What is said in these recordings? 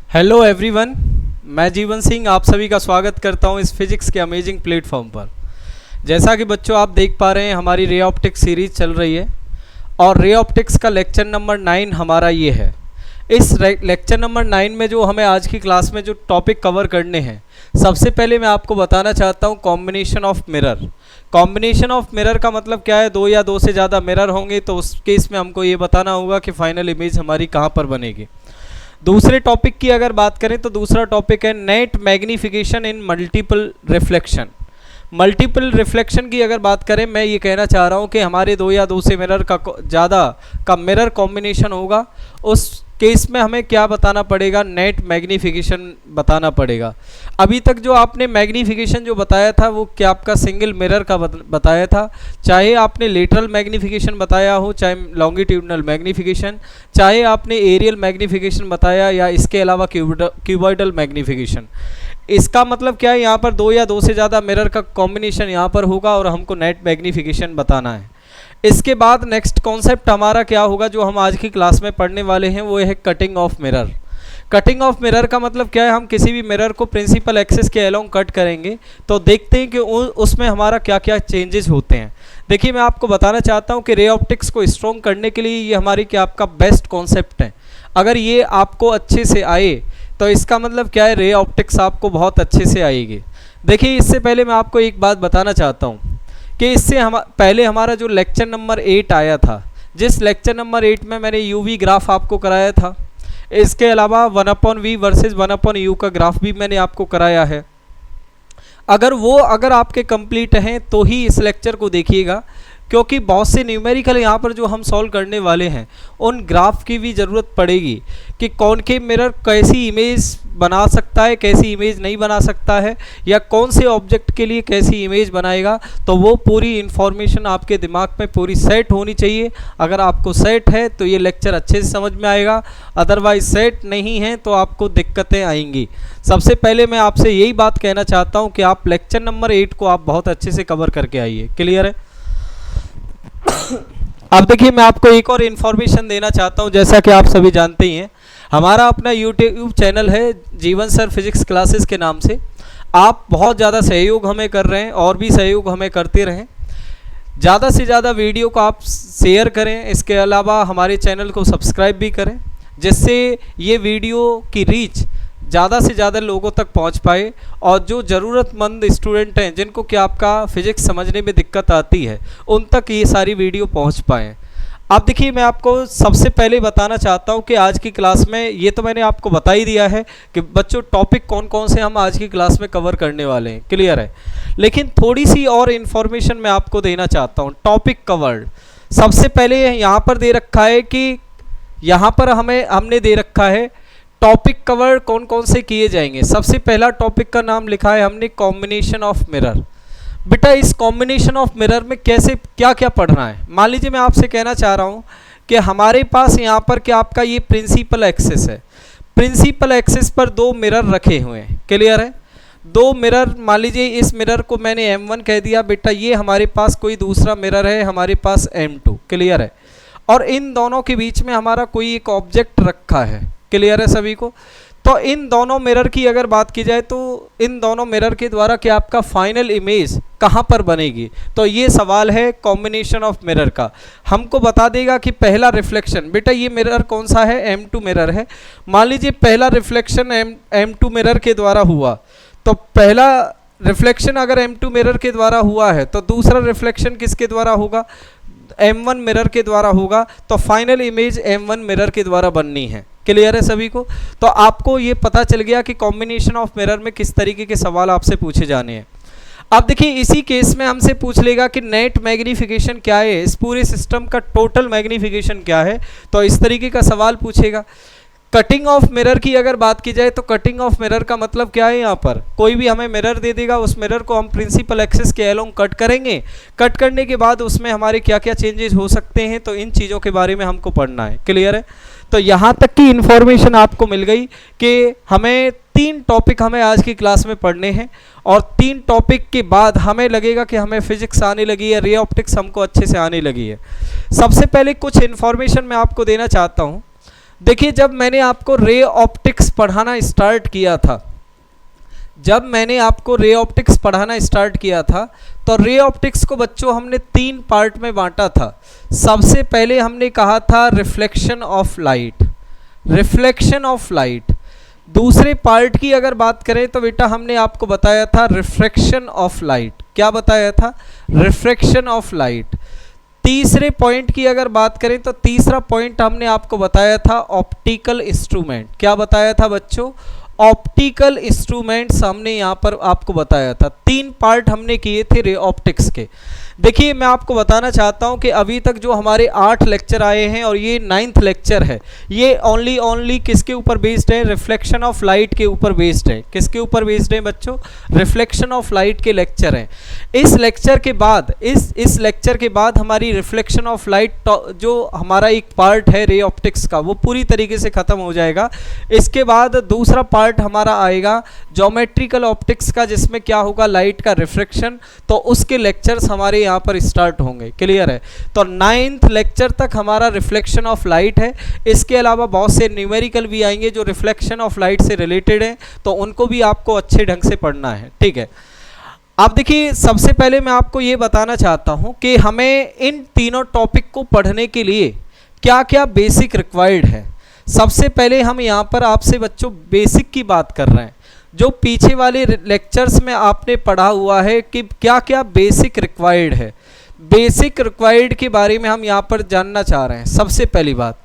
Hello everyone, मैं जीवन सिंह आप सभी का स्वागत करता हूं इस फिजिक्स के अमेजिंग प्लेटफॉर्म पर। जैसा कि बच्चों आप देख पा रहे हैं, हमारी रे ऑप्टिक्स सीरीज चल रही है और रे ऑप्टिक्स का लेक्चर नंबर 9 हमारा ये है। इस लेक्चर नंबर 9 में जो हमें आज की क्लास में जो टॉपिक कवर करने हैं, सबसे पहले मैं आपको बताना चाहता हूँ combination of mirror. Combination of mirror का मतलब क्या है? दो या दो से ज़्यादा मिरर होंगे तो उस केस में हमको ये बताना होगा कि फाइनल इमेज हमारी कहाँ पर बनेगी। दूसरे टॉपिक की अगर बात करें तो दूसरा टॉपिक है net magnification in multiple reflection. Multiple reflection की अगर बात करें, मैं ये कहना चाह रहा हूँ कि हमारे दो या दो से मिरर का ज़्यादा का मिरर कॉम्बिनेशन होगा, उस केस में हमें क्या बताना पड़ेगा? नेट मैग्निफिकेशन बताना पड़ेगा। अभी तक जो आपने मैग्निफिकेशन जो बताया था वो क्या आपका सिंगल मिरर का बताया था, चाहे आपने लेटरल मैग्निफिकेशन बताया हो, चाहे लॉन्गिट्यूडनल मैग्निफिकेशन, चाहे आपने एरियल मैग्निफिकेशन बताया या इसके अलावा क्यूबॉइडल मैग्निफिकेशन। इसका मतलब क्या है? यहाँ पर दो या दो से ज़्यादा मिरर का कॉम्बिनेशन यहाँ पर होगा और हमको नेट मैग्निफिकेशन बताना है। इसके बाद नेक्स्ट कॉन्सेप्ट हमारा क्या होगा जो हम आज की क्लास में पढ़ने वाले हैं, वो है cutting of mirror. Cutting of mirror का मतलब क्या है? हम किसी भी मिरर को प्रिंसिपल एक्सिस के अलोंग कट करेंगे तो देखते हैं कि उसमें हमारा क्या क्या चेंजेस होते हैं। देखिए, मैं आपको बताना चाहता हूँ कि रे ऑप्टिक्स को स्ट्रॉन्ग करने के लिए ये हमारी क्या आपका बेस्ट कॉन्सेप्ट है। अगर ये आपको अच्छे से आए तो इसका मतलब क्या है? रे ऑप्टिक्स आपको बहुत अच्छे से आएगी। देखिए, इससे पहले मैं आपको एक बात बताना चाहता हूँ कि इससे पहले हमारा जो लेक्चर नंबर 8 आया था, जिस लेक्चर नंबर 8 में मैंने यूवी ग्राफ आपको कराया था, इसके अलावा 1/v वर्सेस 1/u का ग्राफ भी मैंने आपको कराया है। अगर आपके कंप्लीट हैं तो ही इस लेक्चर को देखिएगा, क्योंकि बहुत से न्यूमेरिकल यहाँ पर जो हम सॉल्व करने वाले हैं उन ग्राफ की भी ज़रूरत पड़ेगी कि कॉनकेव मिरर कैसी इमेज बना सकता है, कैसी इमेज नहीं बना सकता है, या कौन से ऑब्जेक्ट के लिए कैसी इमेज बनाएगा। तो वो पूरी इन्फॉर्मेशन आपके दिमाग में पूरी सेट होनी चाहिए। अगर आपको सेट है तो ये लेक्चर अच्छे से समझ में आएगा, अदरवाइज सेट नहीं है तो आपको दिक्कतें आएंगी। सबसे पहले मैं आपसे यही बात कहना चाहता हूँ कि आप लेक्चर नंबर 8 को आप बहुत अच्छे से कवर करके आइए। क्लियर है? अब देखिए, मैं आपको एक और इन्फॉर्मेशन देना चाहता हूं। जैसा कि आप सभी जानते ही हैं, हमारा अपना यूट्यूब चैनल है जीवन सर फिजिक्स क्लासेस के नाम से। आप बहुत ज़्यादा सहयोग हमें कर रहे हैं और भी सहयोग हमें करते रहें। ज़्यादा से ज़्यादा वीडियो को आप शेयर करें, इसके अलावा हमारे चैनल को सब्सक्राइब भी करें, जिससे ये वीडियो की रीच ज़्यादा से ज़्यादा लोगों तक पहुंच पाए और जो ज़रूरतमंद स्टूडेंट हैं जिनको कि आपका फिजिक्स समझने में दिक्कत आती है, उन तक ये सारी वीडियो पहुंच पाएँ। अब देखिए, मैं आपको सबसे पहले बताना चाहता हूं कि आज की क्लास में, ये तो मैंने आपको बता ही दिया है कि बच्चों टॉपिक कौन कौन से हम आज की क्लास में कवर करने वाले हैं। क्लियर है? लेकिन थोड़ी सी और इन्फॉर्मेशन मैं आपको देना चाहता हूँ। टॉपिक कवर्ड सबसे पहले यहाँ पर दे रखा है कि यहाँ पर हमने दे रखा है टॉपिक कवर कौन कौन से किए जाएंगे। सबसे पहला टॉपिक का नाम लिखा है हमने कॉम्बिनेशन ऑफ मिरर। बेटा, इस कॉम्बिनेशन ऑफ मिरर में कैसे क्या क्या पढ़ना है? मान लीजिए मैं आपसे कहना चाह रहा हूँ कि हमारे पास यहाँ पर क्या आपका ये प्रिंसिपल एक्सिस है। प्रिंसिपल एक्सिस पर दो मिरर रखे हुए हैं। क्लियर है? दो मिरर, मान लीजिए इस मिरर को मैंने M1 कह दिया। बेटा, ये हमारे पास कोई दूसरा मिरर है, हमारे पास M2। क्लियर है? और इन दोनों के बीच में हमारा कोई एक ऑब्जेक्ट रखा है। क्लियर है सभी को? तो इन दोनों मिरर की अगर बात की जाए तो इन दोनों मिरर के द्वारा क्या आपका फाइनल इमेज कहाँ पर बनेगी? तो ये सवाल है कॉम्बिनेशन ऑफ मिरर का। हमको बता देगा कि पहला रिफ्लेक्शन, बेटा ये मिरर कौन सा है? M2 मिरर है। मान लीजिए पहला रिफ्लेक्शन M2 मिरर के द्वारा हुआ, तो पहला रिफ्लेक्शन अगर M2 मिरर के द्वारा हुआ है तो दूसरा रिफ्लेक्शन किसके द्वारा होगा? M1 मिरर के द्वारा होगा। तो फाइनल इमेज M1 मिरर के द्वारा बननी है। क्लियर है सभी को? तो आपको ये पता चल गया कि कॉम्बिनेशन ऑफ मिरर में किस तरीके के सवाल आपसे पूछे जाने हैं। अब देखिए, इसी केस में हमसे पूछ लेगा कि नेट मैग्निफिकेशन क्या है, इस पूरे सिस्टम का टोटल मैग्निफिकेशन क्या है, तो इस तरीके का सवाल पूछेगा। कटिंग ऑफ मिरर की अगर बात की जाए तो कटिंग ऑफ मिरर का मतलब क्या है? यहाँ पर कोई भी हमें मिरर दे देगा, उस मिरर को हम प्रिंसिपल एक्सिस के अलोंग कट करेंगे। कट करने के बाद उसमें हमारे क्या क्या चेंजेस हो सकते हैं, तो इन चीज़ों के बारे में हमको पढ़ना है। क्लियर है? तो यहाँ तक की इन्फॉर्मेशन आपको मिल गई कि हमें 3 टॉपिक हमें आज की क्लास में पढ़ने हैं और 3 टॉपिक के बाद हमें लगेगा कि हमें फिजिक्स आने लगी है, रे ऑप्टिक्स हमको अच्छे से आने लगी है। सबसे पहले कुछ इन्फॉर्मेशन मैं आपको देना चाहता हूँ। देखिए जब मैंने आपको रे ऑप्टिक्स पढ़ाना स्टार्ट किया था, तो रे ऑप्टिक्स को बच्चों हमने 3 पार्ट में बांटा था। सबसे पहले हमने कहा था रिफ्लेक्शन ऑफ लाइट। दूसरे पार्ट की अगर बात करें तो बेटा हमने आपको बताया था रिफ्रैक्शन ऑफ लाइट। क्या बताया था? Refraction of light. तीसरे पॉइंट की अगर बात करें तो तीसरा पॉइंट हमने आपको बताया था ऑप्टिकल इंस्ट्रूमेंट। क्या बताया था बच्चों? ऑप्टिकल इंस्ट्रूमेंट्स हमने यहाँ पर आपको बताया था। 3 पार्ट हमने किए थे रे ऑप्टिक्स के। देखिए मैं आपको बताना चाहता हूँ कि अभी तक जो हमारे 8 लेक्चर आए हैं और ये 9th लेक्चर है, ये ओनली किसके ऊपर बेस्ड है? रिफ्लेक्शन ऑफ लाइट के ऊपर बेस्ड है। किसके ऊपर बेस्ड है बच्चों? रिफ्लेक्शन ऑफ लाइट के लेक्चर हैं। इस लेक्चर के बाद इस लेक्चर के बाद हमारी रिफ्लेक्शन ऑफ लाइट जो हमारा एक पार्ट है रे ऑप्टिक्स का, वो पूरी तरीके से ख़त्म हो जाएगा। इसके बाद दूसरा पार्ट हमारा आएगा ज्योमेट्रिकल ऑप्टिक्स का, जिसमें क्या होगा? लाइट का रिफ्रैक्शन। तो उसके लेक्चर्स हमारे यहाँ पर स्टार्ट होंगे। क्लियर है? तो 9th लेक्चर तक हमारा रिफ्लेक्शन ऑफ लाइट है। इसके अलावा बहुत से न्यूमेरिकल भी आएंगे जो रिफ्लेक्शन ऑफ लाइट से रिलेटेड हैं, तो उनको भी आपको अच्छे ढंग से पढ़ना है। ठीक है, आप देखिए सबसे पहले मैं आपको ये बताना चाहता हूँ कि हमें इन तीनों टॉपिक को पढ़ने के लिए क्या क्या बेसिक रिक्वायर्ड है। सबसे पहले हम यहाँ पर आपसे बच्चों बेसिक की बात कर रहे हैं। जो पीछे वाले लेक्चर्स में आपने पढ़ा हुआ है कि क्या क्या बेसिक रिक्वायर्ड है, बेसिक रिक्वायर्ड के बारे में हम यहाँ पर जानना चाह रहे हैं। सबसे पहली बात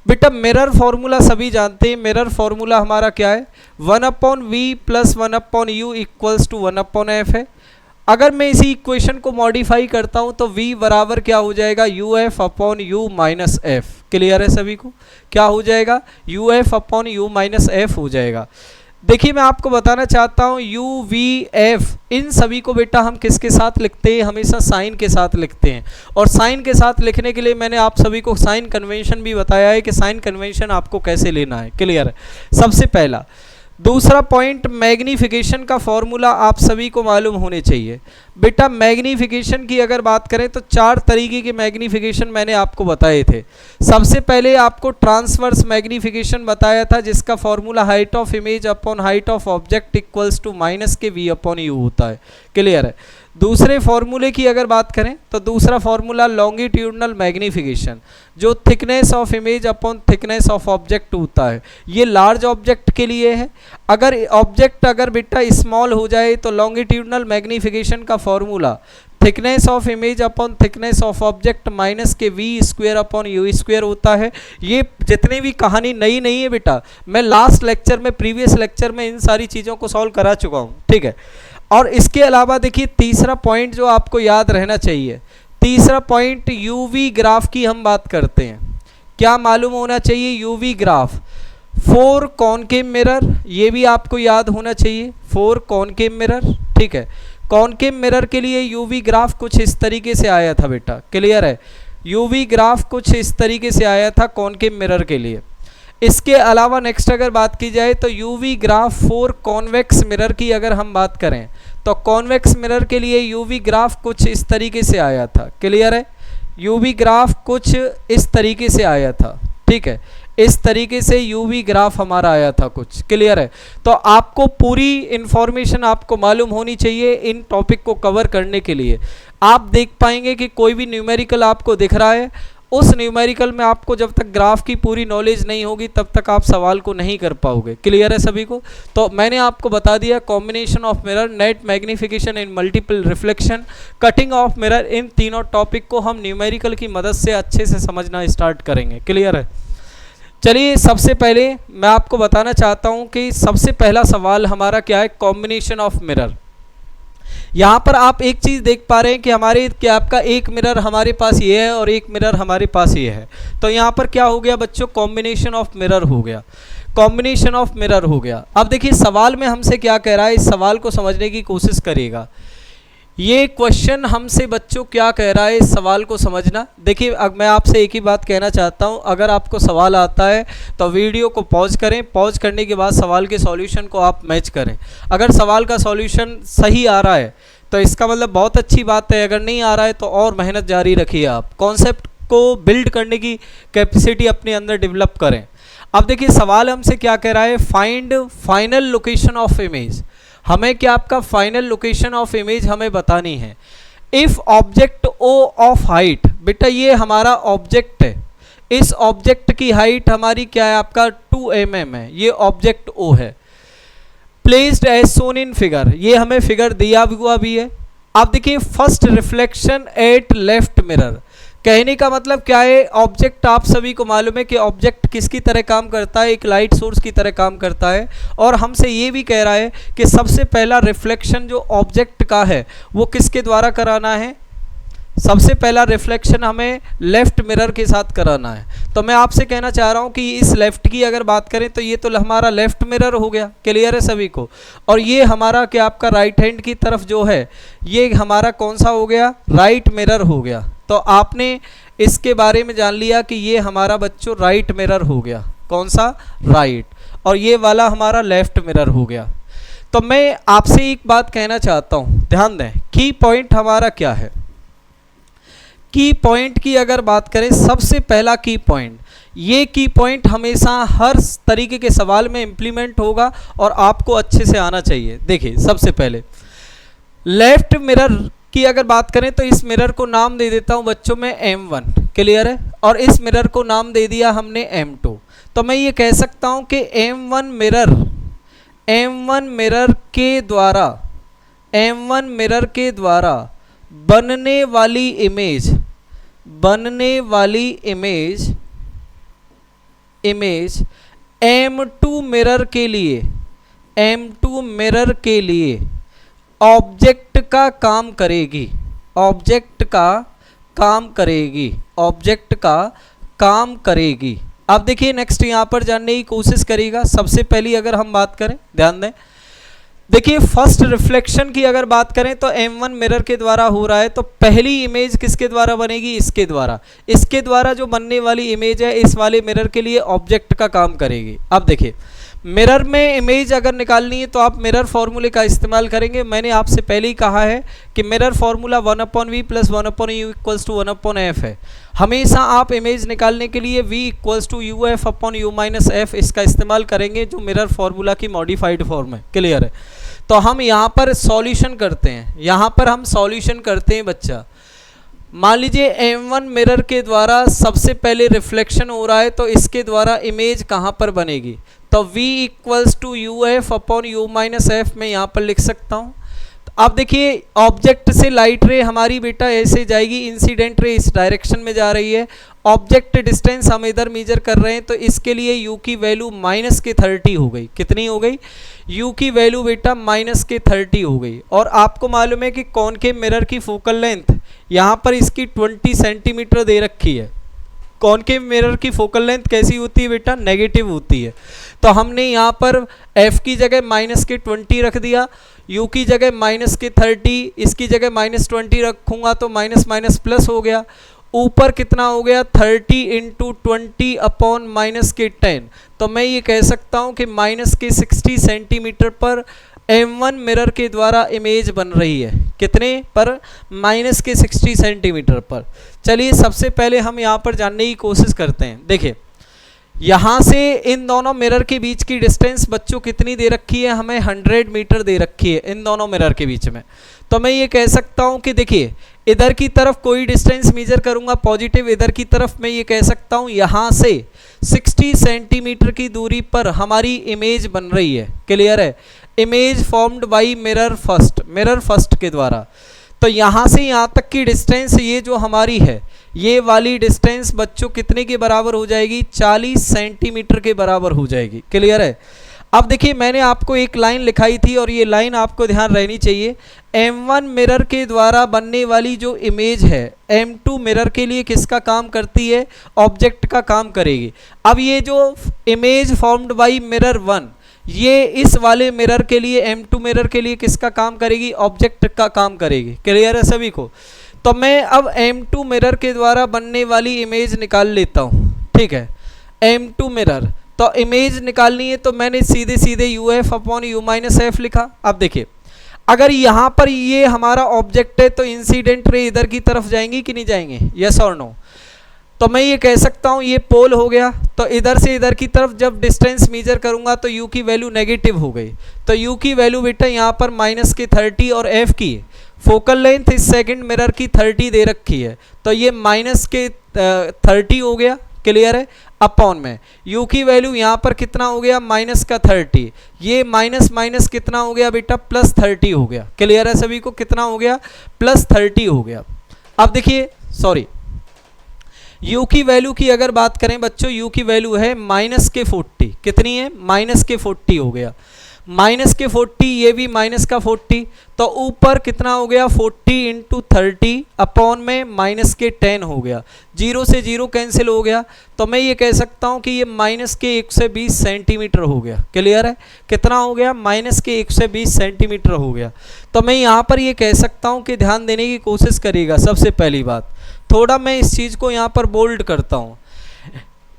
बेटा, मिरर फॉर्मूला सभी जानते हैं। मिरर फॉर्मूला हमारा क्या है? 1/v + 1/u = 1/f है। अगर मैं इसी इक्वेशन को मॉडिफाई करता हूं तो v बराबर क्या हो जाएगा? uf/u - f। क्लियर है सभी को? क्या हो जाएगा? uf/u - f हो जाएगा। देखिए मैं आपको बताना चाहता हूं u v f इन सभी को बेटा हम किसके साथ लिखते हैं? हमेशा साइन के साथ लिखते हैं। और साइन के साथ लिखने के लिए मैंने आप सभी को साइन कन्वेंशन भी बताया है कि साइन कन्वेंशन आपको कैसे लेना है। क्लियर है? सबसे पहला। दूसरा पॉइंट, मैग्नीफिकेशन का फॉर्मूला आप सभी को मालूम होने चाहिए। बेटा मैग्नीफिकेशन की अगर बात करें तो 4 तरीके के मैग्नीफिकेशन मैंने आपको बताए थे। सबसे पहले आपको ट्रांसवर्स मैग्नीफिकेशन बताया था, जिसका formula height of image upon height of object = -v/u होता है। क्लियर है? दूसरे फॉर्मूले की अगर बात करें तो दूसरा फॉर्मूला लॉन्गिट्यूडनल मैग्नीफिकेशन, जो thickness of image upon thickness of object होता है। ये लार्ज ऑब्जेक्ट के लिए है। अगर ऑब्जेक्ट अगर बेटा स्मॉल हो जाए तो लॉन्गिट्यूडनल मैग्नीफिकेशन का formula thickness of image upon thickness of object -v² होता है। ये जितनी भी कहानी नई नहीं है बेटा, मैं लास्ट लेक्चर में, प्रीवियस लेक्चर में इन सारी चीज़ों को सॉल्व करा चुका हूँ। ठीक है? और इसके अलावा देखिए तीसरा पॉइंट जो आपको याद रहना चाहिए, तीसरा पॉइंट यूवी ग्राफ की हम बात करते हैं। क्या मालूम होना चाहिए? यूवी ग्राफ 4 कॉनकेव मिरर, ये भी आपको याद होना चाहिए। 4 कॉनकेव मिरर। ठीक है? कॉनकेव मिरर के लिए यूवी ग्राफ कुछ इस तरीके से आया था बेटा। क्लियर है? यूवी ग्राफ कुछ इस तरीके से आया था कॉनकेव मिरर के लिए। इसके अलावा नेक्स्ट अगर बात की जाए तो यूवी ग्राफ 4 कॉन्वेक्स मिरर की अगर हम बात करें तो कॉन्वेक्स मिरर के लिए यूवी ग्राफ कुछ इस तरीके से आया था। क्लियर है? यूवी ग्राफ कुछ इस तरीके से आया था। ठीक है? इस तरीके से यूवी ग्राफ हमारा आया था कुछ। क्लियर है? तो आपको पूरी इंफॉर्मेशन आपको मालूम होनी चाहिए इन टॉपिक को कवर करने के लिए। आप देख पाएंगे कि कोई भी न्यूमेरिकल आपको दिख रहा है, उस न्यूमेरिकल में आपको जब तक ग्राफ की पूरी नॉलेज नहीं होगी तब तक आप सवाल को नहीं कर पाओगे। क्लियर है सभी को? तो मैंने आपको बता दिया combination of mirror, net magnification in multiple reflection, cutting of mirror, इन तीनों टॉपिक को हम न्यूमेरिकल की मदद से अच्छे से समझना स्टार्ट करेंगे। क्लियर है? चलिए सबसे पहले मैं आपको बताना चाहता हूँ कि सबसे पहला सवाल हमारा क्या है? Combination of mirror. यहाँ पर आप एक चीज़ देख पा रहे हैं कि हमारे क्या आपका एक मिरर हमारे पास ये है और एक मिरर हमारे पास ये है। तो यहाँ पर क्या हो गया बच्चों? कॉम्बिनेशन ऑफ मिरर हो गया। कॉम्बिनेशन ऑफ मिरर हो गया। अब देखिए सवाल में हमसे क्या कह रहा है, इस सवाल को समझने की कोशिश करिएगा। ये क्वेश्चन हमसे बच्चों क्या कह रहा है, इस सवाल को समझना। देखिए अब मैं आपसे एक ही बात कहना चाहता हूँ, अगर आपको सवाल आता है तो वीडियो को पॉज करें। पॉज करने के बाद सवाल के सॉल्यूशन को आप मैच करें। अगर सवाल का सॉल्यूशन सही आ रहा है तो इसका मतलब बहुत अच्छी बात है, अगर नहीं आ रहा है तो और मेहनत जारी रखिए। आप कॉन्सेप्ट को बिल्ड करने की कैपेसिटी अपने अंदर डेवलप करें। अब देखिए सवाल हमसे क्या कह रहा है, find final location of image. हमें क्या आपका फाइनल लोकेशन ऑफ इमेज हमें बतानी है। If object O of height, बेटा ये हमारा ऑब्जेक्ट है, इस ऑब्जेक्ट की हाइट हमारी क्या है आपका 2 mm है, ये ऑब्जेक्ट ओ है। Placed as shown in figure, ये हमें फिगर दिया हुआ भी है। अब देखिए first reflection at left mirror, कहने का मतलब क्या है, ऑब्जेक्ट आप सभी को मालूम है कि ऑब्जेक्ट किसकी तरह काम करता है, एक लाइट सोर्स की तरह काम करता है। और हमसे ये भी कह रहा है कि सबसे पहला रिफ्लेक्शन जो ऑब्जेक्ट का है वो किसके द्वारा कराना है, सबसे पहला रिफ्लेक्शन हमें लेफ्ट मिरर के साथ कराना है। तो मैं आपसे कहना चाह रहा हूँ कि इस लेफ्ट की अगर बात करें तो ये तो हमारा लेफ्ट मिरर हो गया, क्लियर है सभी को। और ये हमारा क्या आपका राइट हैंड की तरफ जो है ये हमारा कौन सा हो गया, राइट मिरर हो गया। तो आपने इसके बारे में जान लिया कि ये हमारा बच्चों राइट मिरर हो गया, कौन सा, राइट, और ये वाला हमारा लेफ्ट मिरर हो गया। तो मैं आपसे एक बात कहना चाहता हूँ, ध्यान दें, की पॉइंट हमारा क्या है। की पॉइंट की अगर बात करें, सबसे पहला की पॉइंट, ये की पॉइंट हमेशा हर तरीके के सवाल में इम्प्लीमेंट होगा और आपको अच्छे से आना चाहिए। देखिए सबसे पहले लेफ्ट मिरर की अगर बात करें तो इस मिरर को नाम दे देता हूं बच्चों में M1, क्लियर है, और इस मिरर को नाम दे दिया हमने M2। तो मैं ये कह सकता हूं कि M1 मिरर के द्वारा बनने वाली इमेज M2 मिरर के लिए ऑब्जेक्ट का काम करेगी। अब देखिए नेक्स्ट यहां पर जानने की कोशिश करिएगा। सबसे पहली अगर हम बात करें, ध्यान दें, देखिए फर्स्ट रिफ्लेक्शन की अगर बात करें तो M1 मिरर के द्वारा हो रहा है, तो पहली इमेज किसके द्वारा बनेगी, इसके द्वारा जो बनने वाली इमेज है इस वाले मिरर के लिए ऑब्जेक्ट का काम करेगी। अब देखिए मिरर में इमेज अगर निकालनी है तो आप मिरर फॉर्मूले का इस्तेमाल करेंगे। मैंने आपसे पहले ही कहा है कि mirror formula 1/v + 1/u = 1/f है। हमेशा आप इमेज निकालने के लिए v = uf/u-f इसका इस्तेमाल करेंगे, जो मिरर फॉर्मूला की मॉडिफाइड फॉर्म है, क्लियर है। तो हम यहाँ पर सॉल्यूशन करते हैं, बच्चा। मान लीजिए M1 मिरर के द्वारा सबसे पहले रिफ्लेक्शन हो रहा है, तो इसके द्वारा इमेज कहाँ पर बनेगी, तो v = uf/u-f में यहाँ पर लिख सकता हूँ। अब देखिए ऑब्जेक्ट से लाइट रे हमारी बेटा ऐसे जाएगी, इंसिडेंट रे इस डायरेक्शन में जा रही है। ऑब्जेक्ट डिस्टेंस हम इधर मेजर कर रहे हैं, तो इसके लिए u की वैल्यू -30 हो गई। कितनी हो गई, u की वैल्यू बेटा -30 हो गई। और आपको मालूम है कि कॉनकेव मिरर की फोकल लेंथ यहाँ पर इसकी 20 सेंटीमीटर दे रखी है। कॉनकेव मिरर की फोकल लेंथ कैसी होती है बेटा, नेगेटिव होती है। तो हमने यहाँ पर f की जगह -20 रख दिया, u की जगह -30, इसकी जगह -20 रखूँगा तो माइनस प्लस हो गया। ऊपर कितना हो गया, 30 × 20 - -10। तो मैं ये कह सकता हूँ कि -60 सेंटीमीटर पर M1 मिरर के द्वारा इमेज बन रही है। कितने पर, -60 सेंटीमीटर पर। चलिए सबसे पहले हम यहाँ पर जानने की कोशिश करते हैं। देखिए यहाँ से इन दोनों मिरर के बीच की डिस्टेंस बच्चों कितनी दे रखी है, हमें 100 मीटर दे रखी है इन दोनों मिरर के बीच में। तो मैं ये कह सकता हूँ कि देखिए इधर की तरफ कोई डिस्टेंस मेजर करूँगा पॉजिटिव, इधर की तरफ मैं ये कह सकता हूँ यहाँ से 60 सेंटीमीटर की दूरी पर हमारी इमेज बन रही है, क्लियर है। Image formed by mirror first के द्वारा। तो यहाँ से यहाँ तक की डिस्टेंस ये जो हमारी है, ये वाली डिस्टेंस बच्चों कितने के बराबर हो जाएगी, 40 सेंटीमीटर के बराबर हो जाएगी, क्लियर है। अब देखिए मैंने आपको एक लाइन लिखाई थी और ये लाइन आपको ध्यान रहनी चाहिए। M1 मिरर के द्वारा बनने वाली जो इमेज है M2 मिरर के लिए किसका काम करती है, ऑब्जेक्ट का काम करेगी। अब ये जो इमेज फॉर्म्ड बाई मिरर 1, ये इस वाले मिरर के लिए M2 मिरर के लिए किसका काम करेगी, ऑब्जेक्ट का काम करेगी, क्लियर है सभी को। तो मैं अब M2 मिरर के द्वारा बनने वाली इमेज निकाल लेता हूँ, ठीक है। M2 मिरर, तो इमेज निकालनी है तो मैंने सीधे uf/u-f लिखा। अब देखिए अगर यहाँ पर ये हमारा ऑब्जेक्ट है तो इंसिडेंट रे इधर की तरफ जाएंगी कि नहीं जाएंगे, यस और नो। तो मैं ये कह सकता हूँ ये पोल हो गया, तो इधर से इधर की तरफ जब डिस्टेंस मेजर करूंगा तो u की वैल्यू नेगेटिव हो गई, तो u की वैल्यू बेटा यहाँ पर माइनस के 30 और f की है। फोकल लेंथ इस सेकंड मिरर की 30 दे रखी है, तो ये माइनस के 30 हो गया, क्लियर है, अपॉन में u की वैल्यू यहाँ पर कितना हो गया माइनस का 30, ये माइनस माइनस कितना हो गया बेटा प्लस 30 हो गया, क्लियर है सभी को, कितना हो गया प्लस 30 हो गया। अब देखिए सॉरी u की वैल्यू की अगर बात करें बच्चों, u की वैल्यू है माइनस के 40, कितनी है माइनस के 40 हो गया, माइनस के 40, ये भी माइनस का 40, तो ऊपर कितना हो गया 40 इंटू 30 अपॉन में माइनस के 10 हो गया, जीरो से जीरो कैंसिल हो गया, तो मैं ये कह सकता हूँ कि ये माइनस के 120 सेंटीमीटर हो गया, क्लियर है, कितना हो गया माइनस के 120 सेंटीमीटर हो गया। तो मैं यहाँ पर ये कह सकता हूँ कि ध्यान देने की कोशिश करिएगा। सबसे पहली बात थोड़ा मैं इस चीज़ को यहाँ पर बोल्ड करता हूँ,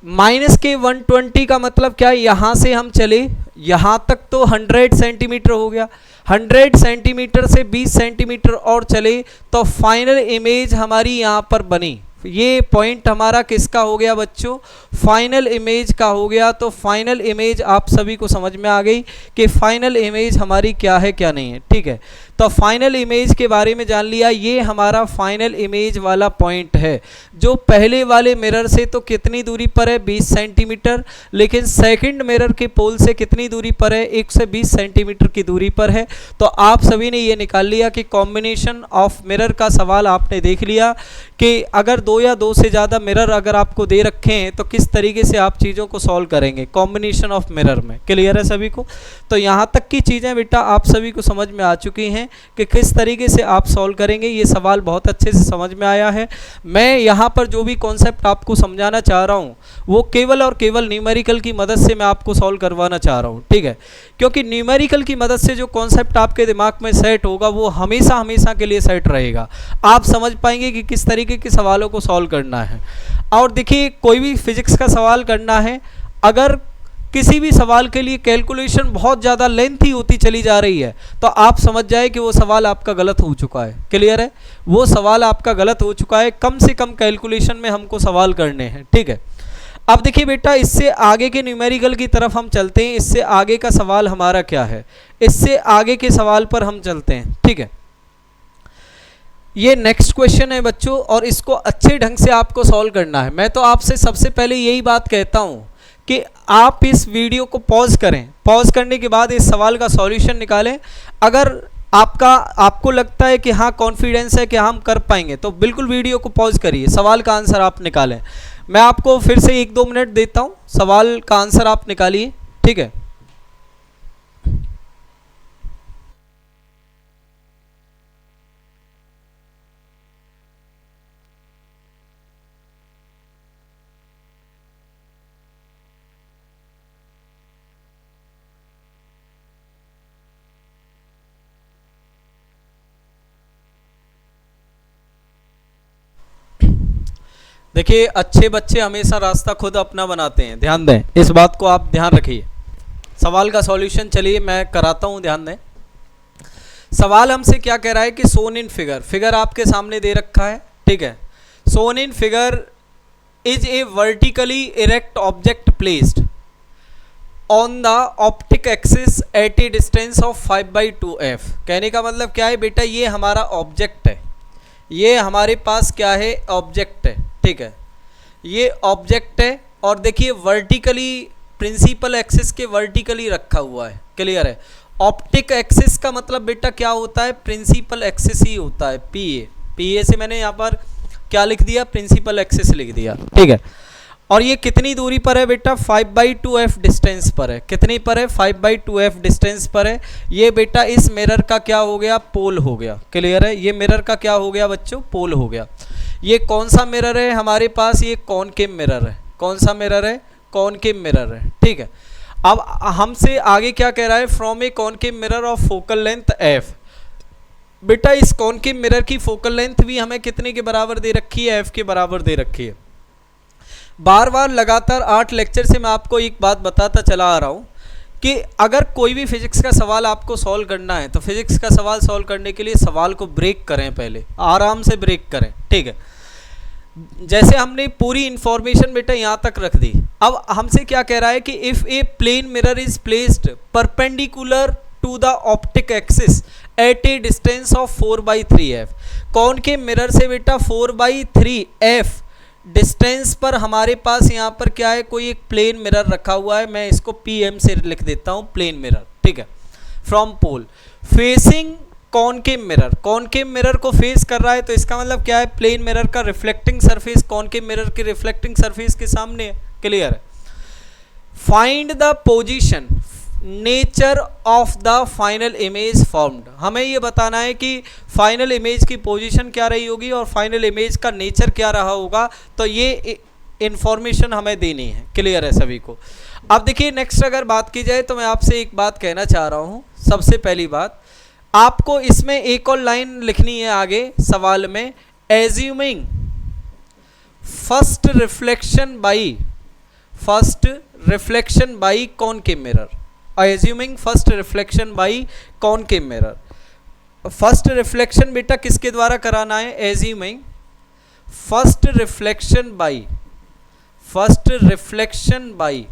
माइनस के 120 का मतलब क्या है, यहाँ से हम चले यहाँ तक तो 100 सेंटीमीटर हो गया, 100 सेंटीमीटर से 20 सेंटीमीटर और चले तो फाइनल इमेज हमारी यहाँ पर बनी। ये पॉइंट हमारा किसका हो गया बच्चों, फाइनल इमेज का हो गया। तो फाइनल इमेज आप सभी को समझ में आ गई कि फाइनल इमेज हमारी क्या है क्या नहीं है, ठीक है। तो फाइनल इमेज के बारे में जान लिया, ये हमारा फाइनल इमेज वाला पॉइंट है जो पहले वाले मिरर से तो कितनी दूरी पर है 20 सेंटीमीटर, लेकिन सेकंड मिरर के पोल से कितनी दूरी पर है 120 सेंटीमीटर की दूरी पर है। तो आप सभी ने ये निकाल लिया कि कॉम्बिनेशन ऑफ मिरर का सवाल आपने देख लिया कि अगर दो या दो से ज़्यादा मिरर अगर आपको दे रखे हैं तो किस तरीके से आप चीज़ों को सॉल्व करेंगे कॉम्बिनेशन ऑफ मिरर में, क्लियर है सभी को। तो यहाँ तक की चीज़ें बेटा आप सभी को समझ में आ चुकी हैं कि किस तरीके से आप सॉल्व करेंगे, ये सवाल बहुत अच्छे से समझ में आया है। मैं यहाँ पर जो भी कॉन्सेप्ट आपको समझाना चाह रहा हूँ वो केवल और केवल न्यूमेरिकल की मदद से मैं आपको सॉल्व करवाना चाह रहा हूँ, ठीक है, क्योंकि न्यूमेरिकल की मदद से जो कॉन्सेप्ट आपके दिमाग में सेट होगा वो हमेशा हमेशा के लिए सेट रहेगा। आप समझ पाएंगे कि किस तरीके के सवालों को सॉल्व करना है। और देखिए कोई भी फिजिक्स का सवाल करना है, अगर किसी भी सवाल के लिए कैलकुलेशन बहुत ज़्यादा लेंथी होती चली जा रही है तो आप समझ जाए कि वो सवाल आपका गलत हो चुका है, क्लियर है, वो सवाल आपका गलत हो चुका है। कम से कम कैलकुलेशन में हमको सवाल करने हैं, ठीक है। अब देखिए बेटा इससे आगे के न्यूमेरिकल की तरफ हम चलते हैं, इससे आगे का सवाल हमारा क्या है, इससे आगे के सवाल पर हम चलते हैं, ठीक है। ये नेक्स्ट क्वेश्चन है बच्चों और इसको अच्छे ढंग से आपको सॉल्व करना है। मैं तो आपसे सबसे पहले यही बात कहता हूँ कि आप इस वीडियो को पॉज करें, पॉज करने के बाद इस सवाल का सॉल्यूशन निकालें। अगर आपको लगता है कि हाँ कॉन्फिडेंस है कि हम कर पाएंगे तो बिल्कुल वीडियो को पॉज करिए, सवाल का आंसर आप निकालें। मैं आपको फिर से 1-2 मिनट देता हूँ, सवाल का आंसर आप निकालिए, ठीक है। देखिए अच्छे बच्चे हमेशा रास्ता खुद अपना बनाते हैं, ध्यान दें, इस बात को आप ध्यान रखिए। सवाल का सॉल्यूशन चलिए मैं कराता हूं, ध्यान दें। सवाल हमसे क्या कह रहा है कि सोन इन फिगर आपके सामने दे रखा है, ठीक है। Shown in figure is a vertically erect object placed on the optic axis at a distance of 5/2f। कहने का मतलब क्या है बेटा, ये हमारा ऑब्जेक्ट है, ये हमारे पास क्या है ऑब्जेक्ट है, ठीक है, ये ऑब्जेक्ट है और देखिए वर्टिकली प्रिंसिपल एक्सिस के वर्टिकली रखा हुआ है, क्लियर है। ऑप्टिक एक्सिस का मतलब बेटा क्या होता है, प्रिंसिपल एक्सिस ही होता है, पीए से मैंने यहाँ पर क्या लिख दिया, प्रिंसिपल एक्सिस लिख दिया, ठीक है। और ये कितनी दूरी पर है बेटा, 5/2f डिस्टेंस पर है, कितनी पर है 5/2f डिस्टेंस पर है। ये बेटा इस मिरर का क्या हो गया, पोल हो गया, क्लियर है, ये मिरर का क्या हो गया बच्चों, पोल हो गया। ये कौन सा मिरर है हमारे पास, ये कॉनकेव मिरर है, कौन सा मिरर है, कॉनकेव मिरर है, ठीक है। अब हमसे आगे क्या कह रहा है, from A concave mirror of focal length f। बेटा इस कॉनकेव मिरर की फोकल लेंथ भी हमें कितने के बराबर दे रखी है, f के बराबर दे रखी है। बार बार लगातार 8 लेक्चर से मैं आपको एक बात बताता चला आ रहा हूँ कि अगर कोई भी फिजिक्स का सवाल आपको सॉल्व करना है तो फिजिक्स का सवाल सॉल्व करने के लिए सवाल को ब्रेक करें, पहले आराम से ब्रेक करें, ठीक है। जैसे हमने पूरी इंफॉर्मेशन बेटा यहाँ तक रख दी। अब हमसे क्या कह रहा है कि if a plane mirror is placed perpendicular to the optic axis at a distance of 4/3f, concave mirror से बेटा 4/3f डिस्टेंस पर हमारे पास यहाँ पर क्या है, कोई एक प्लेन मिरर रखा हुआ है, मैं इसको PM से लिख देता हूँ, प्लेन मिरर, ठीक है, from pole facing concave mirror, concave mirror को फेस कर रहा है, तो इसका मतलब क्या है, प्लेन मिरर का रिफ्लेक्टिंग सरफेस कॉनकेव मिरर के रिफ्लेक्टिंग सरफेस के सामने है, क्लियर है। Find the position nature of the final image formed, हमें ये बताना है कि फाइनल इमेज की पोजीशन क्या रही होगी और फाइनल इमेज का नेचर क्या रहा होगा, तो ये इंफॉर्मेशन हमें देनी है, क्लियर है सभी को। अब देखिए नेक्स्ट अगर बात की जाए तो मैं आपसे एक बात कहना चाह रहा हूँ। सबसे पहली बात, आपको इसमें एक और लाइन लिखनी है आगे सवाल में, assuming first reflection by concave mirror, assuming first reflection by concave mirror. First reflection बेटा किसके द्वारा कराना है, assuming first reflection by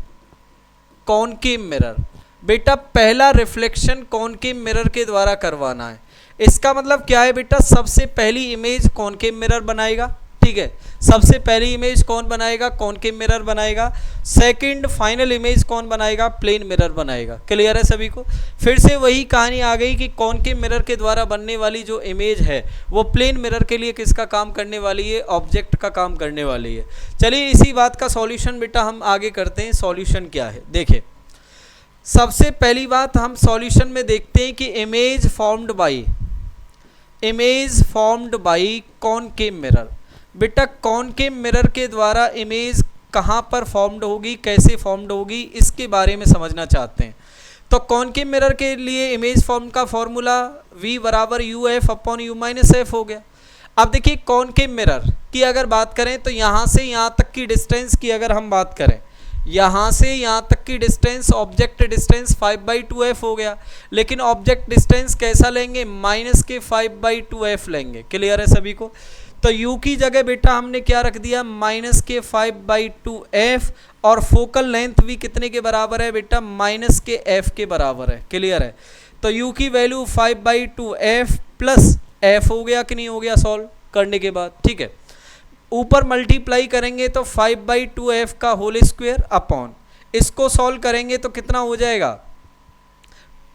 concave mirror, बेटा पहला रिफ्लेक्शन कॉनकेव मिरर के द्वारा करवाना है। इसका मतलब क्या है बेटा, सबसे पहली इमेज कॉनकेव मिरर बनाएगा, ठीक है, सबसे पहली इमेज कौन बनाएगा, कॉनकेव मिरर बनाएगा। सेकंड फाइनल इमेज कौन बनाएगा, प्लेन मिरर बनाएगा, क्लियर है सभी को। फिर से वही कहानी आ गई कि कॉनकेव मिरर के द्वारा बनने वाली जो इमेज है वो प्लेन मिरर के लिए किसका काम करने वाली है, ऑब्जेक्ट का काम करने वाली है। चलिए इसी बात का सॉल्यूशन बेटा हम आगे करते हैं। सॉल्यूशन क्या है, देखिए सबसे पहली बात हम सॉल्यूशन में देखते हैं कि image formed by concave mirror, बेटा कॉनकेव मिरर के द्वारा इमेज कहाँ पर फॉर्म्ड होगी, कैसे फॉर्म्ड होगी, इसके बारे में समझना चाहते हैं। तो कॉनकेव मिरर के लिए इमेज फॉर्म का फॉर्मूला V बराबर UF/U-F हो गया। अब देखिए कॉनकेव मिरर की अगर बात करें तो यहाँ से यहाँ तक की डिस्टेंस की अगर हम बात करें, यहाँ से यहाँ तक की डिस्टेंस ऑब्जेक्ट डिस्टेंस 5/2f हो गया, लेकिन ऑब्जेक्ट डिस्टेंस कैसा लेंगे, -5/2f लेंगे, क्लियर है सभी को। तो u की जगह बेटा हमने क्या रख दिया, -5/2f, और फोकल लेंथ भी कितने के बराबर है बेटा, -f के बराबर है, क्लियर है। तो u की वैल्यू 5/2f प्लस f हो गया कि नहीं हो गया सॉल्व करने के बाद, ठीक है। ऊपर मल्टीप्लाई करेंगे तो 5/2f का होल स्क्वायर अपॉन, इसको सॉल्व करेंगे तो कितना हो जाएगा,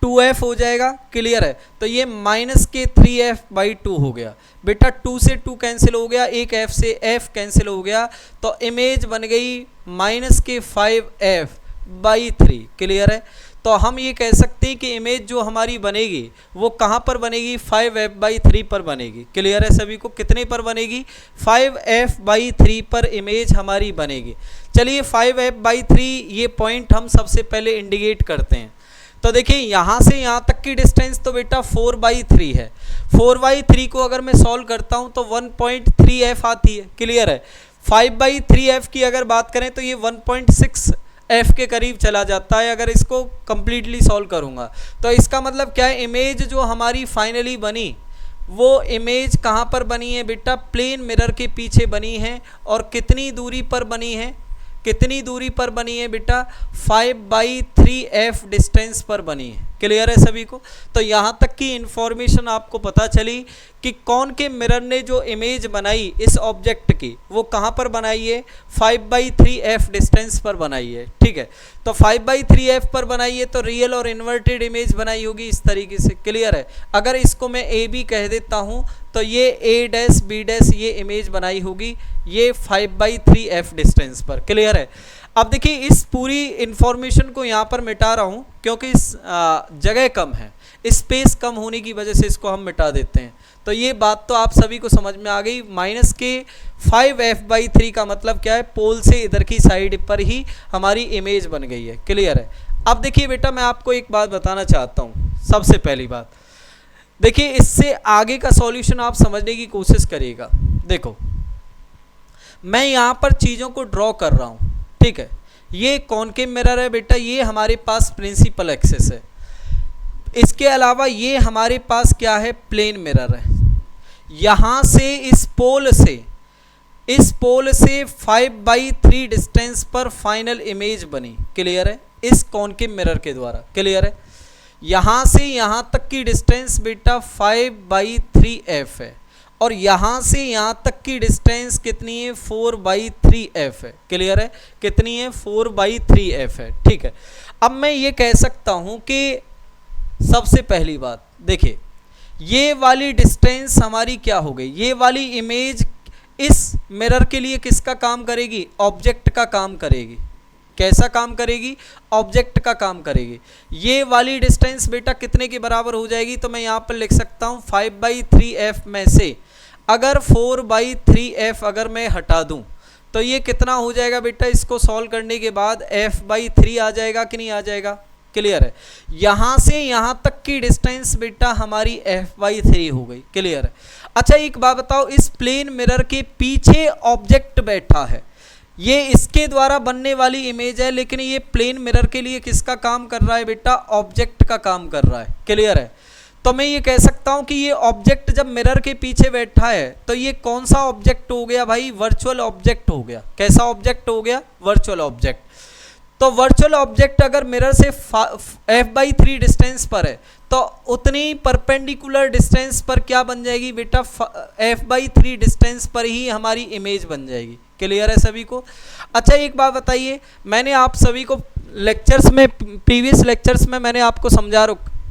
2f हो जाएगा, क्लियर है। तो ये -3f/2 हो गया बेटा, 2 से 2 कैंसिल हो गया, एक f से f कैंसिल हो गया, तो इमेज बन गई -5f/3, क्लियर है। तो हम ये कह सकते हैं कि इमेज जो हमारी बनेगी वो कहाँ पर बनेगी, 5f/3 पर बनेगी, क्लियर है सभी को। कितने पर बनेगी, 5f/3 पर इमेज हमारी बनेगी। चलिए 5f/3 ये पॉइंट हम सबसे पहले इंडिकेट करते हैं। तो देखिए यहाँ से यहाँ तक की डिस्टेंस तो बेटा 4/3 है, 4/3 को अगर मैं सॉल्व करता हूँ तो 1.3f आती है, क्लियर है। 5/3f की अगर बात करें तो ये 1.6f के करीब चला जाता है अगर इसको कंप्लीटली सॉल्व करूँगा। तो इसका मतलब क्या है, इमेज जो हमारी फाइनली बनी वो इमेज कहाँ पर बनी है बेटा, प्लेन मिरर के पीछे बनी है, और कितनी दूरी पर बनी है, कितनी दूरी पर बनी है बेटा, 5/3f डिस्टेंस पर बनी है, क्लियर है सभी को। तो यहाँ तक की इन्फॉर्मेशन आपको पता चली कि कॉनकेव मिरर ने जो इमेज बनाई इस ऑब्जेक्ट की वो कहाँ पर बनाई है, 5/3f डिस्टेंस पर बनाई है, ठीक है। तो 5/3f पर बनाई है तो रियल और इन्वर्टेड इमेज बनाई होगी इस तरीके से, क्लियर है। अगर इसको मैं ए बी कह देता हूँ तो ये A', B' ये इमेज बनाई होगी ये 5/3f डिस्टेंस पर, क्लियर है। अब देखिए इस पूरी इंफॉर्मेशन को यहाँ पर मिटा रहा हूँ क्योंकि इस जगह कम है, स्पेस कम होने की वजह से इसको हम मिटा देते हैं। तो ये बात तो आप सभी को समझ में आ गई। -5f/3 का मतलब क्या है, पोल से इधर की साइड पर ही हमारी इमेज बन गई है, क्लियर है। अब देखिए बेटा मैं आपको एक बात बताना चाहता हूँ। सबसे पहली बात देखिए, इससे आगे का सॉल्यूशन आप समझने की कोशिश करिएगा। देखो मैं यहाँ पर चीज़ों को ड्रॉ कर रहा हूँ, ठीक है। ये कॉनकेव मिरर है बेटा, ये हमारे पास प्रिंसिपल एक्सिस है। इसके अलावा ये हमारे पास क्या है, प्लेन मिरर है। यहाँ से इस पोल से इस पोल से 5/3 डिस्टेंस पर फाइनल इमेज बनी। क्लियर है? इस कॉनकेव मिरर के द्वारा। क्लियर है? यहाँ से यहाँ तक की डिस्टेंस बेटा 5/3f है और यहाँ से यहाँ तक की डिस्टेंस कितनी है? 4/3f है। क्लियर है? कितनी है? 4/3f है। ठीक है, अब मैं ये कह सकता हूँ कि सबसे पहली बात देखिए, ये वाली डिस्टेंस हमारी क्या हो गई? ये वाली इमेज इस मिरर के लिए किसका काम करेगी? ऑब्जेक्ट का काम करेगी। कैसा काम करेगी? ऑब्जेक्ट का काम करेगी। ये वाली डिस्टेंस बेटा कितने के बराबर हो जाएगी? तो मैं यहाँ पर लिख सकता हूँ 5/3f में से अगर 4/3f अगर मैं हटा दूँ तो ये कितना हो जाएगा बेटा? इसको सॉल्व करने के बाद f/3 आ जाएगा कि नहीं आ जाएगा? क्लियर है? यहाँ से यहाँ तक की डिस्टेंस बेटा हमारी f/3 हो गई। क्लियर है? अच्छा एक बात बताओ, इस प्लेन मिरर के पीछे ऑब्जेक्ट बैठा है, ये इसके द्वारा बनने वाली इमेज है, लेकिन ये प्लेन मिरर के लिए किसका काम कर रहा है बेटा? ऑब्जेक्ट का काम कर रहा है। क्लियर है? तो मैं ये कह सकता हूँ कि ये ऑब्जेक्ट जब मिरर के पीछे बैठा है तो ये कौन सा ऑब्जेक्ट हो गया भाई? वर्चुअल ऑब्जेक्ट हो गया। कैसा ऑब्जेक्ट हो गया? Virtual object. तो वर्चुअल ऑब्जेक्ट अगर मिरर से f/3 डिस्टेंस पर है तो उतनी परपेंडिकुलर डिस्टेंस पर क्या बन जाएगी बेटा? f/3 डिस्टेंस पर ही हमारी इमेज बन जाएगी। क्लियर है सभी को? अच्छा एक बात बताइए, मैंने आप सभी को लेक्चर्स में, प्रीवियस लेक्चर्स में मैंने आपको समझा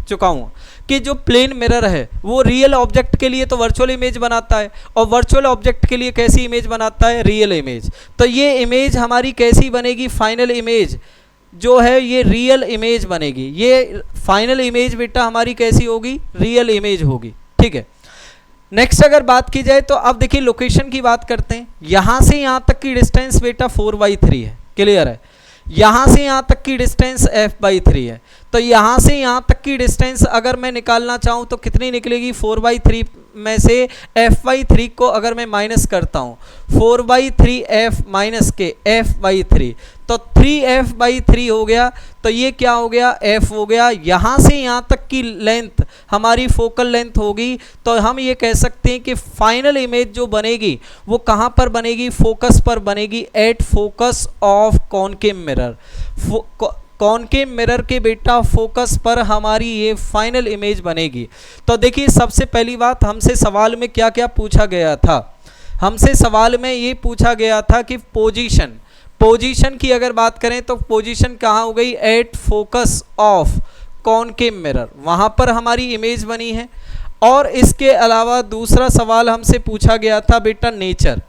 चुका हूँ कि जो प्लेन मिरर है वो रियल ऑब्जेक्ट के लिए तो वर्चुअल इमेज बनाता है और वर्चुअल ऑब्जेक्ट के लिए कैसी इमेज बनाता है? Real image. तो ये इमेज हमारी कैसी बनेगी? फाइनल इमेज जो है ये रियल इमेज बनेगी। ये फाइनल इमेज बेटा हमारी कैसी होगी? रियल इमेज होगी। ठीक है, नेक्स्ट अगर बात की जाए तो अब देखिए लोकेशन की बात करते हैं। यहाँ से यहाँ तक की डिस्टेंस बेटा 4/3 है। क्लियर है? यहाँ से यहाँ तक की डिस्टेंस f/3 है। तो यहाँ से यहाँ तक की डिस्टेंस अगर मैं निकालना चाहूँ तो कितनी निकलेगी? 4/3 में से f/3 को अगर मैं माइनस करता हूँ, 4/3f माइनस के f/3 तो 3f/3 हो गया। तो ये क्या हो गया? f हो गया। यहाँ से यहाँ तक की लेंथ हमारी फोकल लेंथ होगी। तो हम ये कह सकते हैं कि फाइनल इमेज जो बनेगी वो कहाँ पर बनेगी? फोकस पर बनेगी, at focus of concave mirror. Concave mirror के बेटा फोकस पर हमारी ये फाइनल इमेज बनेगी। तो देखिए सबसे पहली बात, हमसे सवाल में क्या क्या पूछा गया था? हमसे सवाल में ये पूछा गया था कि पोजीशन की अगर बात करें तो पोजीशन कहाँ हो गई? At focus of concave mirror, वहाँ पर हमारी इमेज बनी है। और इसके अलावा दूसरा सवाल हमसे पूछा गया था बेटा नेचर।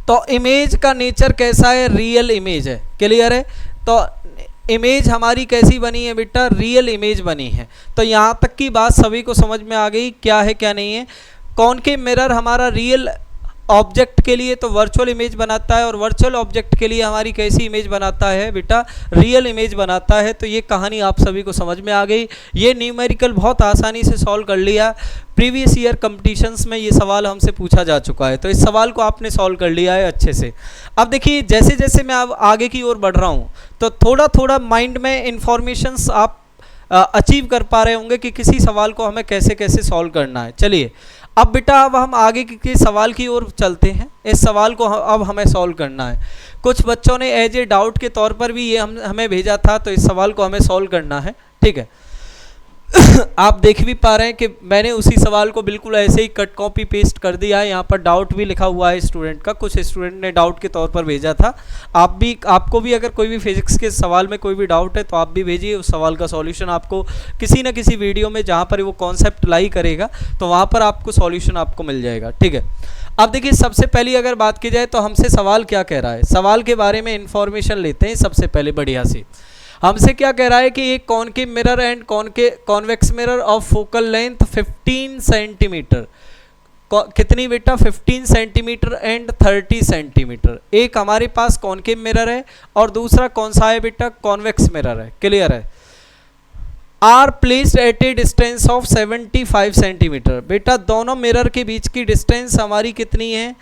तो इमेज का नेचर कैसा है? रियल इमेज है। क्लियर है? तो इमेज हमारी कैसी बनी है बेटा? रियल इमेज बनी है। तो यहाँ तक की बात सभी को समझ में आ गई क्या है क्या नहीं है। कॉनकेव मिरर हमारा रियल ऑब्जेक्ट के लिए तो वर्चुअल इमेज बनाता है और वर्चुअल ऑब्जेक्ट के लिए हमारी कैसी इमेज बनाता है बेटा? रियल इमेज बनाता है। तो ये कहानी आप सभी को समझ में आ गई। ये न्यूमेरिकल बहुत आसानी से सॉल्व कर लिया। प्रीवियस ईयर कंपटीशंस में ये सवाल हमसे पूछा जा चुका है, तो इस सवाल को आपने सॉल्व कर लिया है अच्छे से। अब देखिए जैसे जैसे मैं अब आगे की ओर बढ़ रहा हूँ तो थोड़ा थोड़ा माइंड में इंफॉर्मेशंस आप अचीव कर पा रहे होंगे कि किसी सवाल को हमें कैसे कैसे सॉल्व करना है। चलिए अब बेटा अब हम आगे के सवाल की ओर चलते हैं। इस सवाल को अब हमें सॉल्व करना है। कुछ बच्चों ने एज ए डाउट के तौर पर भी ये हमें भेजा था, तो इस सवाल को हमें सॉल्व करना है। ठीक है आप देख भी पा रहे हैं कि मैंने उसी सवाल को बिल्कुल ऐसे ही कट कॉपी पेस्ट कर दिया है। यहाँ पर डाउट भी लिखा हुआ है स्टूडेंट का, कुछ स्टूडेंट ने डाउट के तौर पर भेजा था। आपको भी अगर कोई भी फिजिक्स के सवाल में कोई भी डाउट है तो आप भी भेजिए। उस सवाल का सॉल्यूशन आपको किसी न किसी वीडियो में जहाँ पर वो कॉन्सेप्ट लाई करेगा तो वहाँ पर आपको सॉल्यूशन आपको मिल जाएगा। ठीक है, अब देखिए सबसे पहली अगर बात की जाए तो हमसे सवाल क्या कह रहा है, सवाल के बारे में इंफॉर्मेशन लेते हैं सबसे पहले बढ़िया से। हमसे क्या कह रहा है कि एक concave mirror and convex mirror of focal length 15 centimetre, कितनी बेटा 15 सेंटीमीटर एंड 30 सेंटीमीटर। एक हमारे पास कॉनकेव मिरर है और दूसरा कौन सा है बेटा? कॉन्वेक्स मिरर है। क्लियर है? Are placed at a distance of 75 centimetre. बेटा दोनों मिरर के बीच की डिस्टेंस हमारी कितनी है?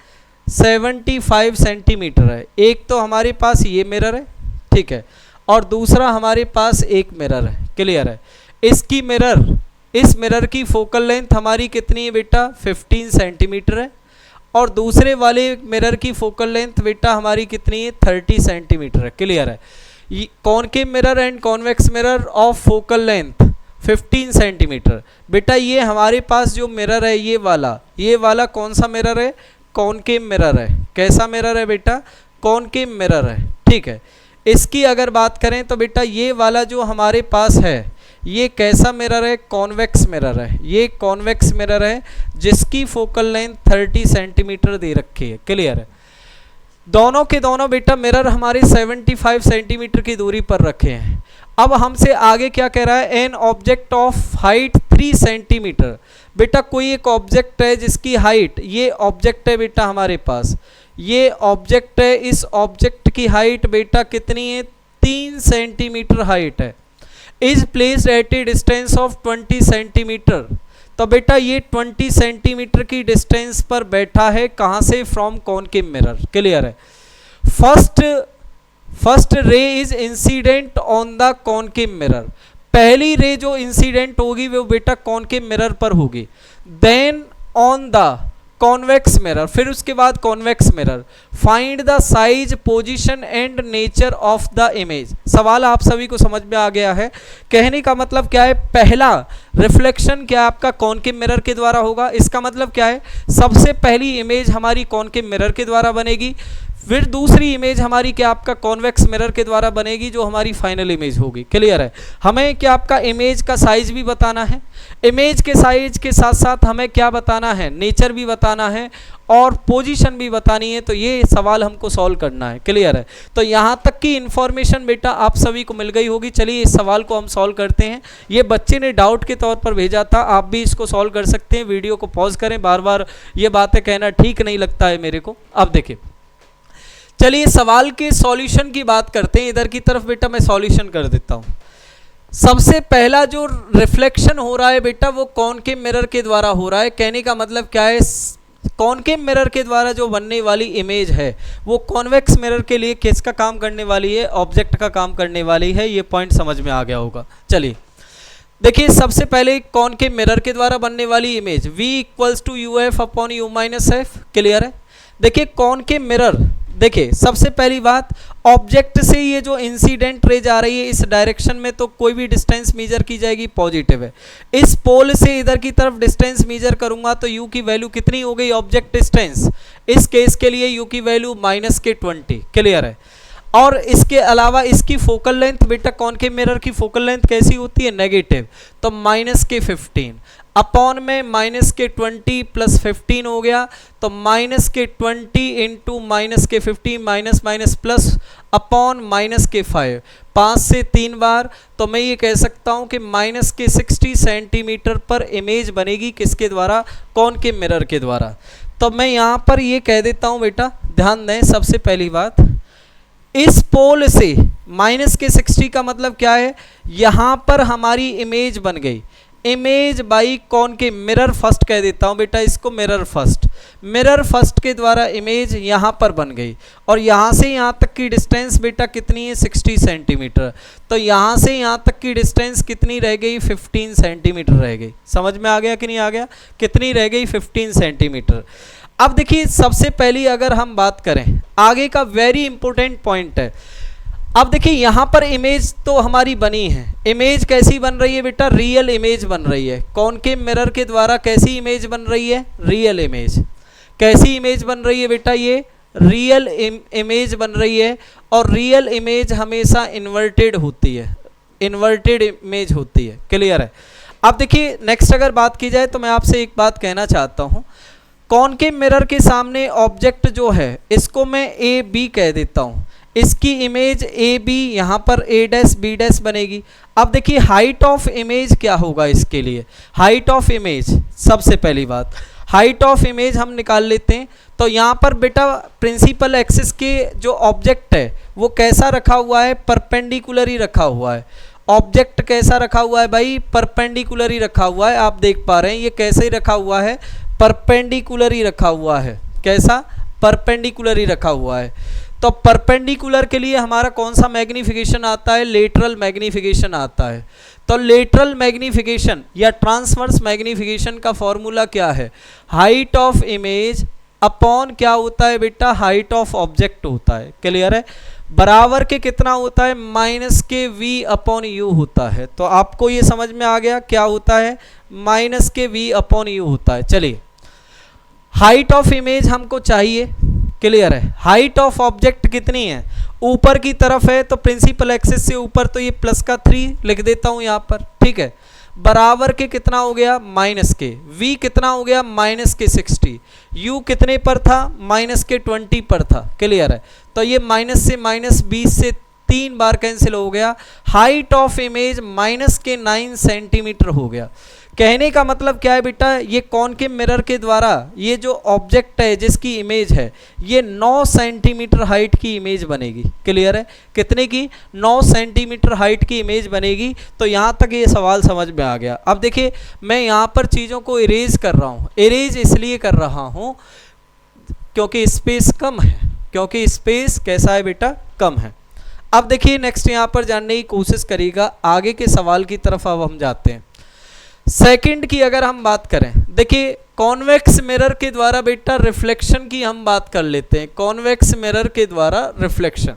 75 सेंटीमीटर है। एक तो हमारे पास ये मिरर है, ठीक है, और दूसरा हमारे पास एक मिरर है। क्लियर है? इस मिरर की फोकल लेंथ हमारी कितनी है बेटा? 15 सेंटीमीटर है और दूसरे वाले मिरर की फोकल लेंथ बेटा हमारी कितनी है 30 सेंटीमीटर है। क्लियर है। Concave mirror and convex mirror of focal length 15 centimetre. बेटा ये हमारे पास जो मिरर है ये वाला कौन सा मिरर है? कॉनकेव मिरर है। कैसा मिरर है बेटा? कॉनकेव मिरर है। ठीक है। इसकी अगर बात करें तो बेटा ये वाला जो हमारे पास है ये कैसा मिरर है? कॉन्वेक्स मिरर है। ये कॉन्वेक्स मिरर है जिसकी फोकल लेंथ 30 सेंटीमीटर दे रखी है। क्लियर है। दोनों के दोनों बेटा मिरर हमारे 75 सेंटीमीटर की दूरी पर रखे हैं। अब हमसे आगे क्या कह रहा है? An object of height 3 centimetre. बेटा कोई एक ऑब्जेक्ट है जिसकी हाइट, ये ऑब्जेक्ट है बेटा हमारे पास, ये ऑब्जेक्ट है, इस ऑब्जेक्ट की हाइट बेटा कितनी है? 3 सेंटीमीटर हाइट है। Is placed at a distance of 20 centimetre. तो बेटा ये 20 सेंटीमीटर की डिस्टेंस पर बैठा है। कहाँ से? From concave mirror. क्लियर है। First ray is incident on the concave mirror. पहली रे जो इंसिडेंट होगी वो बेटा कॉनकेव मिरर पर होगी। Then on the convex mirror, फिर उसके बाद convex mirror. Find the size, position and nature of the image. सवाल आप सभी को समझ में आ गया है। कहने का मतलब क्या है? पहला रिफ्लेक्शन क्या आपका कॉनकेव मिरर के द्वारा होगा। इसका मतलब क्या है? सबसे पहली इमेज हमारी कॉनकेव मिरर के द्वारा बनेगी, फिर दूसरी इमेज हमारी क्या आपका कॉन्वेक्स मिरर के द्वारा बनेगी जो हमारी फाइनल इमेज होगी। क्लियर है। हमें क्या आपका इमेज का साइज भी बताना है, इमेज के साइज के साथ साथ हमें क्या बताना है? नेचर भी बताना है और पोजीशन भी बतानी है। तो ये सवाल हमको सॉल्व करना है। क्लियर है। तो यहाँ तक की इन्फॉर्मेशन बेटा आप सभी को मिल गई होगी। चलिए इस सवाल को हम सॉल्व करते हैं। ये बच्चे ने डाउट के तौर पर भेजा था, आप भी इसको सॉल्व कर सकते हैं। वीडियो को पॉज करें, बार बार ये बातें कहना ठीक नहीं लगता है मेरे को। अब देखिए, चलिए सवाल के सॉल्यूशन की बात करते हैं। इधर की तरफ बेटा मैं सॉल्यूशन कर देता हूं। सबसे पहला जो रिफ्लेक्शन हो रहा है बेटा वो कॉनकेव मिरर के द्वारा हो रहा है। कहने का मतलब क्या है? कॉनकेव मिरर के द्वारा जो बनने वाली इमेज है वो कॉन्वेक्स मिरर के लिए किसका काम करने वाली है? ऑब्जेक्ट का काम करने वाली है। ये पॉइंट समझ में आ गया होगा। चलिए देखिए, सबसे पहले कॉनकेव मिरर के द्वारा बनने वाली image v equals to U F upon U minus F. Clear है। देखिए कॉनकेव मिरर, देखिए सबसे पहली बात, ऑब्जेक्ट से ये जो इंसिडेंट रे जा रही है इस डायरेक्शन में तो कोई भी डिस्टेंस मेजर की जाएगी पॉजिटिव है। इस पोल से इधर की तरफ डिस्टेंस मेजर करूंगा तो u की वैल्यू कितनी हो गई? Object distance. इस केस के लिए u की वैल्यू -20। क्लियर है। और इसके अलावा इसकी फोकल लेंथ बेटा कॉनकेव मिरर की फोकल लेंथ कैसी होती है? नेगेटिव। तो -15 अपॉन में -20 प्लस 15 हो गया तो -20 into -15 minus minus plus upon -5 5 से 3 बार। तो मैं ये कह सकता हूँ कि -60 सेंटीमीटर पर इमेज बनेगी। किसके द्वारा? कॉनकेव मिरर के द्वारा। तो मैं यहाँ पर ये कह देता हूँ बेटा, ध्यान दें सबसे पहली बात, इस पोल से -60 का मतलब क्या है? यहाँ पर हमारी इमेज बन गई, image by concave mirror first कह देता हूँ बेटा इसको, मिरर फर्स्ट के द्वारा इमेज यहाँ पर बन गई। और यहाँ से यहाँ तक की डिस्टेंस बेटा कितनी है? 60 सेंटीमीटर। तो यहाँ से यहाँ तक की डिस्टेंस कितनी रह गई? 15 सेंटीमीटर रह गई। समझ में आ गया कि नहीं आ गया? कितनी रह गई? 15 सेंटीमीटर। अब देखिए सबसे पहली अगर हम बात करें, आगे का वेरी इंपॉर्टेंट पॉइंट है। अब देखिए यहाँ पर इमेज तो हमारी बनी है। इमेज कैसी बन रही है बेटा? रियल इमेज बन रही है। कॉनकेव मिरर के द्वारा कैसी इमेज बन रही है? Real image. कैसी इमेज बन रही है बेटा? ये रियल इमेज बन रही है। और रियल इमेज हमेशा इन्वर्टेड होती है, इन्वर्टेड इमेज होती है। क्लियर है। अब देखिए नेक्स्ट अगर बात की जाए तो मैं आपसे एक बात कहना चाहता हूँ। कॉनकेव मिरर के सामने ऑब्जेक्ट जो है इसको मैं ए बी कह देता हूँ। इसकी इमेज ए बी, यहाँ पर ए डैश बी डैश बनेगी। अब देखिए हाइट ऑफ इमेज क्या होगा इसके लिए? हाइट ऑफ इमेज, सबसे पहली बात हाइट ऑफ इमेज हम निकाल लेते हैं। तो यहाँ पर बेटा प्रिंसिपल एक्सिस के जो ऑब्जेक्ट है वो कैसा रखा हुआ है? परपेंडिकुलर ही रखा हुआ है। ऑब्जेक्ट कैसा रखा हुआ है भाई? परपेंडिकुलर ही रखा हुआ है। आप देख पा रहे हैं ये कैसे ही रखा हुआ है? परपेंडिकुलर ही रखा हुआ है। कैसा? परपेंडिकुलर ही रखा हुआ है। तो परपेंडिकुलर के लिए हमारा कौन सा मैग्नीफिकेशन आता है? लेटरल मैग्नीफिकेशन आता है। तो लेटरल मैग्नीफिकेशन या ट्रांसवर्स मैग्नीफिकेशन का फॉर्मूला क्या है? हाइट ऑफ इमेज अपॉन क्या होता है बेटा, हाइट ऑफ ऑब्जेक्ट होता है। क्लियर है? बराबर के कितना होता है, माइनस के v अपॉन यू होता है। तो आपको ये समझ में आ गया क्या होता है, माइनस के v अपॉन यू होता है। चलिए, हाइट ऑफ इमेज हमको चाहिए। क्लियर है? हाइट ऑफ ऑब्जेक्ट कितनी है, ऊपर की तरफ है तो प्रिंसिपल एक्सिस से ऊपर, तो ये प्लस का 3 लिख देता हूं यहां पर। ठीक है, बराबर के कितना हो गया, माइनस के, v कितना हो गया, माइनस के 60, u कितने पर था, माइनस के 20 पर था। क्लियर है? तो ये माइनस से माइनस 20 से 3 बार कैंसिल हो गया। हाइट ऑफ इमेज माइनस के 9 सेंटीमीटर हो गया। कहने का मतलब क्या है बेटा, ये कॉनकेव मिरर के द्वारा ये जो ऑब्जेक्ट है जिसकी इमेज है, ये 9 सेंटीमीटर हाइट की इमेज बनेगी। क्लियर है? कितने की, 9 सेंटीमीटर हाइट की इमेज बनेगी। तो यहाँ तक ये सवाल समझ में आ गया। अब देखिए, मैं यहाँ पर चीज़ों को इरेज कर रहा हूँ। इरेज इसलिए कर रहा हूँ क्योंकि स्पेस कम है, क्योंकि स्पेस कैसा है बेटा, कम है। अब देखिए, नेक्स्ट यहाँ पर जानने की कोशिश करिएगा, आगे के सवाल की तरफ अब हम जाते हैं। सेकंड की अगर हम बात करें, देखिए कॉन्वेक्स मिरर के द्वारा बेटा रिफ्लेक्शन की हम बात कर लेते हैं। कॉन्वेक्स मिरर के द्वारा रिफ्लेक्शन।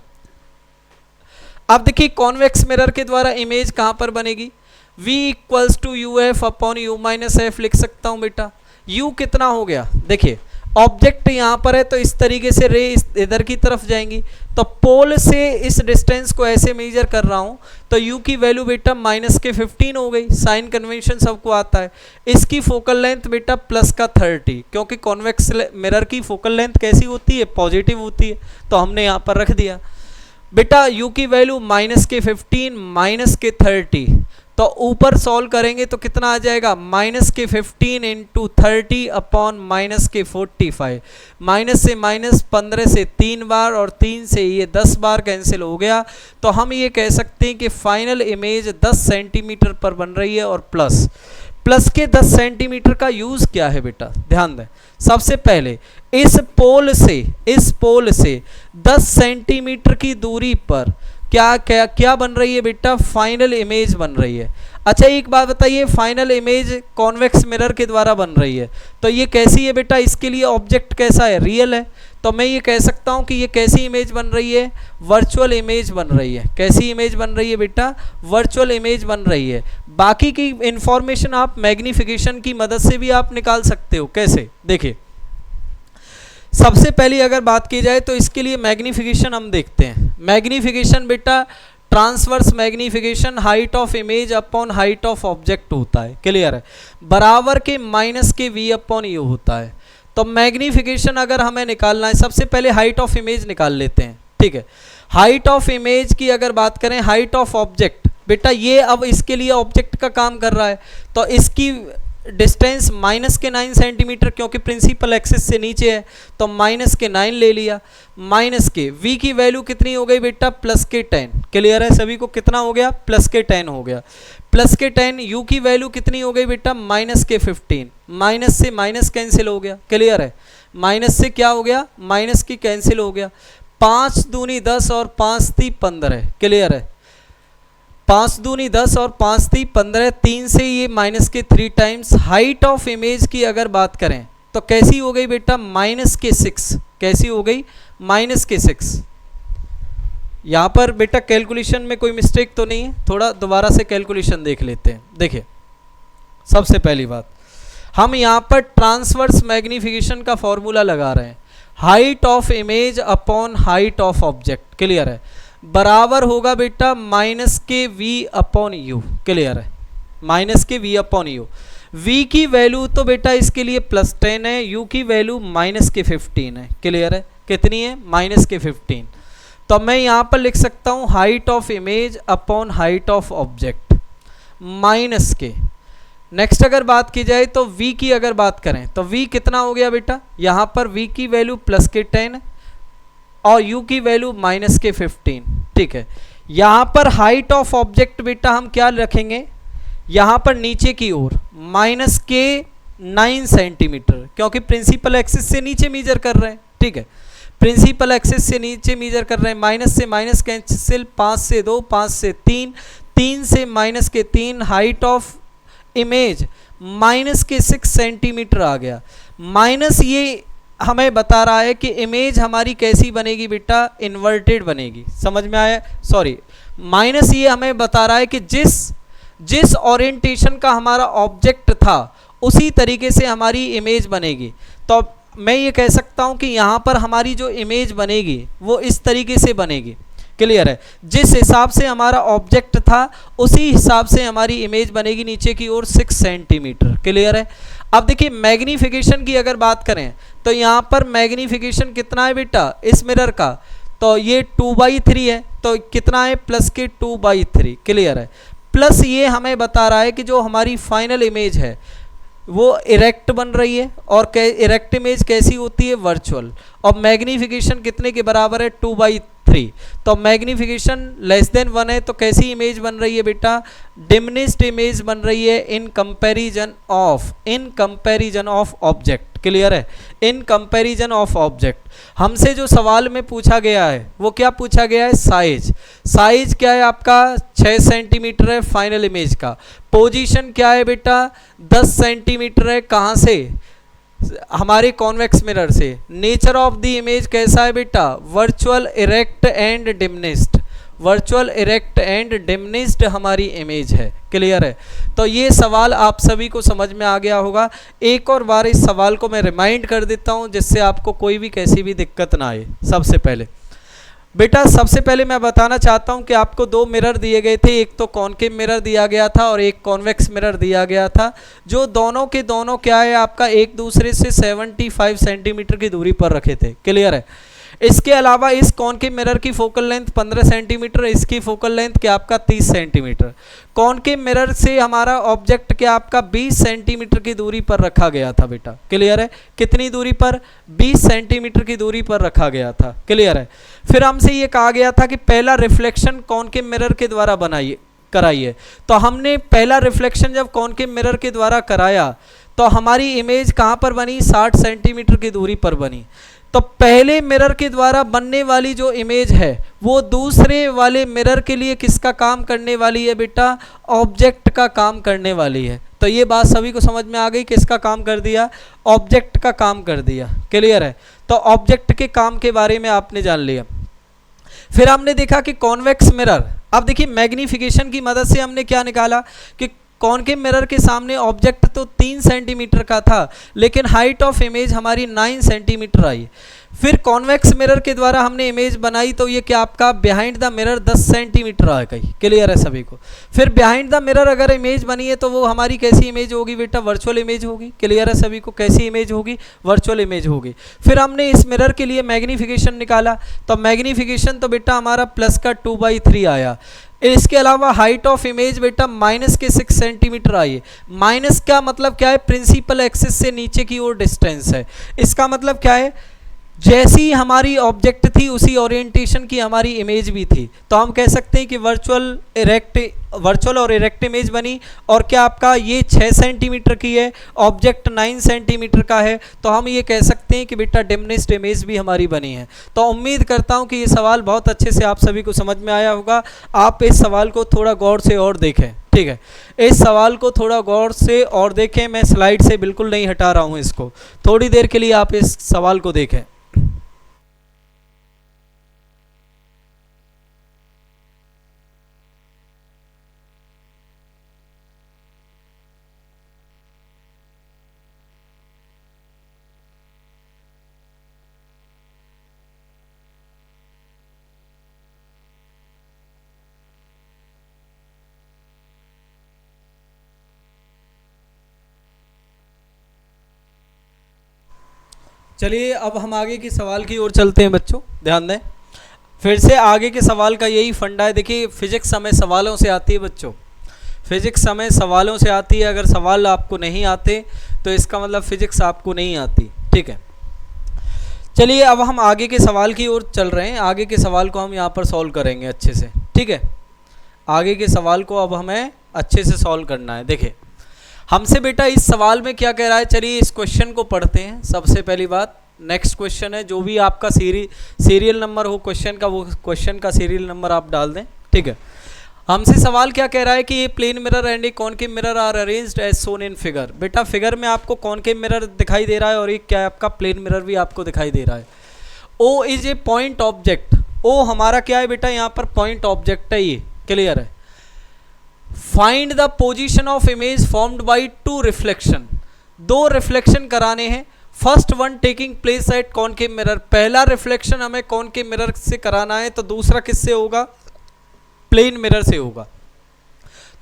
अब देखिए, कॉन्वेक्स मिरर के द्वारा इमेज कहां पर बनेगी, v equals to U F upon U minus F लिख सकता हूं बेटा। u कितना हो गया, देखिए ऑब्जेक्ट यहां पर है तो इस तरीके से रे इधर की तरफ जाएंगी, तो पोल से इस डिस्टेंस को ऐसे मेजर कर रहा हूं, तो u की वैल्यू बेटा माइनस के 15 हो गई। साइन कन्वेंशन सबको आता है। इसकी फोकल लेंथ बेटा प्लस का 30, क्योंकि कॉन्वेक्स मिरर की फोकल लेंथ कैसी होती है, पॉजिटिव होती है, तो हमने यहाँ पर रख दिया बेटा u की वैल्यू माइनस के 15 माइनस के 30। तो ऊपर सॉल्व करेंगे तो कितना आ जाएगा, माइनस के 15 इंटू 30 अपॉन माइनस के 45। माइनस से माइनस 15 से 3 बार और 3 से ये 10 बार कैंसिल हो गया। तो हम ये कह सकते हैं कि फाइनल इमेज 10 सेंटीमीटर पर बन रही है। और प्लस के 10 सेंटीमीटर का यूज़ क्या है बेटा, ध्यान दें। सबसे पहले इस पोल से 10 सेंटीमीटर की दूरी पर क्या बन रही है बेटा, फाइनल इमेज बन रही है। अच्छा, एक बात बताइए, फाइनल इमेज कॉन्वेक्स मिरर के द्वारा बन रही है, तो ये कैसी है बेटा, इसके लिए ऑब्जेक्ट कैसा है, रियल है। तो मैं ये कह सकता हूँ कि ये कैसी इमेज बन रही है, वर्चुअल इमेज बन रही है। कैसी इमेज बन रही है बेटा, वर्चुअल इमेज बन रही है। बाकी की इंफॉर्मेशन आप मैग्निफिकेशन की मदद से भी आप निकाल सकते हो। कैसे, देखिए सबसे पहली अगर बात की जाए तो इसके लिए मैग्निफिकेशन हम देखते हैं। मैग्निफिकेशन बेटा transverse magnification height of image upon height of object होता है। क्लियर है? बराबर के माइनस के v अपॉन यू होता है। तो मैग्निफिकेशन अगर हमें निकालना है, सबसे पहले हाइट ऑफ इमेज निकाल लेते हैं। ठीक है, हाइट ऑफ इमेज की अगर बात करें, हाइट ऑफ ऑब्जेक्ट बेटा ये अब इसके लिए ऑब्जेक्ट का काम कर रहा है, तो इसकी डिस्टेंस माइनस के 9 सेंटीमीटर, क्योंकि प्रिंसिपल एक्सिस से नीचे है तो माइनस के 9 ले लिया। माइनस के v की वैल्यू कितनी हो गई बेटा, प्लस के 10। क्लियर है? सभी को कितना हो गया, प्लस के 10 हो गया। प्लस के 10, u की वैल्यू कितनी हो गई बेटा, माइनस के 15। माइनस से माइनस कैंसिल हो गया। क्लियर है? माइनस से क्या हो गया, माइनस की कैंसिल हो गया। 5 दूनी 10 और 5 ती 15। क्लियर है? 5 दूनी 10 और 5 ती 15, 3 से ये माइनस के 3 टाइम्स। हाइट ऑफ इमेज की अगर बात करें तो कैसी हो गई बेटा, माइनस के 6। कैसी हो गई, माइनस के 6। यहाँ पर बेटा कैलकुलेशन में कोई मिस्टेक तो नहीं है, थोड़ा दोबारा से कैलकुलेशन देख लेते हैं। देखिए सबसे पहली बात, हम यहाँ पर ट्रांसवर्स मैग्निफिकेशन का फॉर्मूला लगा रहे हैं, height of image upon height of object. Clear है? बराबर होगा बेटा माइनस के v अपॉन यू। क्लियर है? माइनस के v अपॉन यू। v की वैल्यू तो बेटा इसके लिए प्लस 10 है, u की वैल्यू माइनस के 15 है। क्लियर है? कितनी है, माइनस के 15। तो मैं यहाँ पर लिख सकता हूँ height of image upon height of object minus के। नेक्स्ट अगर बात की जाए तो v की अगर बात करें तो v कितना हो गया बेटा, यहाँ पर v की वैल्यू प्लस के 10 और u की वैल्यू माइनस के 15। ठीक है, यहाँ पर हाइट ऑफ ऑब्जेक्ट बेटा हम क्या रखेंगे, यहाँ पर नीचे की ओर माइनस के 9 सेंटीमीटर, क्योंकि प्रिंसिपल एक्सिस से नीचे मेजर कर रहे हैं। ठीक है, प्रिंसिपल एक्सिस से नीचे मेजर कर रहे हैं। माइनस से माइनस कैंसिल, 5 से 2, 5 से 3, 3 से माइनस के 3। हाइट ऑफ इमेज माइनस के 6 सेंटीमीटर आ गया। माइनस ये हमें बता रहा है कि इमेज हमारी कैसी बनेगी बेटा, इन्वर्टेड बनेगी। समझ में आया? सॉरी, माइनस ये हमें बता रहा है कि जिस ओरिएंटेशन का हमारा ऑब्जेक्ट था उसी तरीके से हमारी इमेज बनेगी। तो मैं ये कह सकता हूँ कि यहाँ पर हमारी जो इमेज बनेगी वो इस तरीके से बनेगी। क्लियर है? जिस हिसाब से हमारा ऑब्जेक्ट था उसी हिसाब से हमारी इमेज बनेगी, नीचे की ओर 6 सेंटीमीटर। क्लियर है? अब देखिए मैग्नीफिकेशन की अगर बात करें तो यहाँ पर मैग्नीफिकेशन कितना है बेटा इस मिरर का, तो ये 2/3 है, तो कितना है प्लस के 2/3। क्लियर है? प्लस ये हमें बता रहा है कि जो हमारी फाइनल इमेज है वो इरेक्ट बन रही है, और इरेक्ट इमेज कैसी होती है, वर्चुअल। और मैग्नीफिकेशन कितने के बराबर है, 2/3। तो मैग्नीफिकेशन लेस देन 1 है, तो कैसी इमेज बन रही है बेटा, डिमिनिश्ड इमेज बन रही है in comparison of object. Clear है? In comparison of object. हमसे जो सवाल में पूछा गया है वो क्या पूछा गया है, साइज क्या है आपका, 6 सेंटीमीटर है फाइनल इमेज का। पोजीशन क्या है बेटा, 10 सेंटीमीटर है, कहाँ से, हमारे कॉन्वेक्स मिरर से। नेचर ऑफ द इमेज कैसा है बेटा, virtual erect and diminished. Virtual erect and diminished हमारी इमेज है। क्लियर है? तो ये सवाल आप सभी को समझ में आ गया होगा। एक और बार इस सवाल को मैं रिमाइंड कर देता हूँ जिससे आपको कोई भी कैसी भी दिक्कत ना आए। सबसे पहले मैं बताना चाहता हूं कि आपको 2 मिरर दिए गए थे, एक तो कॉनकेव मिरर दिया गया था और एक कॉन्वेक्स मिरर दिया गया था, जो दोनों के दोनों क्या है आपका एक दूसरे से 75 सेंटीमीटर की दूरी पर रखे थे। क्लियर है? इसके अलावा इस कॉनकेव मिरर की फोकल लेंथ 15 सेंटीमीटर, इसकी फोकल लेंथ क्या आपका 30 सेंटीमीटर। कॉनकेव मिरर से हमारा ऑब्जेक्ट क्या आपका 20 सेंटीमीटर की दूरी पर रखा गया था बेटा। क्लियर है? कितनी दूरी पर, 20 सेंटीमीटर की दूरी पर रखा गया था। क्लियर है? फिर हमसे ये कहा गया था कि पहला रिफ्लेक्शन कॉनकेव मिरर के द्वारा कराइए। तो हमने पहला रिफ्लेक्शन जब कॉनकेव मिरर के द्वारा कराया तो हमारी इमेज कहाँ पर बनी, 60 सेंटीमीटर की दूरी पर बनी। तो पहले मिरर के द्वारा बनने वाली जो इमेज है वो दूसरे वाले मिरर के लिए किसका काम करने वाली है बेटा, ऑब्जेक्ट का काम करने वाली है। तो ये बात सभी को समझ में आ गई, किसका काम कर दिया, ऑब्जेक्ट का काम कर दिया। क्लियर है? तो ऑब्जेक्ट के काम के बारे में आपने जान लिया। फिर हमने देखा कि कॉन्वेक्स मिरर, अब देखिए मैग्नीफिकेशन की मदद से हमने क्या निकाला कि कॉनकेव मिरर के सामने ऑब्जेक्ट तो 3 सेंटीमीटर का था लेकिन हाइट ऑफ इमेज हमारी 9 सेंटीमीटर आई। फिर कॉन्वेक्स मिरर के द्वारा हमने इमेज बनाई तो ये क्या आपका बिहाइंड द मिरर 10 सेंटीमीटर आ गई। क्लियर है सभी को? फिर बिहाइंड द मिरर अगर इमेज बनी है तो वो हमारी कैसी इमेज होगी बेटा, वर्चुअल इमेज होगी। क्लियर है सभी को? कैसी इमेज होगी, वर्चुअल इमेज होगी। फिर हमने इस मिरर के लिए मैग्नीफिकेशन निकाला, तो मैग्नीफिकेशन तो बेटा हमारा प्लस का 2/3 आया। इसके अलावा हाइट ऑफ इमेज बेटा माइनस के 6 सेंटीमीटर आई है। माइनस का मतलब क्या है, प्रिंसिपल एक्सिस से नीचे की ओर डिस्टेंस है। इसका मतलब क्या है, जैसी हमारी ऑब्जेक्ट थी उसी ओरिएंटेशन की हमारी इमेज भी थी। तो हम कह सकते हैं कि वर्चुअल और इरेक्ट इमेज बनी। और क्या आपका ये 6 सेंटीमीटर की है, ऑब्जेक्ट 9 सेंटीमीटर का है, तो हम ये कह सकते हैं कि बेटा डिमिनिश्ड इमेज भी हमारी बनी है। तो उम्मीद करता हूं कि ये सवाल बहुत अच्छे से आप सभी को समझ में आया होगा। आप इस सवाल को थोड़ा गौर से और देखें। ठीक है? इस सवाल को थोड़ा गौर से और देखें। मैं स्लाइड से बिल्कुल नहीं हटा रहा हूं इसको, थोड़ी देर के लिए आप इस सवाल को देखें। चलिए अब हम आगे के सवाल की ओर चलते हैं बच्चों, ध्यान दें। फिर से आगे के सवाल का यही फंडा है। देखिए फिजिक्स हमें सवालों से आती है बच्चों, फिजिक्स हमें सवालों से आती है। अगर सवाल आपको नहीं आते तो इसका मतलब फिजिक्स आपको नहीं आती। ठीक है? चलिए अब हम आगे के सवाल की ओर चल रहे हैं। आगे के सवाल को हम यहाँ पर सॉल्व करेंगे अच्छे से। ठीक है? आगे के सवाल को अब हमें अच्छे से सॉल्व करना है। देखिए हमसे बेटा इस सवाल में क्या कह रहा है, चलिए इस क्वेश्चन को पढ़ते हैं। सबसे पहली बात, नेक्स्ट क्वेश्चन है, जो भी आपका सीरियल नंबर हो क्वेश्चन का, वो क्वेश्चन का सीरियल नंबर आप डाल दें। ठीक है? हमसे सवाल क्या कह रहा है कि ये plane mirror and a concave mirror are arranged as shown in figure. बेटा फिगर में आपको कॉनकेव मिरर दिखाई दे रहा है और एक क्या है आपका प्लेन मिरर भी आपको दिखाई दे रहा है। O is a point object, O हमारा क्या है बेटा यहाँ पर पॉइंट ऑब्जेक्ट है, ये क्लियर है। Find the position of image formed by two reflection, दो रिफ्लेक्शन कराने हैं। First one taking place at concave mirror, पहला रिफ्लेक्शन हमें कॉनकेव मिरर से कराना है, तो दूसरा किससे होगा, प्लेन मिरर से होगा।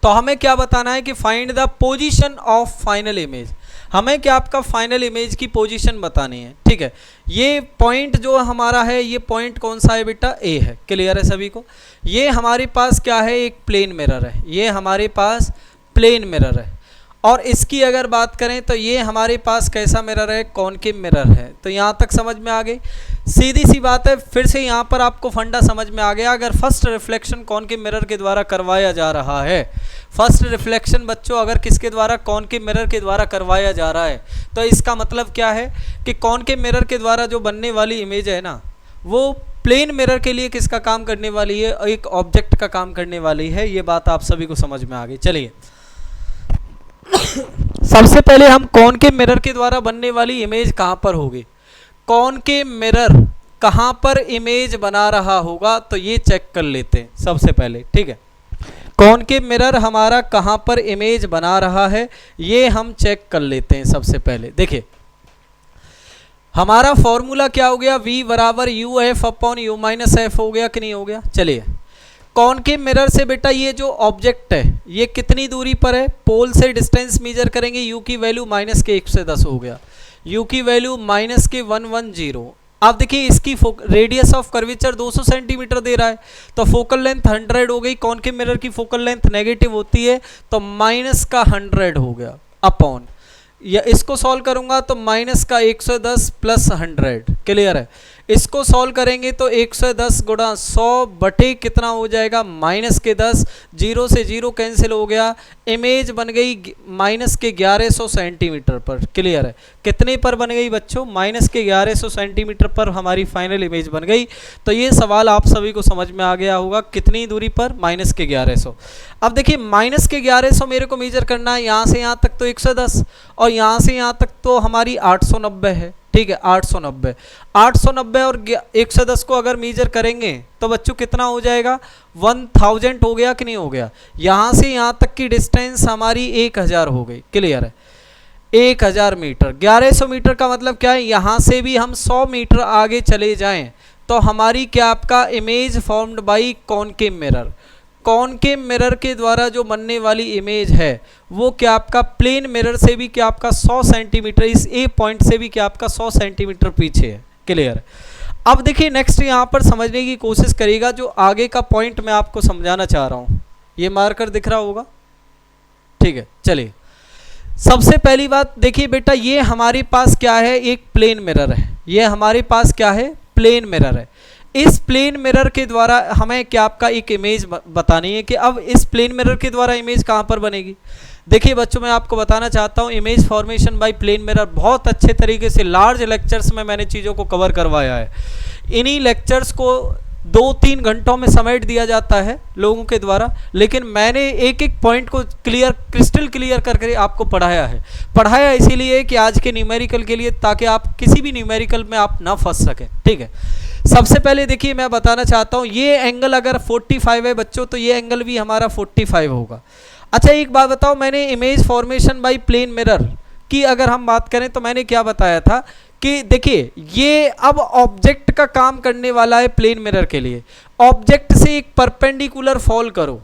तो हमें क्या बताना है कि find the position of final image, हमें क्या आपका फाइनल इमेज की पोजीशन बतानी है, ठीक है। ये पॉइंट जो हमारा है, ये पॉइंट कौन सा है बेटा, ए है, क्लियर है सभी को। ये हमारे पास क्या है, एक प्लेन मिरर है, ये हमारे पास प्लेन मिरर है। और इसकी अगर बात करें तो ये हमारे पास कैसा मिरर है, कॉनकेव मिरर है। तो यहाँ तक समझ में आ गई, सीधी सी बात है। फिर से यहाँ पर आपको फंडा समझ में आ गया। अगर फर्स्ट रिफ्लेक्शन कॉनकेव मिरर के द्वारा करवाया जा रहा है, फर्स्ट रिफ्लेक्शन बच्चों अगर किसके द्वारा, कॉनकेव मिरर के द्वारा करवाया जा रहा है, तो इसका मतलब क्या है कि कॉनकेव मिरर के द्वारा जो बनने वाली इमेज है ना, वो प्लेन मिरर के लिए किसका काम करने वाली है, एक ऑब्जेक्ट का काम करने वाली है। ये बात आप सभी को समझ में आ गई। चलिए सबसे पहले हम कॉनकेव मिरर के द्वारा बनने वाली इमेज कहाँ पर होगी, कॉनकेव मिरर कहाँ पर इमेज बना रहा होगा, तो ये चेक कर लेते हैं सबसे पहले, ठीक है। कॉनकेव मिरर हमारा कहाँ पर इमेज बना रहा है, ये हम चेक कर लेते हैं सबसे पहले। देखिए हमारा फॉर्मूला क्या हो गया, v बराबर you F upon U minus F हो गया कि नहीं हो गया। चलिए कॉनकेव मिरर से बेटा ये जो ऑब्जेक्ट है ये कितनी दूरी पर है, पोल से डिस्टेंस मेजर करेंगे, u की वैल्यू माइनस के 110 हो गया, u की वैल्यू माइनस के 110। आप देखिए इसकी रेडियस ऑफ कर्वेचर 200 सेंटीमीटर दे रहा है, तो फोकल लेंथ 100 हो गई। कॉनकेव मिरर की फोकल लेंथ नेगेटिव होती है, तो माइनस का 100 हो गया अपॉन, या इसको सॉल्व करूंगा तो माइनस का 110 प्लस 100, क्लियर है। इसको सॉल्व करेंगे तो 110 गुणा 100 बटे कितना हो जाएगा, माइनस के 10, जीरो से जीरो कैंसिल हो गया, इमेज बन गई माइनस के 1100 सेंटीमीटर पर, क्लियर है। कितने पर बन गई बच्चों, माइनस के 1100 सेंटीमीटर पर हमारी फाइनल इमेज बन गई। तो ये सवाल आप सभी को समझ में आ गया होगा, कितनी दूरी पर, माइनस के 1100। अब देखिए माइनस के 1100 मेरे को मेजर करना है, यहाँ से यहाँ तक तो 110 और यहाँ से यहाँ तक तो हमारी 890 है, ठीक है। 890 और 110 को अगर मेजर करेंगे तो बच्चों कितना हो जाएगा, 1000 हो गया कि नहीं हो गया। यहाँ से यहाँ तक की डिस्टेंस हमारी 1000 हो गई, क्लियर है। 1000 मीटर, 1100 मीटर का मतलब क्या है, यहाँ से भी हम 100 मीटर आगे चले जाएं तो हमारी क्या आपका image formed by concave mirror, concave mirror के द्वारा जो बनने वाली इमेज है वो क्या आपका प्लेन मिरर से भी क्या आपका 100 सेंटीमीटर, इस ए पॉइंट से भी क्या आपका 100 सेंटीमीटर पीछे है, क्लियर। अब देखिए नेक्स्ट यहाँ पर समझने की कोशिश करिएगा, जो आगे का पॉइंट मैं आपको समझाना चाह रहा हूँ, ये मार्कर दिख रहा होगा, ठीक है। चलिए सबसे पहली बात देखिए बेटा, ये हमारे पास क्या है, एक प्लेन मिरर है, ये हमारे पास क्या है, प्लेन मिरर है। इस प्लेन मिरर के द्वारा हमें क्या आपका एक इमेज बतानी है कि अब इस प्लेन मिरर के द्वारा इमेज कहाँ पर बनेगी। देखिए बच्चों मैं आपको बताना चाहता हूँ, image formation by plane mirror बहुत अच्छे तरीके से लार्ज लेक्चर्स में मैंने चीज़ों को कवर करवाया है। इन्हीं लेक्चर्स को 2-3 घंटों में समेट दिया जाता है लोगों के द्वारा, लेकिन मैंने एक एक पॉइंट को क्रिस्टल क्लियर करके आपको पढ़ाया इसीलिए कि आज के न्यूमेरिकल के लिए, ताकि आप किसी भी न्यूमेरिकल में आप ना फंस सकें, ठीक है। सबसे पहले देखिए मैं बताना चाहता हूँ, ये एंगल अगर 45 है बच्चों, तो ये एंगल भी हमारा 45 होगा। अच्छा एक बात बताओ, मैंने image formation by plane mirror की अगर हम बात करें तो मैंने क्या बताया था कि देखिए ये अब ऑब्जेक्ट का काम करने वाला है प्लेन मिरर के लिए। ऑब्जेक्ट से एक परपेंडिकुलर फॉल करो,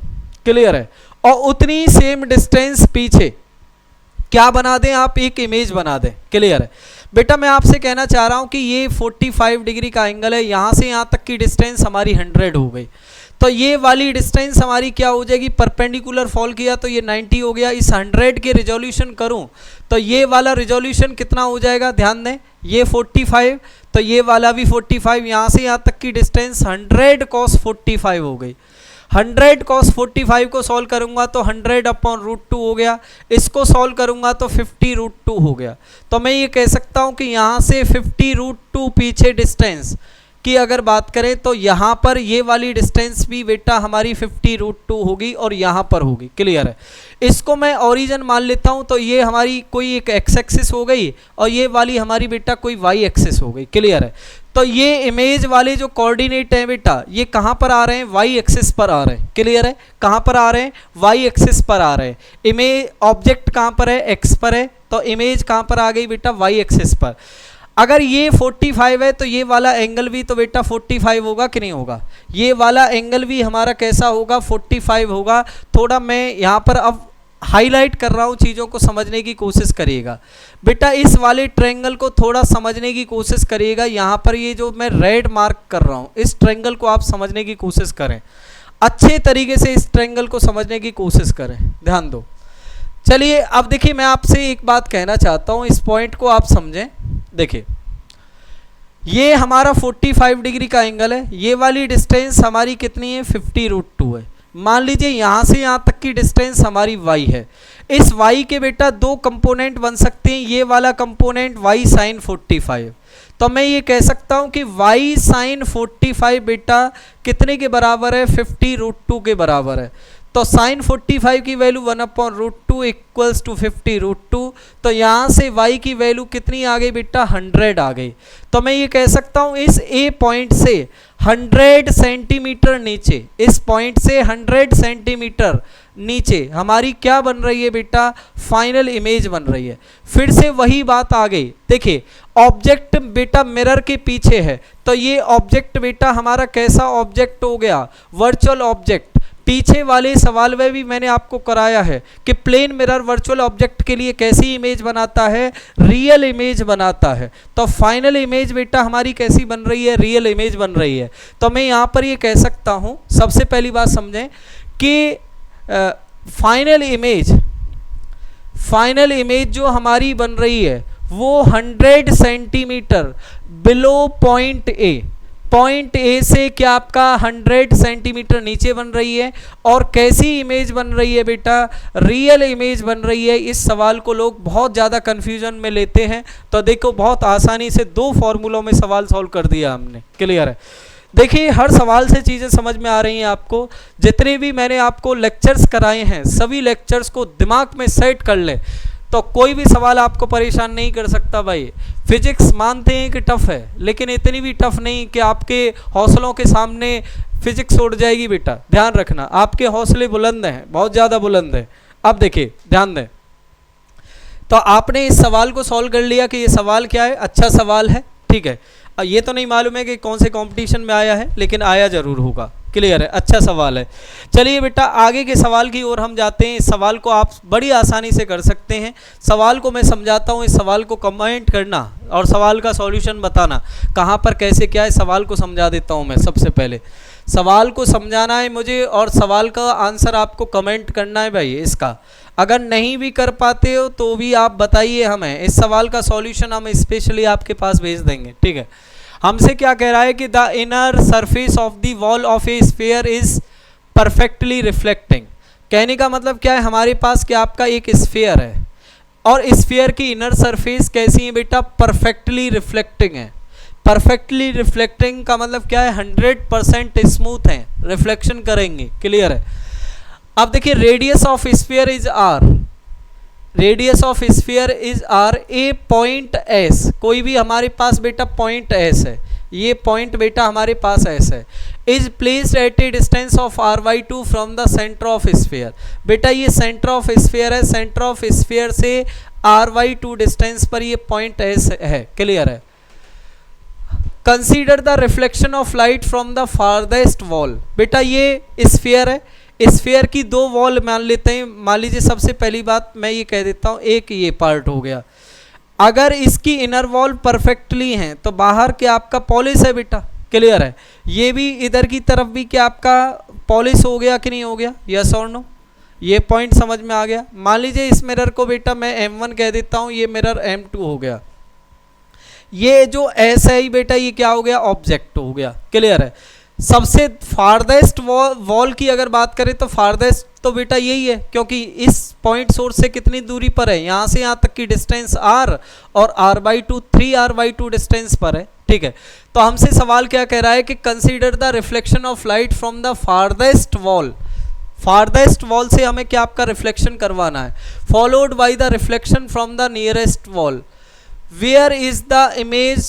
क्लियर है, और उतनी सेम डिस्टेंस पीछे क्या बना दें आप, एक इमेज बना दें, क्लियर है। बेटा मैं आपसे कहना चाह रहा हूं कि ये 45 डिग्री का एंगल है, यहां से यहां तक की डिस्टेंस हमारी 100 हो गई, तो ये वाली डिस्टेंस हमारी क्या हो जाएगी, परपेंडिकुलर फॉल किया तो ये 90 हो गया। इस 100 के रिजोल्यूशन करूं तो ये वाला रिजोल्यूशन कितना हो जाएगा, ध्यान दें, ये 45 तो ये वाला भी 45, यहाँ से यहाँ तक की डिस्टेंस 100 cos 45 हो गई। 100 cos 45 को सॉल्व करूंगा तो 100 अपॉन √2 हो गया, इसको सॉल्व करूंगा तो 50 √2 हो गया। तो मैं ये कह सकता हूं कि यहाँ से 50 √2 पीछे डिस्टेंस की अगर बात करें तो यहाँ पर ये वाली डिस्टेंस भी बेटा हमारी 50√2 होगी और यहाँ पर होगी। क्लियर है। इसको मैं ओरिजिन मान लेता हूँ, तो ये हमारी कोई एक एक्स एक्सिस हो गई और ये वाली हमारी बेटा कोई वाई एक्सिस हो गई। क्लियर है। तो ये इमेज वाले जो कोऑर्डिनेट हैं बेटा ये कहाँ पर आ रहे हैं, वाई एक्सिस पर आ रहे हैं। क्लियर है। कहाँ पर आ रहे हैं, वाई एक्सिस पर आ रहे हैं। इमेज ऑब्जेक्ट कहाँ पर है, एक्स पर है, तो इमेज कहाँ पर आ गई बेटा, वाई एक्सिस पर। अगर ये 45 है तो ये वाला एंगल भी तो बेटा 45 होगा कि नहीं होगा, ये वाला एंगल भी हमारा कैसा होगा, 45 होगा। थोड़ा मैं यहाँ पर अब हाईलाइट कर रहा हूँ, चीज़ों को समझने की कोशिश करिएगा बेटा। इस वाले ट्रायंगल को थोड़ा समझने की कोशिश करिएगा। यहाँ पर ये जो मैं रेड मार्क कर रहा हूँ, इस ट्रायंगल को आप समझने की कोशिश करें, अच्छे तरीके से इस ट्रायंगल को समझने की कोशिश करें, ध्यान दो। चलिए अब देखिए, मैं आपसे एक बात कहना चाहता हूँ, इस पॉइंट को आप समझें। देखिए ये हमारा 45 डिग्री का एंगल है, ये वाली डिस्टेंस हमारी कितनी है, 50√2 है। मान लीजिए यहाँ से यहाँ तक की डिस्टेंस हमारी y है। इस y के बेटा दो कंपोनेंट बन सकते हैं, ये वाला कंपोनेंट y sin 45, तो मैं ये कह सकता हूँ कि y sin 45 बेटा कितने के बराबर है, 50√2 के बराबर है। तो sin 45 की वैल्यू 1/√2 इक्वल्स टू 50√2, तो यहाँ से y की वैल्यू कितनी आ गई बेटा, 100 आ गई। तो मैं ये कह सकता हूँ इस A पॉइंट से 100 सेंटीमीटर नीचे, इस पॉइंट से 100 सेंटीमीटर नीचे हमारी क्या बन रही है बेटा, फाइनल इमेज बन रही है। फिर से वही बात आ गई। देखिए ऑब्जेक्ट बेटा मिरर के पीछे है, तो ये ऑब्जेक्ट बेटा हमारा कैसा ऑब्जेक्ट हो गया, वर्चुअल ऑब्जेक्ट। पीछे वाले सवाल में भी मैंने आपको कराया है कि प्लेन मिरर वर्चुअल ऑब्जेक्ट के लिए कैसी इमेज बनाता है, रियल इमेज बनाता है। तो फाइनल इमेज बेटा हमारी कैसी बन रही है, रियल इमेज बन रही है। तो मैं यहाँ पर ये कह सकता हूँ, सबसे पहली बात समझें कि फाइनल इमेज जो हमारी बन रही है वो 100 सेंटीमीटर बिलो पॉइंट ए से क्या आपका 100 सेंटीमीटर नीचे बन रही है। और कैसी इमेज बन रही है बेटा, रियल इमेज बन रही है। इस सवाल को लोग बहुत ज़्यादा कन्फ्यूजन में लेते हैं, तो देखो बहुत आसानी से 2 फॉर्मूलों में सवाल सॉल्व कर दिया हमने। क्लियर है। देखिए हर सवाल से चीज़ें समझ में आ रही हैं आपको। जितने भी मैंने आपको लेक्चर्स कराए हैं सभी लेक्चर्स को दिमाग में सेट कर ले, तो कोई भी सवाल आपको परेशान नहीं कर सकता भाई। फिजिक्स मानते हैं कि टफ है, लेकिन इतनी भी टफ नहीं कि आपके हौसलों के सामने फिजिक्स उड़ जाएगी बेटा। ध्यान रखना, आपके हौसले बुलंद हैं, बहुत ज़्यादा बुलंद हैं। अब देखिए ध्यान दें, तो आपने इस सवाल को सॉल्व कर लिया कि ये सवाल क्या है, अच्छा सवाल है, ठीक है। ये तो नहीं मालूम है कि कौन से कंपटीशन में आया है, लेकिन आया जरूर होगा। क्लियर है, अच्छा सवाल है। चलिए बेटा आगे के सवाल की ओर हम जाते हैं। इस सवाल को आप बड़ी आसानी से कर सकते हैं। सवाल को मैं समझाता हूँ, इस सवाल को कमेंट करना और सवाल का सॉल्यूशन बताना कहाँ पर कैसे क्या है। सवाल को समझा देता हूँ मैं। सबसे पहले सवाल को समझाना है मुझे और सवाल का आंसर आपको कमेंट करना है भाई। इसका अगर नहीं भी कर पाते हो तो भी आप बताइए हमें, इस सवाल का सॉल्यूशन हम स्पेशली आपके पास भेज देंगे, ठीक है। हमसे क्या कह रहा है कि the inner surface of the wall of A sphere is perfectly reflecting. कहने का मतलब क्या है, हमारे पास क्या आपका एक स्फीयर है और स्फीयर की इनर सरफेस कैसी है बेटा, परफेक्टली रिफ्लेक्टिंग है। परफेक्टली रिफ्लेक्टिंग का मतलब क्या है, 100% स्मूथ है, रिफ्लेक्शन करेंगे। क्लियर है। अब देखिए radius of sphere is R, radius of sphere is R. A point S, कोई भी हमारे पास बेटा पॉइंट एस है, ये पॉइंट बेटा हमारे पास एस है, is placed at a distance of r/2 from the centre of sphere. बेटा ये सेंटर ऑफ स्फीयर है, सेंटर ऑफ स्फीयर से r/2 डिस्टेंस पर ये पॉइंट एस है। क्लियर है। Consider the reflection of light from the farthest wall. बेटा ये स्फीयर है, स्फीयर की 2 वॉल मान लेते हैं। मान लीजिए सबसे पहली बात मैं ये कह देता हूँ, एक ये पार्ट हो गया। अगर इसकी इनर वॉल परफेक्टली है तो बाहर क्या आपका पॉलिश है बेटा। क्लियर है। ये भी इधर की तरफ भी क्या आपका पॉलिश हो गया कि नहीं हो गया, यस और नो। ये पॉइंट समझ में आ गया। मान लीजिए इस मिरर को बेटा मैं M1 कह देता हूँ, ये मिरर M2 हो गया। ये जो एस है बेटा ये क्या हो गया, ऑब्जेक्ट हो गया। क्लियर है। सबसे फारदेस्ट वॉल की अगर बात करें तो फारदेस्ट तो बेटा यही है, क्योंकि इस पॉइंट सोर्स से कितनी दूरी पर है, यहाँ से यहाँ तक की डिस्टेंस r और r/2 3r/2 डिस्टेंस पर है। ठीक है। तो हमसे सवाल क्या कह रहा है कि consider the reflection of light from the farthest wall, farthest wall से हमें क्या आपका रिफ्लेक्शन करवाना है, followed by the reflection from the nearest wall, where is the image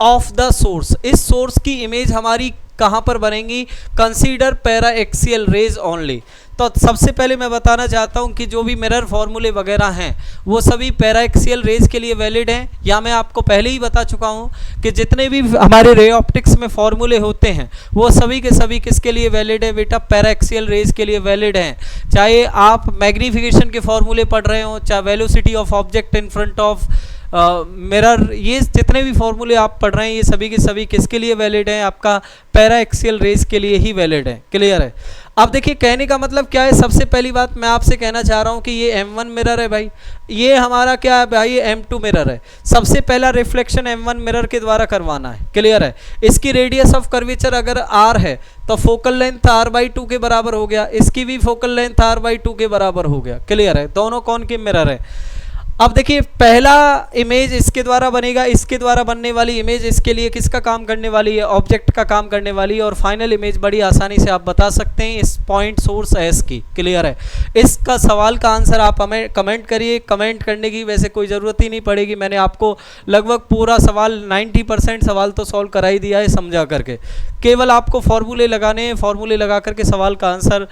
of the source, इस सोर्स की इमेज हमारी कहाँ पर बनेंगी, consider paraxial rays only. तो सबसे पहले मैं बताना चाहता हूँ कि जो भी मिरर फॉर्मूले वगैरह हैं वो सभी पैरा एक्सियल रेज के लिए वैलिड हैं, या मैं आपको पहले ही बता चुका हूँ कि जितने भी हमारे रे ऑप्टिक्स में फॉर्मूले होते हैं वो सभी के सभी किसके लिए वैलिड है बेटा, पैरा एक्सियल रेज के लिए वैलिड हैं। चाहे आप मैग्नीफिकेशन के फॉर्मूले पढ़ रहे हो, चाहे velocity of object in front of mirror, ये जितने भी फॉर्मूले आप पढ़ रहे हैं ये सभी के सभी किसके लिए वैलिड है, आपका पैरा एक्सियल रेज के लिए ही वैलिड है। क्लियर है। अब देखिए कहने का मतलब क्या है, सबसे पहली बात मैं आपसे कहना चाह रहा हूँ कि ये M1 मिरर है भाई, ये हमारा क्या है भाई, ये M2 मिरर है। सबसे पहला रिफ्लेक्शन M1 मिरर के द्वारा करवाना है। क्लियर है। इसकी रेडियस ऑफ कर्वेचर अगर R है तो फोकल लेंथ R/2 के बराबर हो गया, इसकी भी फोकल लेंथ R/2 के बराबर हो गया। क्लियर है। दोनों कौन के मिरर है। अब देखिए पहला इमेज इसके द्वारा बनेगा, इसके द्वारा बनने वाली इमेज इसके लिए किसका काम करने वाली है, ऑब्जेक्ट का काम करने वाली है, और फाइनल इमेज बड़ी आसानी से आप बता सकते हैं इस पॉइंट सोर्स एस की। क्लियर है। इसका सवाल का आंसर आप हमें कमेंट करिए, कमेंट करने की वैसे कोई ज़रूरत ही नहीं पड़ेगी, मैंने आपको लगभग पूरा सवाल 90% सवाल तो सॉल्व करा ही दिया है समझा करके, केवल आपको फॉर्मूले लगाने हैं, फॉर्मूले लगा करके सवाल का आंसर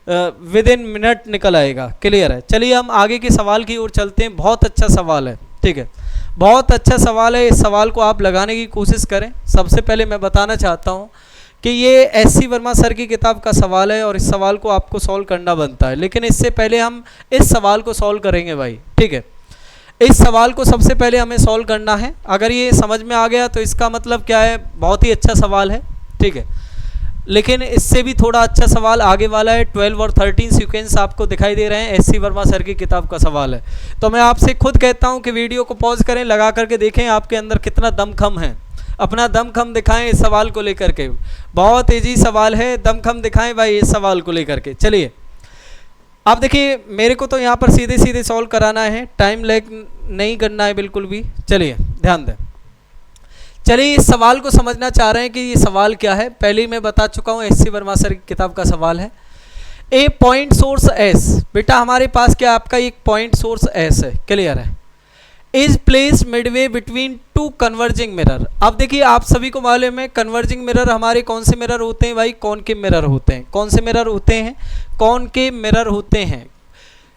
विद इन मिनट निकल आएगा। क्लियर है। चलिए हम आगे के सवाल की ओर चलते हैं। बहुत अच्छा सवाल है, ठीक है, बहुत अच्छा सवाल है। इस सवाल को आप लगाने की कोशिश करें। सबसे पहले मैं बताना चाहता हूं कि ये SC वर्मा सर की किताब का सवाल है और इस सवाल को आपको सॉल्व करना बनता है, लेकिन इससे पहले हम इस सवाल को सॉल्व करेंगे भाई। ठीक है। इस सवाल को सबसे पहले हमें सॉल्व करना है। अगर ये समझ में आ गया तो इसका मतलब क्या है, बहुत ही अच्छा सवाल है। ठीक है। लेकिन इससे भी थोड़ा अच्छा सवाल आगे वाला है। 12 और 13 सीक्वेंस आपको दिखाई दे रहे हैं, SC वर्मा सर की किताब का सवाल है। तो मैं आपसे खुद कहता हूं कि वीडियो को पॉज करें, लगा करके देखें आपके अंदर कितना दमखम है, अपना दमखम दिखाएं इस सवाल को लेकर के। बहुत ईजी सवाल है, दमखम दिखाएं भाई इस सवाल को लेकर के। चलिए आप देखिए, मेरे को तो यहाँ पर सीधे सीधे सॉल्व कराना है, टाइम लैग नहीं करना है बिल्कुल भी। चलिए ध्यान दें। चलिए इस सवाल को समझना चाह रहे हैं कि ये सवाल क्या है। पहले ही मैं बता चुका हूँ, SC वर्मा सर की किताब का सवाल है। ए पॉइंट सोर्स S, बेटा हमारे पास क्या आपका एक पॉइंट सोर्स S है। क्लियर है। Is place Midway between two converging mirror. अब देखिए आप सभी को मालूम है कन्वर्जिंग मिरर हमारे कौन से मिरर होते हैं भाई, कॉनकेव मिरर होते हैं। कौन से मिरर होते हैं, कॉनकेव मिरर होते हैं।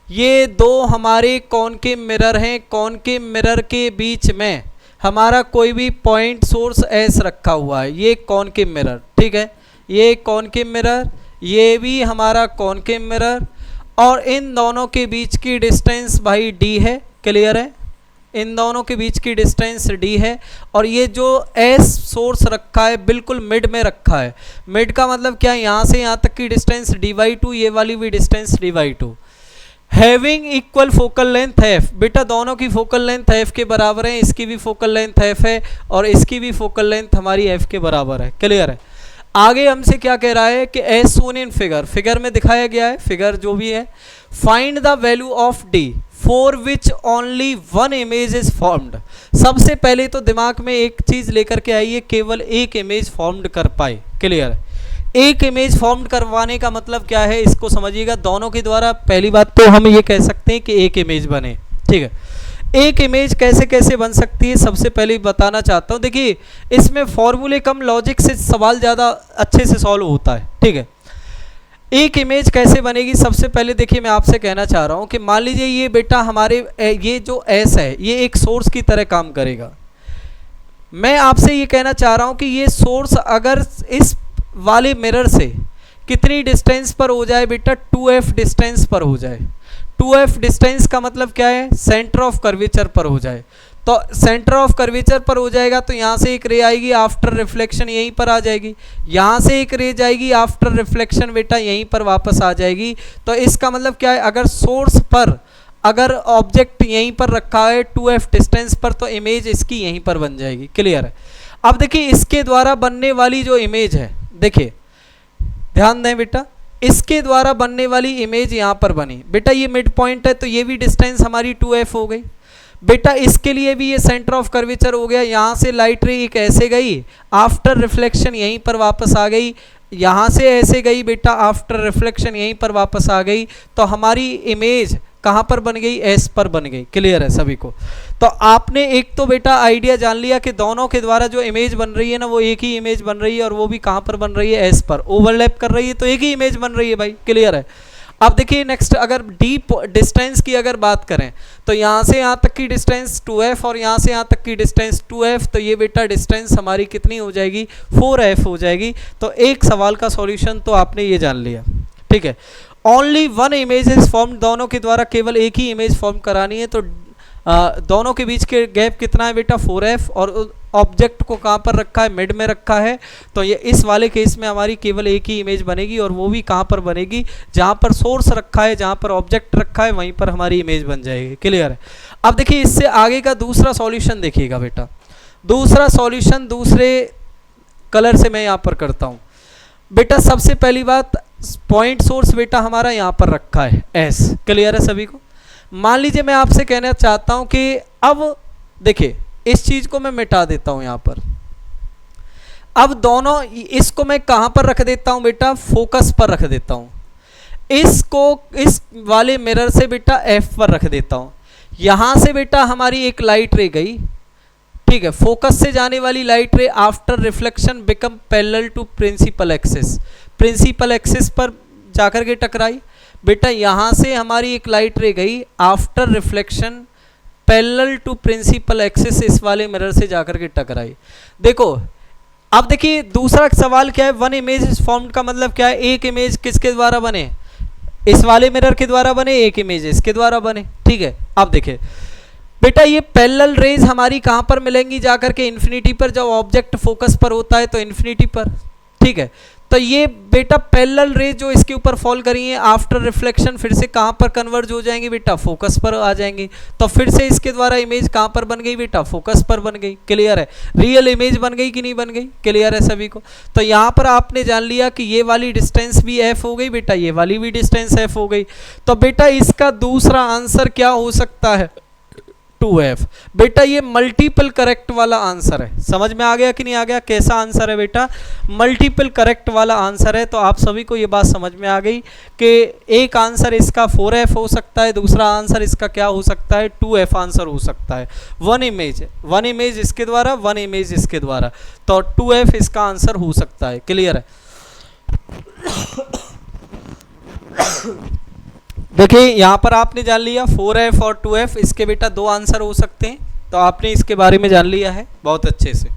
ये दो हमारे कॉनकेव मिरर हैं। कॉनकेव मिरर के बीच में हमारा कोई भी पॉइंट सोर्स S रखा हुआ है, ये कॉनकेव मिरर। ठीक है। ये कॉनकेव मिरर, ये भी हमारा कॉनकेव मिरर, और इन दोनों के बीच की डिस्टेंस भाई D है। क्लियर है। इन दोनों के बीच की डिस्टेंस D है, और ये जो S सोर्स रखा है बिल्कुल मिड में रखा है। मिड का मतलब क्या है, यहाँ से यहाँ तक की डिस्टेंस D/2, ये वाली भी distance D/2। Having equal focal length F, बेटा दोनों की फोकल लेंथ F के बराबर है, इसकी भी फोकल लेंथ F है और इसकी भी फोकल लेंथ हमारी F के बराबर है। क्लियर है। आगे हमसे क्या कह रहा है कि as shown in figure, figure में दिखाया गया है, फिगर जो भी है, find the value of D for which only one image is formed. सबसे पहले तो दिमाग में एक चीज लेकर के आइए, केवल एक इमेज फॉर्म्ड कर पाए। क्लियर है। एक इमेज फॉर्म्ड करवाने का मतलब क्या है, इसको समझिएगा। दोनों के द्वारा पहली बात तो हम ये कह सकते हैं कि एक इमेज बने। ठीक है। एक इमेज कैसे कैसे बन सकती है, सबसे पहले बताना चाहता हूँ। देखिए इसमें फॉर्मूले कम, लॉजिक से सवाल ज़्यादा अच्छे से सॉल्व होता है। ठीक है। एक इमेज कैसे बनेगी, सबसे पहले देखिए मैं आपसे कहना चाह रहा हूँ कि मान लीजिए ये बेटा हमारे ये जो S है ये एक सोर्स की तरह काम करेगा। मैं आपसे ये कहना चाह रहा हूँ कि ये सोर्स अगर इस वाले मिरर से कितनी डिस्टेंस पर हो जाए बेटा, 2f डिस्टेंस पर हो जाए। 2f डिस्टेंस का मतलब क्या है, सेंटर ऑफ कर्वेचर पर हो जाए। तो सेंटर ऑफ कर्वेचर पर हो जाएगा तो यहाँ से एक रे आएगी, आफ्टर रिफ्लेक्शन यहीं पर आ जाएगी। यहाँ से एक रे जाएगी, आफ्टर रिफ्लेक्शन बेटा यहीं पर वापस आ जाएगी। तो इसका मतलब क्या है, अगर सोर्स पर अगर ऑब्जेक्ट यहीं पर रखा है 2f डिस्टेंस पर, तो इमेज इसकी यहीं पर बन जाएगी। क्लियर है। अब देखिए इसके द्वारा बनने वाली जो इमेज है, देखिए ध्यान दें बेटा, इसके द्वारा बनने वाली इमेज यहाँ पर बनी। बेटा ये मिड पॉइंट है तो ये भी डिस्टेंस हमारी 2f हो गई। बेटा इसके लिए भी ये सेंटर ऑफ कर्वेचर हो गया, यहाँ से लाइट रे एक ऐसे गई, आफ्टर रिफ्लेक्शन यहीं पर वापस आ गई, यहाँ से ऐसे गई बेटा, आफ्टर रिफ्लेक्शन यहीं पर वापस आ गई, तो हमारी इमेज कहाँ पर बन गई, एस पर बन गई। क्लियर है सभी को? तो आपने एक तो बेटा आइडिया जान लिया कि दोनों के द्वारा जो इमेज बन रही है ना वो एक ही इमेज बन रही है, और वो भी कहाँ पर बन रही है, एस पर ओवरलैप कर रही है, तो एक ही इमेज बन रही है भाई। क्लियर है? अब देखिए नेक्स्ट, अगर डीप डिस्टेंस की अगर बात करें तो यहाँ से यहाँ तक की डिस्टेंस 2f और यहाँ से यहाँ तक की डिस्टेंस 2f, तो ये बेटा डिस्टेंस हमारी कितनी हो जाएगी, 4f हो जाएगी। तो एक सवाल का सॉल्यूशन तो आपने ये जान लिया। ठीक है, only one image is form, दोनों के द्वारा केवल एक ही इमेज फॉर्म करानी है, तो दोनों के बीच के गैप कितना है बेटा, 4f, और ऑब्जेक्ट को कहाँ पर रखा है, मिड में रखा है, तो ये इस वाले केस में हमारी केवल एक ही इमेज बनेगी, और वो भी कहाँ पर बनेगी, जहाँ पर सोर्स रखा है, जहाँ पर ऑब्जेक्ट रखा है वहीं पर हमारी इमेज बन जाएगी। क्लियर है? अब देखिए इससे आगे का दूसरा सॉल्यूशन देखिएगा बेटा, दूसरा सॉल्यूशन दूसरे कलर से मैं यहाँ पर करता हूँ बेटा। सबसे पहली बात, पॉइंट सोर्स बेटा हमारा यहाँ पर रखा है एस। क्लियर है सभी को? मान लीजिए मैं आपसे कहना चाहता हूं कि अब देखिए इस चीज को मैं मिटा देता हूं यहां पर, अब दोनों इसको मैं कहां पर रख देता हूं बेटा, फोकस पर रख देता हूं, इसको इस वाले मिरर से बेटा एफ पर रख देता हूं। यहां से बेटा हमारी एक लाइट रे गई, ठीक है, फोकस से जाने वाली light ray after reflection become parallel to principal axis, principal axis पर जाकर के टकराई बेटा। यहां से हमारी एक लाइट रे गई after reflection parallel to principal axis, इस वाले मिरर से जाकर के टकराई। देखो अब देखिए दूसरा सवाल क्या है, वन इमेज इज फॉर्म्ड का मतलब क्या है, एक इमेज किसके द्वारा बने, इस वाले मिरर के द्वारा बने, एक इमेज इसके द्वारा बने। ठीक है, अब देखिए बेटा ये पैरेलल रेज हमारी कहां पर मिलेंगी, जाकर के इन्फिनिटी पर, जब ऑब्जेक्ट फोकस पर होता है तो इन्फिनिटी पर। ठीक है, तो ये बेटा पैरेलल रेज जो इसके ऊपर फॉल करी है आफ्टर रिफ्लेक्शन फिर से कहां पर कन्वर्ज हो जाएंगी बेटा, फोकस पर आ जाएंगी, तो फिर से इसके द्वारा इमेज कहां पर बन गई बेटा, फोकस पर बन गई। क्लियर है? रियल इमेज बन गई कि नहीं बन गई? क्लियर है सभी को? तो यहां पर आपने जान लिया कि ये वाली डिस्टेंस भी एफ हो गई बेटा, ये वाली भी डिस्टेंस एफ हो गई। तो बेटा इसका दूसरा आंसर क्या हो सकता है, 2f। बेटा ये मल्टीपल करेक्ट वाला आंसर है, समझ में आ गया कि नहीं आ गया? कैसा आंसर है बेटा, मल्टीपल करेक्ट वाला आंसर है। तो आप सभी को ये बात समझ में आ गई कि एक आंसर इसका 4f हो सकता है, दूसरा आंसर इसका क्या हो सकता है, 2f आंसर हो सकता है। वन इमेज इसके द्वारा, वन इमेज इसके द्वारा, तो 2f इसका आंसर हो सकता है। क्लियर है? देखिए यहाँ पर आपने जान लिया 4f और 2f, इसके बेटा दो आंसर हो सकते हैं, तो आपने इसके बारे में जान लिया है बहुत अच्छे से।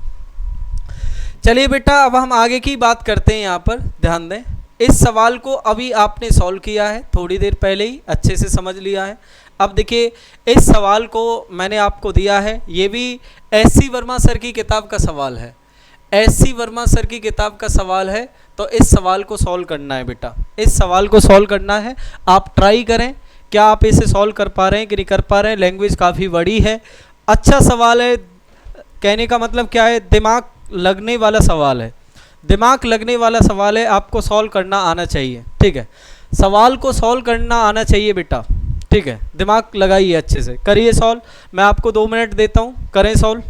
चलिए बेटा अब हम आगे की बात करते हैं। यहाँ पर ध्यान दें, इस सवाल को अभी आपने सॉल्व किया है, थोड़ी देर पहले ही अच्छे से समझ लिया है। अब देखिए इस सवाल को मैंने आपको दिया है, ये भी एस.सी. वर्मा सर की किताब का सवाल है, एस.सी. वर्मा सर की किताब का सवाल है। तो इस सवाल को सॉल्व करना है बेटा, इस सवाल को सॉल्व करना है। आप ट्राई करें, क्या आप इसे सॉल्व कर पा रहे हैं कि नहीं कर पा रहे हैं। लैंग्वेज काफ़ी बड़ी है, अच्छा सवाल है, कहने का मतलब क्या है, दिमाग लगने वाला सवाल है, दिमाग लगने वाला सवाल है, आपको सॉल्व करना आना चाहिए। ठीक है, सवाल को सॉल्व करना आना चाहिए बेटा। ठीक है, दिमाग लगाइए अच्छे से, करिए सॉल्व। मैं आपको 2 मिनट देता हूँ, करें सॉल्व।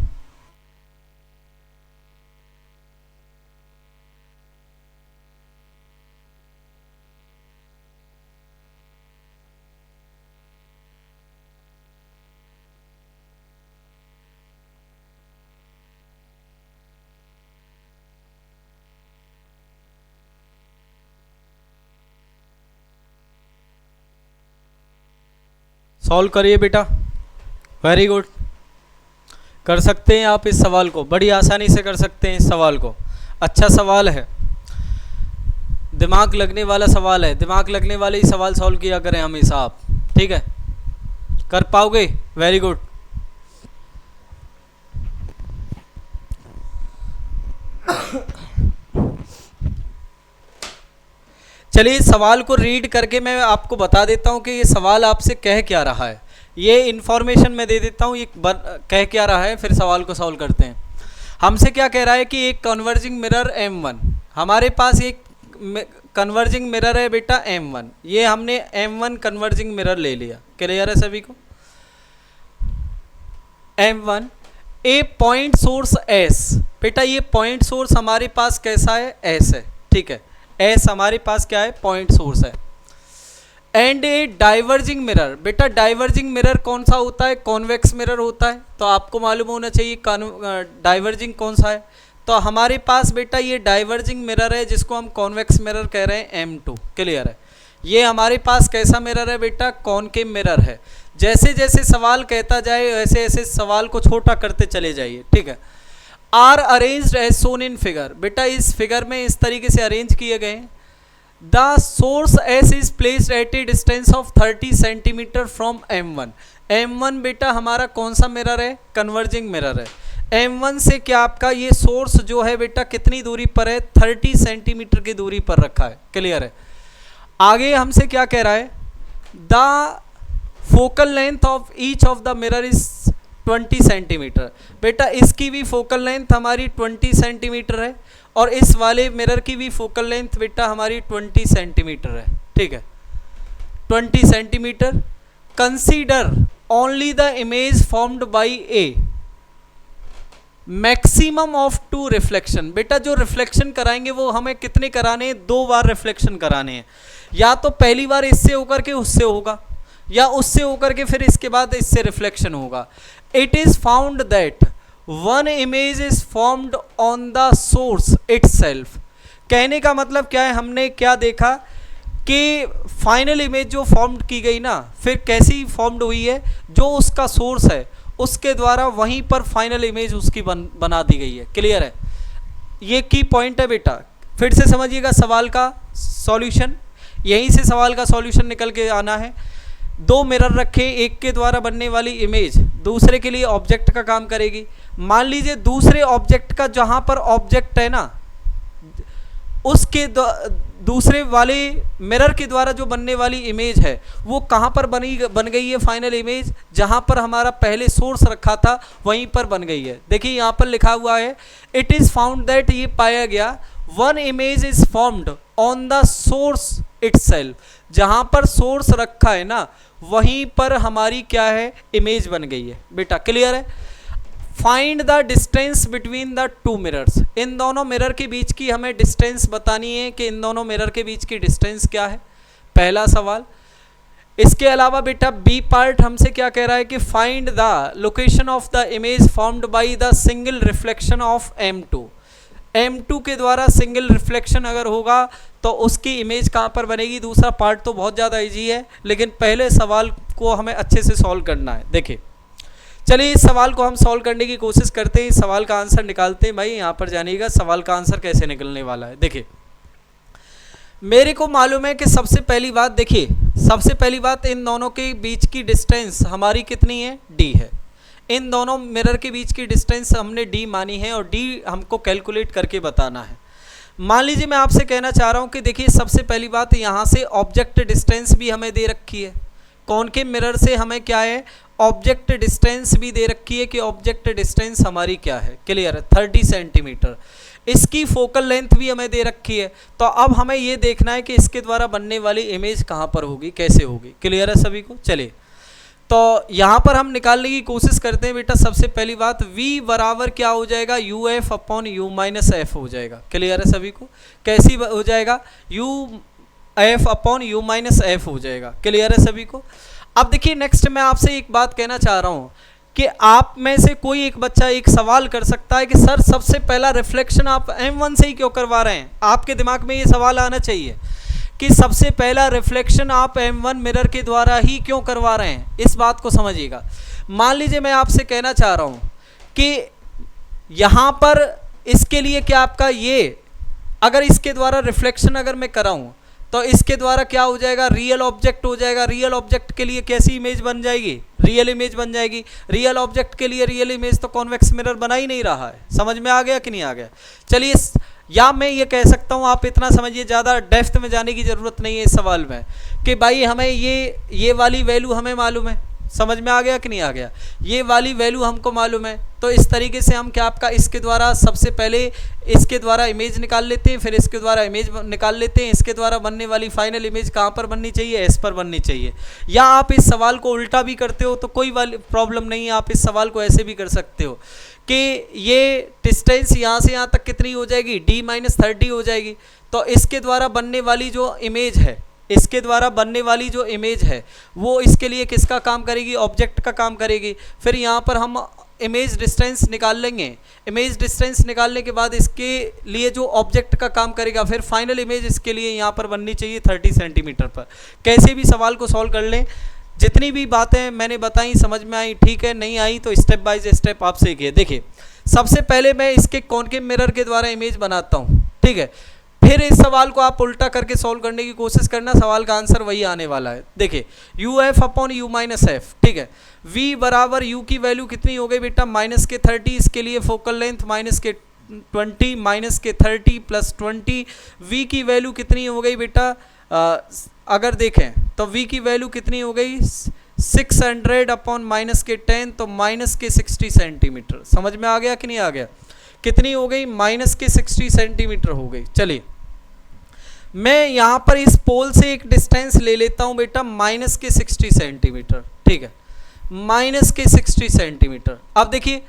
सॉल्व करिए बेटा, वेरी गुड, कर सकते हैं आप इस सवाल को, बड़ी आसानी से कर सकते हैं इस सवाल को। अच्छा सवाल है, दिमाग लगने वाला सवाल है, दिमाग लगने वाले ही सवाल सॉल्व किया करें हमेशा आप। ठीक है, कर पाओगे, वेरी गुड। चलिए सवाल को रीड करके मैं आपको बता देता हूं कि ये सवाल आपसे कह क्या रहा है, ये इन्फॉर्मेशन मैं दे देता हूं ये कह क्या रहा है, फिर सवाल को सॉल्व करते हैं। हमसे क्या कह रहा है कि एक कन्वर्जिंग मिरर M1, हमारे पास एक कन्वर्जिंग मिरर है बेटा M1, ये हमने M1 कन्वर्जिंग मिरर ले लिया। क्लियर है सभी को? M1 ए पॉइंट सोर्स S। बेटा ये पॉइंट सोर्स हमारे पास कैसा है? S है, ठीक है। S हमारे पास क्या है? पॉइंट सोर्स है। And A diverging mirror. बेटा डाइवर्जिंग मिरर कौन सा होता है? कॉन्वेक्स मिरर होता है, तो आपको मालूम होना चाहिए डाइवर्जिंग कौन सा है। तो हमारे पास बेटा ये डाइवर्जिंग मिरर है जिसको हम कॉन्वेक्स मिरर कह रहे हैं, M2। क्लियर है? ये हमारे पास कैसा मिरर है बेटा? कॉनकेव मिरर है। जैसे जैसे सवाल कहता जाए वैसे ऐसे सवाल को छोटा करते चले जाइए, ठीक है। Are arranged as shown in figure. बेटा इस फिगर में इस तरीके से अरेंज किए गए हैं। The source S is placed at a distance of 30 centimetre from M1। M1 बेटा हमारा कौन सा मिरर है? कन्वर्जिंग मिरर है। M1 से क्या आपका ये सोर्स जो है बेटा कितनी दूरी पर है? 30 सेंटीमीटर की दूरी पर रखा है। क्लियर है? आगे हमसे क्या कह रहा है? The focal length of each of the mirror is 20 centimetre. बेटा इसकी भी फोकल लेंथ हमारी 20 सेंटीमीटर है और इस वाले मिरर की भी फोकल लेंथ बेटा हमारी 20 सेंटीमीटर है, ठीक है, 20 centimetre. Consider only the image formed by A maximum of 2 reflection. बेटा जो रिफ्लेक्शन कराएंगे वो हमें कितने कराने हैं? 2 बार रिफ्लेक्शन कराने हैं। या तो पहली बार इससे होकर के उससे होगा, या उससे होकर के फिर इसके बाद इससे रिफ्लेक्शन होगा। It is found that one image is formed on the source itself. कहने का मतलब क्या है? हमने क्या देखा कि फाइनल इमेज जो फॉर्म्ड की गई ना, फिर कैसी फॉर्म्ड हुई है? जो उसका सोर्स है उसके द्वारा वहीं पर फाइनल इमेज उसकी बना दी गई है। क्लियर है? ये की पॉइंट है बेटा। फिर से समझिएगा सवाल का सॉल्यूशन, यहीं से सवाल का सॉल्यूशन निकल के आना है। 2 मिरर रखे, एक के द्वारा बनने वाली इमेज दूसरे के लिए ऑब्जेक्ट का काम करेगी। मान लीजिए दूसरे ऑब्जेक्ट का, जहां पर ऑब्जेक्ट है ना, उसके दूसरे वाले मिरर के द्वारा जो बनने वाली इमेज है वो कहां पर बन गई है? फाइनल इमेज जहां पर हमारा पहले सोर्स रखा था वहीं पर बन गई है। देखिए यहां पर लिखा हुआ है इट इज फाउंड दैट, ये पाया गया one image is formed on the source itself. जहां पर सोर्स रखा है ना वहीं पर हमारी क्या है? इमेज बन गई है बेटा। क्लियर है? Find the distance between the 2 mirrors. इन दोनों मिरर के बीच की हमें डिस्टेंस बतानी है कि इन दोनों मिरर के बीच की डिस्टेंस क्या है, पहला सवाल। इसके अलावा बेटा बी पार्ट हमसे क्या कह रहा है कि find the location of the image formed by the single reflection of M2। M2 के द्वारा सिंगल रिफ्लेक्शन अगर होगा तो उसकी इमेज कहाँ पर बनेगी? दूसरा पार्ट तो बहुत ज़्यादा इजी है, लेकिन पहले सवाल को हमें अच्छे से सॉल्व करना है। देखिए चलिए इस सवाल को हम सॉल्व करने की कोशिश करते हैं, इस सवाल का आंसर निकालते हैं। भाई यहाँ पर जानिएगा सवाल का आंसर कैसे निकलने वाला है। देखिए मेरे को मालूम है कि सबसे पहली बात, देखिए सबसे पहली बात, इन दोनों के बीच की डिस्टेंस हमारी कितनी है? D है। इन दोनों मिरर के बीच की डिस्टेंस हमने D मानी है और D हमको कैलकुलेट करके बताना है। मान लीजिए मैं आपसे कहना चाह रहा हूँ कि देखिए सबसे पहली बात, यहाँ से ऑब्जेक्ट डिस्टेंस भी हमें दे रखी है। कॉनकेव मिरर से हमें क्या है? ऑब्जेक्ट डिस्टेंस भी दे रखी है कि ऑब्जेक्ट डिस्टेंस हमारी क्या है? क्लियर है? 30 सेंटीमीटर। इसकी फोकल लेंथ भी हमें दे रखी है। तो अब हमें ये देखना है कि इसके द्वारा बनने वाली इमेज कहाँ पर होगी, कैसे होगी। क्लियर है सभी को? चलिए तो यहाँ पर हम निकालने की कोशिश करते हैं बेटा। सबसे पहली बात V बराबर क्या हो जाएगा? UF upon U minus F हो जाएगा। क्लियर है सभी को? कैसी हो जाएगा? UF upon U minus F हो जाएगा। क्लियर है सभी को? अब देखिए नेक्स्ट मैं आपसे एक बात कहना चाह रहा हूँ कि आप में से कोई एक बच्चा एक सवाल कर सकता है कि सर सबसे पहला रिफ्लेक्शन आप M1 से ही क्यों करवा रहे हैं? आपके दिमाग में ये सवाल आना चाहिए कि सबसे पहला रिफ्लेक्शन आप M1 मिरर के द्वारा ही क्यों करवा रहे हैं। इस बात को समझिएगा। मान लीजिए मैं आपसे कहना चाह रहा हूँ कि यहाँ पर इसके लिए क्या आपका ये, अगर इसके द्वारा रिफ्लेक्शन अगर मैं कराऊँ तो इसके द्वारा क्या हो जाएगा? रियल ऑब्जेक्ट हो जाएगा। रियल ऑब्जेक्ट के लिए कैसी इमेज बन जाएगी? रियल इमेज बन जाएगी। रियल ऑब्जेक्ट के लिए रियल इमेज तो कॉन्वेक्स मिरर बना ही नहीं रहा है। समझ में आ गया कि नहीं आ गया? चलिए, या मैं ये कह सकता हूँ, आप इतना समझिए, ज़्यादा डेप्थ में जाने की ज़रूरत नहीं है इस सवाल में, कि भाई हमें ये वाली वैल्यू हमें मालूम है, समझ में आ गया कि नहीं आ गया? ये वाली वैल्यू हमको मालूम है, तो इस तरीके से हम क्या आपका इसके द्वारा सबसे पहले इसके द्वारा इमेज निकाल लेते हैं, फिर इसके द्वारा इमेज निकाल लेते हैं। इसके द्वारा बनने वाली फाइनल इमेज कहाँ पर बननी चाहिए? एस पर बननी चाहिए। या आप इस सवाल को उल्टा भी करते हो तो कोई वाली प्रॉब्लम नहीं है, आप इस सवाल को ऐसे भी कर सकते हो कि ये डिस्टेंस यहाँ से यहाँ तक कितनी हो जाएगी? d-30 हो जाएगी। तो इसके द्वारा बनने वाली जो इमेज है, इसके द्वारा बनने वाली जो इमेज है वो इसके लिए किसका काम करेगी? ऑब्जेक्ट का काम करेगी। फिर यहाँ पर हम इमेज डिस्टेंस निकाल लेंगे। इमेज डिस्टेंस निकालने के बाद इसके लिए जो ऑब्जेक्ट का काम करेगा, फिर फाइनल इमेज इसके लिए यहाँ पर बननी चाहिए 30 सेंटीमीटर पर। कैसे भी सवाल को सॉल्व कर लें। जितनी भी बातें मैंने बताई समझ में आई? ठीक है, नहीं आई तो स्टेप बाय स्टेप आप सीखिए। देखिए, सबसे पहले मैं इसके कॉनकेव मिरर के द्वारा इमेज बनाता हूँ, ठीक है। फिर इस सवाल को आप उल्टा करके सॉल्व करने की कोशिश करना, सवाल का आंसर वही आने वाला है। देखिए, you F upon U minus F, ठीक है। v बराबर u की वैल्यू कितनी हो गई बेटा? -30। इसके लिए फोकल लेंथ -20 -30 प्लस 20। v की वैल्यू कितनी हो गई बेटा? अगर देखें तो v की वैल्यू कितनी हो गई? 600 अपॉन -10 तो -60 सेंटीमीटर। समझ में आ गया कि नहीं आ गया? कितनी हो गई? -60 सेंटीमीटर हो गई। चलिए, मैं यहाँ पर इस पोल से एक डिस्टेंस ले लेता हूँ बेटा -60 सेंटीमीटर, ठीक है, -60 सेंटीमीटर। अब देखिए,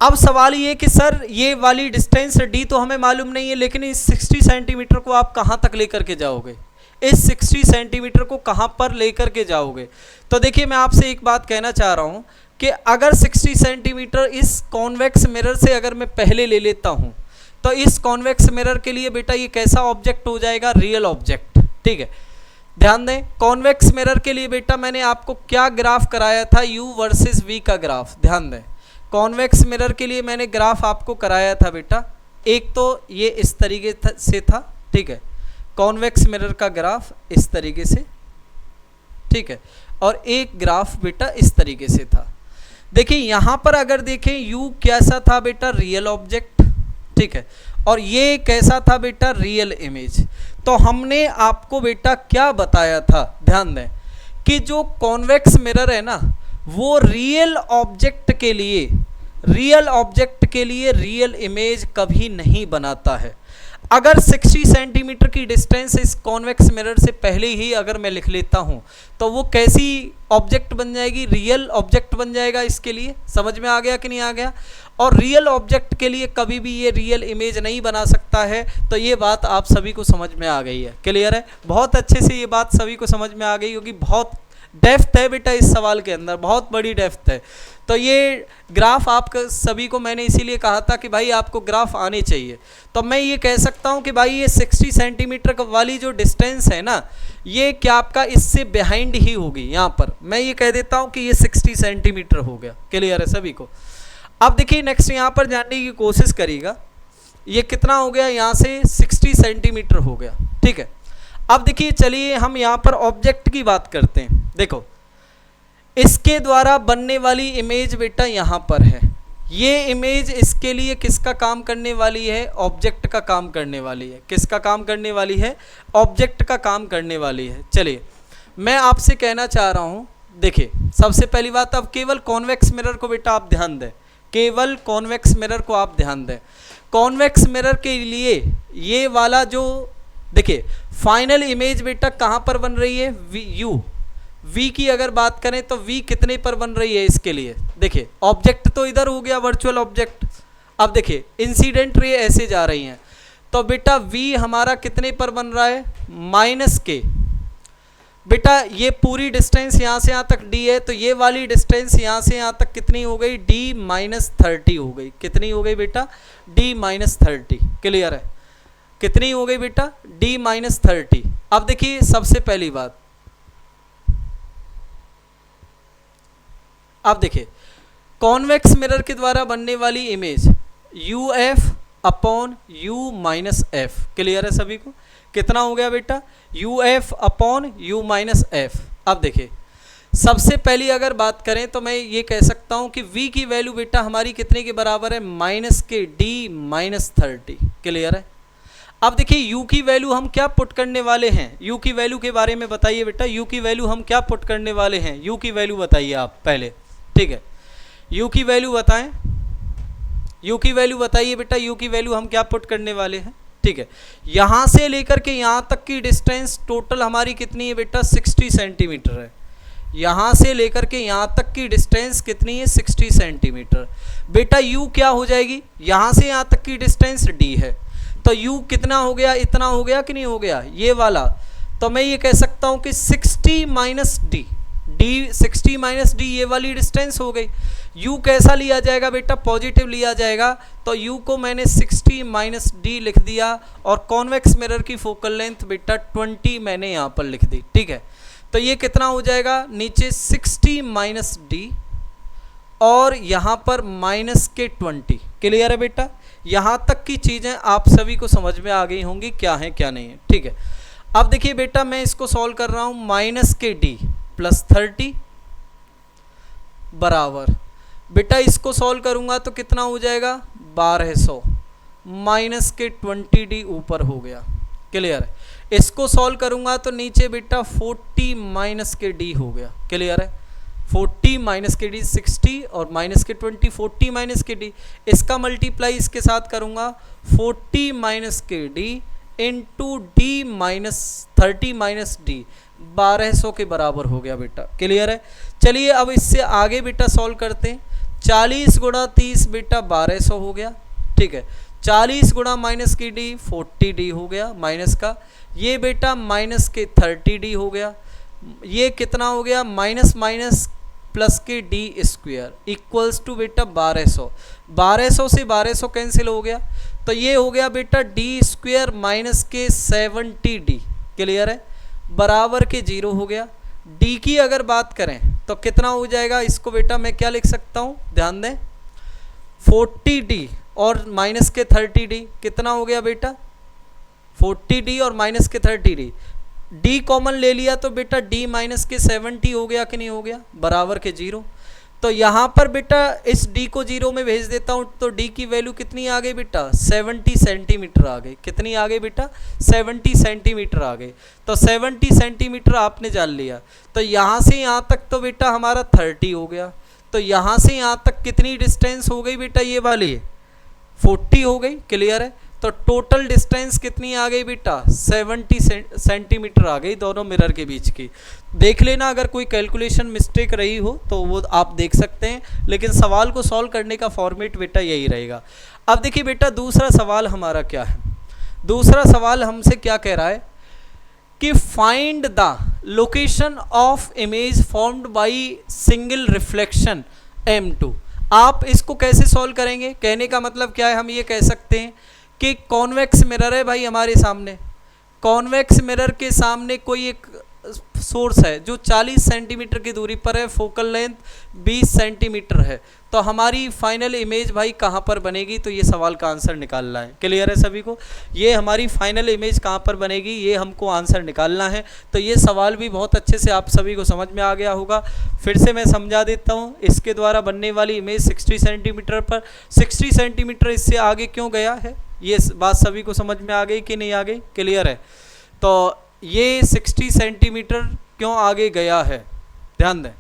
अब सवाल ये कि सर ये वाली डिस्टेंस d तो हमें मालूम नहीं है, लेकिन इस 60 सेंटीमीटर को आप कहाँ तक लेकर के जाओगे? इस 60 सेंटीमीटर को कहाँ पर लेकर के जाओगे? तो देखिए, मैं आपसे एक बात कहना चाह रहा हूँ कि अगर 60 सेंटीमीटर इस कॉन्वेक्स मिरर से अगर मैं पहले ले लेता हूँ, तो इस कॉन्वेक्स मिरर के लिए बेटा ये कैसा ऑब्जेक्ट हो जाएगा? रियल ऑब्जेक्ट, ठीक है। ध्यान दें, कॉन्वेक्स मिरर के लिए बेटा मैंने आपको क्या ग्राफ कराया था? u वर्सेस v का ग्राफ। ध्यान दें, कॉन्वेक्स मिरर के लिए मैंने ग्राफ आपको कराया था बेटा। एक तो ये इस तरीके से था, ठीक है, कॉन्वेक्स मिरर का ग्राफ इस तरीके से, ठीक है, और एक ग्राफ बेटा इस तरीके से था। देखिए, यहाँ पर अगर देखें u कैसा था बेटा? रियल ऑब्जेक्ट, ठीक है, और ये कैसा था बेटा? Real image. तो हमने आपको बेटा क्या बताया था? ध्यान दें कि जो कॉन्वेक्स मिरर है ना, वो रियल ऑब्जेक्ट के लिए रियल इमेज कभी नहीं बनाता है। अगर 60 सेंटीमीटर की डिस्टेंस इस कॉन्वेक्स मिरर से पहले ही अगर मैं लिख लेता हूं, तो वो कैसी ऑब्जेक्ट बन जाएगी? रियल ऑब्जेक्ट बन जाएगा इसके लिए। समझ में आ गया कि नहीं आ गया? और रियल ऑब्जेक्ट के लिए कभी भी ये रियल इमेज नहीं बना सकता है। तो ये बात आप सभी को समझ में आ गई है, क्लियर है? बहुत अच्छे से ये बात सभी को समझ में आ गई होगी। बहुत डेप्थ है बेटा इस सवाल के अंदर, बहुत बड़ी डेप्थ है। तो ये ग्राफ आप सभी को मैंने इसीलिए कहा था कि भाई आपको ग्राफ आने चाहिए। तो मैं ये कह सकता हूँ कि भाई ये 60 सेंटीमीटर वाली जो डिस्टेंस है ना, ये क्या आपका इससे बिहाइंड ही होगी। यहाँ पर मैं ये कह देता हूँ कि ये 60 सेंटीमीटर हो गया, क्लियर है सभी को? अब देखिए, नेक्स्ट यहाँ पर जानने की कोशिश करिएगा, ये कितना हो गया? यहाँ से 60 सेंटीमीटर हो गया, ठीक है। अब देखिए, चलिए हम यहाँ पर ऑब्जेक्ट की बात करते हैं। देखो, इसके द्वारा बनने वाली इमेज बेटा यहाँ पर है। ये इमेज इसके लिए किसका काम करने वाली है? ऑब्जेक्ट का काम करने वाली है। किसका काम करने वाली है? ऑब्जेक्ट का काम करने वाली है। चलिए, मैं आपसे कहना चाह रहा हूँ, देखिए, सबसे पहली बात, अब केवल कॉन्वेक्स मिरर को बेटा आप ध्यान दें, केवल कॉन्वेक्स मिरर को आप ध्यान दें। कॉन्वेक्स मिरर के लिए ये वाला जो, देखिए, फाइनल इमेज बेटा कहाँ पर बन रही है? u। v की अगर बात करें तो v कितने पर बन रही है इसके लिए? देखिए, ऑब्जेक्ट तो इधर हो गया, वर्चुअल ऑब्जेक्ट। अब देखिए, इंसिडेंट रे ऐसे जा रही हैं, तो बेटा v हमारा कितने पर बन रहा है? -k। बेटा ये पूरी डिस्टेंस यहाँ से यहाँ तक d है, तो ये वाली डिस्टेंस यहाँ से यहाँ तक कितनी हो गई? d-30 हो गई। कितनी हो गई बेटा? d-30। क्लियर है? कितनी हो गई बेटा? d-30। अब देखिए, सबसे पहली बात, अब देखिए, कॉन्वेक्स मिरर के द्वारा बनने वाली image uf upon u minus F. Clear है सभी को? कितना हो गया बेटा? uf upon u minus F. अब देखिए, सबसे पहली अगर बात करें तो मैं ये कह सकता हूं कि v की वैल्यू बेटा हमारी कितने के बराबर है? -k d-30। क्लियर है? अब देखिए u की वैल्यू हम क्या पुट करने वाले हैं, u की वैल्यू के बारे में बताइए बेटा, u की वैल्यू हम क्या पुट करने वाले हैं, u की वैल्यू बताइए आप पहले, ठीक है, u की वैल्यू बताएं, u की वैल्यू बताइए बेटा, u की वैल्यू हम क्या पुट करने वाले हैं, ठीक है। यहाँ से लेकर के यहाँ तक की डिस्टेंस टोटल हमारी कितनी है बेटा, 60 सेंटीमीटर है। यहाँ से लेकर के यहाँ तक की डिस्टेंस कितनी है, 60 सेंटीमीटर। बेटा u क्या हो जाएगी, यहाँ से यहाँ तक की डिस्टेंस d है, तो u कितना हो गया, इतना हो गया कि नहीं हो गया, ये वाला। तो मैं ये कह सकता हूँ कि 60 minus D, D 60 minus D ये वाली डिस्टेंस हो गई। u कैसा लिया जाएगा बेटा, पॉजिटिव लिया जाएगा, तो u को मैंने 60 माइनस डी लिख दिया, और कॉन्वेक्स मिरर की फोकल लेंथ बेटा 20 मैंने यहाँ पर लिख दी, ठीक है। तो ये कितना हो जाएगा, नीचे 60 माइनस डी और यहाँ पर माइनस के 20। क्लियर है बेटा, यहाँ तक की चीज़ें आप सभी को समझ में आ गई होंगी क्या है क्या नहीं है, ठीक है। अब देखिए बेटा मैं इसको सॉल्व कर रहा हूँ, माइनस के डी प्लस 30 बराबर, बेटा इसको सॉल्व करूँगा तो कितना हो जाएगा 1200, माइनस के 20 डी ऊपर हो गया। क्लियर है, इसको सॉल्व करूँगा तो नीचे बेटा 40 माइनस के डी हो गया। क्लियर है, 40 माइनस के डी 60 और माइनस के 20, 40 माइनस के डी, इसका मल्टीप्लाई इसके साथ करूँगा 40 माइनस के D into D minus 30 minus D, 1200 के बराबर हो गया बेटा। क्लियर है, चलिए अब इससे आगे बेटा सॉल्व करते हैं। 40 गुणा 30 बेटा 1200 हो गया, ठीक है। 40 गुणा माइनस की डी 40 डी हो गया माइनस का, ये बेटा माइनस के 30 डी हो गया, ये कितना हो गया माइनस माइनस प्लस के डी स्क्वायर इक्वल्स टू बेटा 1200, 1200 से 1200 कैंसिल हो गया, तो ये हो गया बेटा डी स्क्वायर माइनस के 70 डी। क्लियर है, बराबर के 0 हो गया। डी की अगर बात करें तो कितना हो जाएगा, इसको बेटा मैं क्या लिख सकता हूँ, ध्यान दें, 40 डी और माइनस के 30 डी कितना हो गया बेटा, 40 डी और माइनस के 30 डी, डी कॉमन ले लिया तो बेटा डी माइनस के 70 हो गया कि नहीं हो गया, बराबर के 0। तो यहाँ पर बेटा इस डी को 0 में भेज देता हूँ, तो डी की वैल्यू कितनी आ गई बेटा, 70 सेंटीमीटर आ गई। कितनी आ गई बेटा, 70 सेंटीमीटर आ गई। तो 70 सेंटीमीटर आपने जान लिया, तो यहाँ से यहाँ तक तो बेटा हमारा 30 हो गया, तो यहाँ से यहाँ तक कितनी डिस्टेंस हो गई बेटा, ये वाली 40 हो गई। क्लियर है, तो टोटल डिस्टेंस कितनी आ गई बेटा, 70 सेंटीमीटर आ गई दोनों मिरर के बीच की। देख लेना अगर कोई कैलकुलेशन मिस्टेक रही हो तो वो आप देख सकते हैं, लेकिन सवाल को सॉल्व करने का फॉर्मेट बेटा यही रहेगा। अब देखिए बेटा दूसरा सवाल हमारा क्या है, दूसरा सवाल हमसे क्या कह रहा है कि find the location of image formed by single reflection M2। आप इसको कैसे सॉल्व करेंगे, कहने का मतलब क्या है, हम ये कह सकते हैं कि कॉन्वेक्स मिरर है भाई हमारे सामने, कॉन्वेक्स मिरर के सामने कोई एक सोर्स है जो 40 सेंटीमीटर की दूरी पर है, फोकल लेंथ 20 सेंटीमीटर है, तो हमारी फाइनल इमेज भाई कहाँ पर बनेगी, तो ये सवाल का आंसर निकालना है। क्लियर है सभी को, ये हमारी फाइनल इमेज कहाँ पर बनेगी ये हमको आंसर निकालना है। तो ये सवाल भी बहुत अच्छे से आप सभी को समझ में आ गया होगा, फिर से मैं समझा देता हूँ। इसके द्वारा बनने वाली इमेज 60 सेंटीमीटर पर, 60 सेंटीमीटर इससे आगे क्यों गया है, ये बात सभी को समझ में आ गई कि नहीं आ गई। क्लियर है, तो ये 60 सेंटीमीटर क्यों आगे गया है, ध्यान दें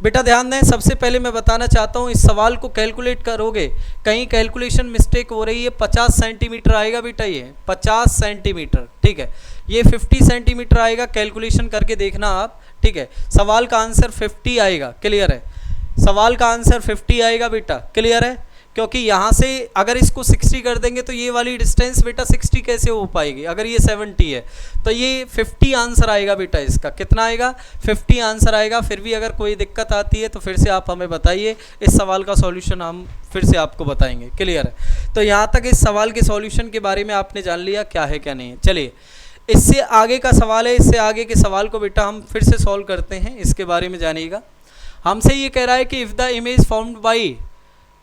बेटा, ध्यान दें। सबसे पहले मैं बताना चाहता हूँ, इस सवाल को कैलकुलेट करोगे कहीं कैलकुलेशन मिस्टेक हो रही है, 50 सेंटीमीटर आएगा बेटा, ये 50 सेंटीमीटर, ठीक है, ये 50 सेंटीमीटर आएगा, कैलकुलेशन करके देखना आप, ठीक है। सवाल का आंसर 50 आएगा। क्लियर है, सवाल का आंसर 50 आएगा बेटा। क्लियर है, क्योंकि यहाँ से अगर इसको 60 कर देंगे तो ये वाली डिस्टेंस बेटा 60 कैसे हो पाएगी, अगर ये 70 है तो ये 50 आंसर आएगा बेटा, इसका कितना आएगा, 50 आंसर आएगा। फिर भी अगर कोई दिक्कत आती है तो फिर से आप हमें बताइए, इस सवाल का सॉल्यूशन हम फिर से आपको बताएंगे। क्लियर है, तो यहाँ तक इस सवाल के सॉल्यूशन के बारे में आपने जान लिया क्या है क्या नहीं है। चलिए इससे आगे का सवाल है, इससे आगे के सवाल को बेटा हम फिर से सॉल्व करते हैं, इसके बारे में जानिएगा। हमसे ये कह रहा है कि if the image formed by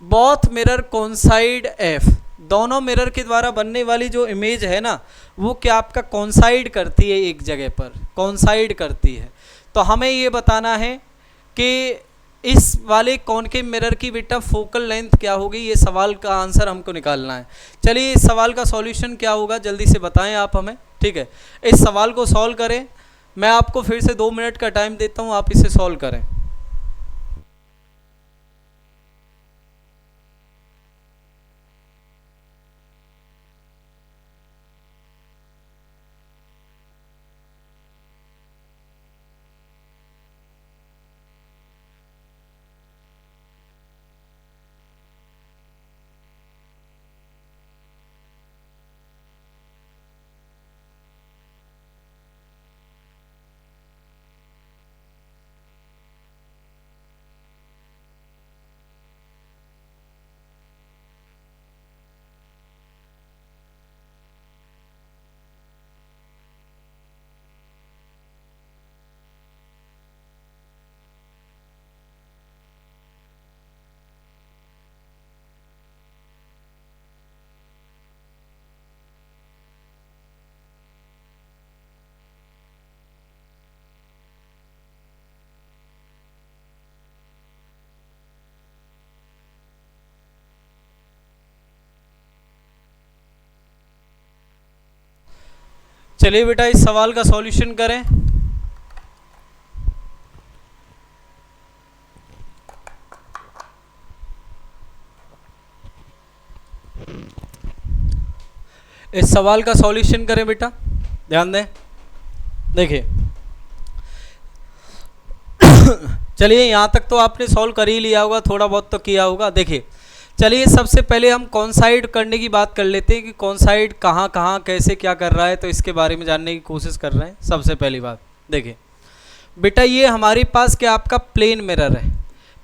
both mirror coincide F, दोनों मिरर के द्वारा बनने वाली जो इमेज है ना वो क्या आपका कोइंसाइड करती है, एक जगह पर कोइंसाइड करती है। तो हमें ये बताना है कि इस वाले कॉनकेव मिरर की बेटा फोकल लेंथ क्या होगी, ये सवाल का आंसर हमको निकालना है। चलिए इस सवाल का सॉल्यूशन क्या होगा जल्दी से बताएं आप हमें, ठीक है। इस सवाल को सॉल्व करें, मैं आपको फिर से 2 मिनट का टाइम देता हूं, आप इसे सॉल्व करें। चलिए बेटा इस सवाल का सॉल्यूशन करें। इस सवाल का सॉल्यूशन करें बेटा, ध्यान दें। देखिए चलिए यहाँ तक तो आपने सॉल्व कर ही लिया होगा, थोड़ा बहुत तो किया होगा। देखिए चलिए सबसे पहले हम कॉन्साइड करने की बात कर लेते हैं कि कॉन्साइड कहाँ कहाँ कैसे क्या कर रहा है, तो इसके बारे में जानने की कोशिश कर रहे हैं। सबसे पहली बात देखिए बेटा, ये हमारे पास क्या आपका प्लेन मिरर है।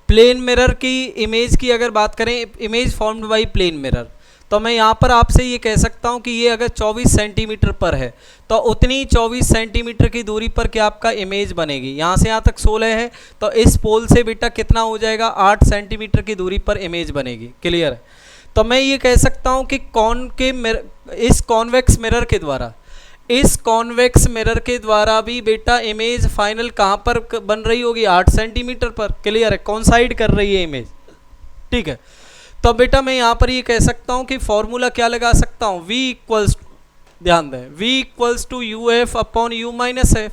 प्लेन मिरर की इमेज की अगर बात करें, image formed by plane mirror, तो मैं यहाँ पर आपसे ये कह सकता हूँ कि ये अगर 24 सेंटीमीटर पर है तो उतनी 24 सेंटीमीटर की दूरी पर क्या आपका इमेज बनेगी। यहाँ से यहाँ तक 16 है तो इस पोल से बेटा कितना हो जाएगा, 8 सेंटीमीटर की दूरी पर इमेज बनेगी। क्लियर है। तो मैं ये कह सकता हूँ कि इस कॉन्वेक्स मिरर के द्वारा भी बेटा इमेज फाइनल कहाँ पर बन रही होगी, 8 सेंटीमीटर पर। क्लियर है, कॉन्साइड कर रही है इमेज, ठीक है। तो बेटा मैं यहाँ पर ये कह सकता हूँ कि फॉर्मूला क्या लगा सकता हूँ, v इक्वल्स, ध्यान दें, v equals to U F upon U minus F.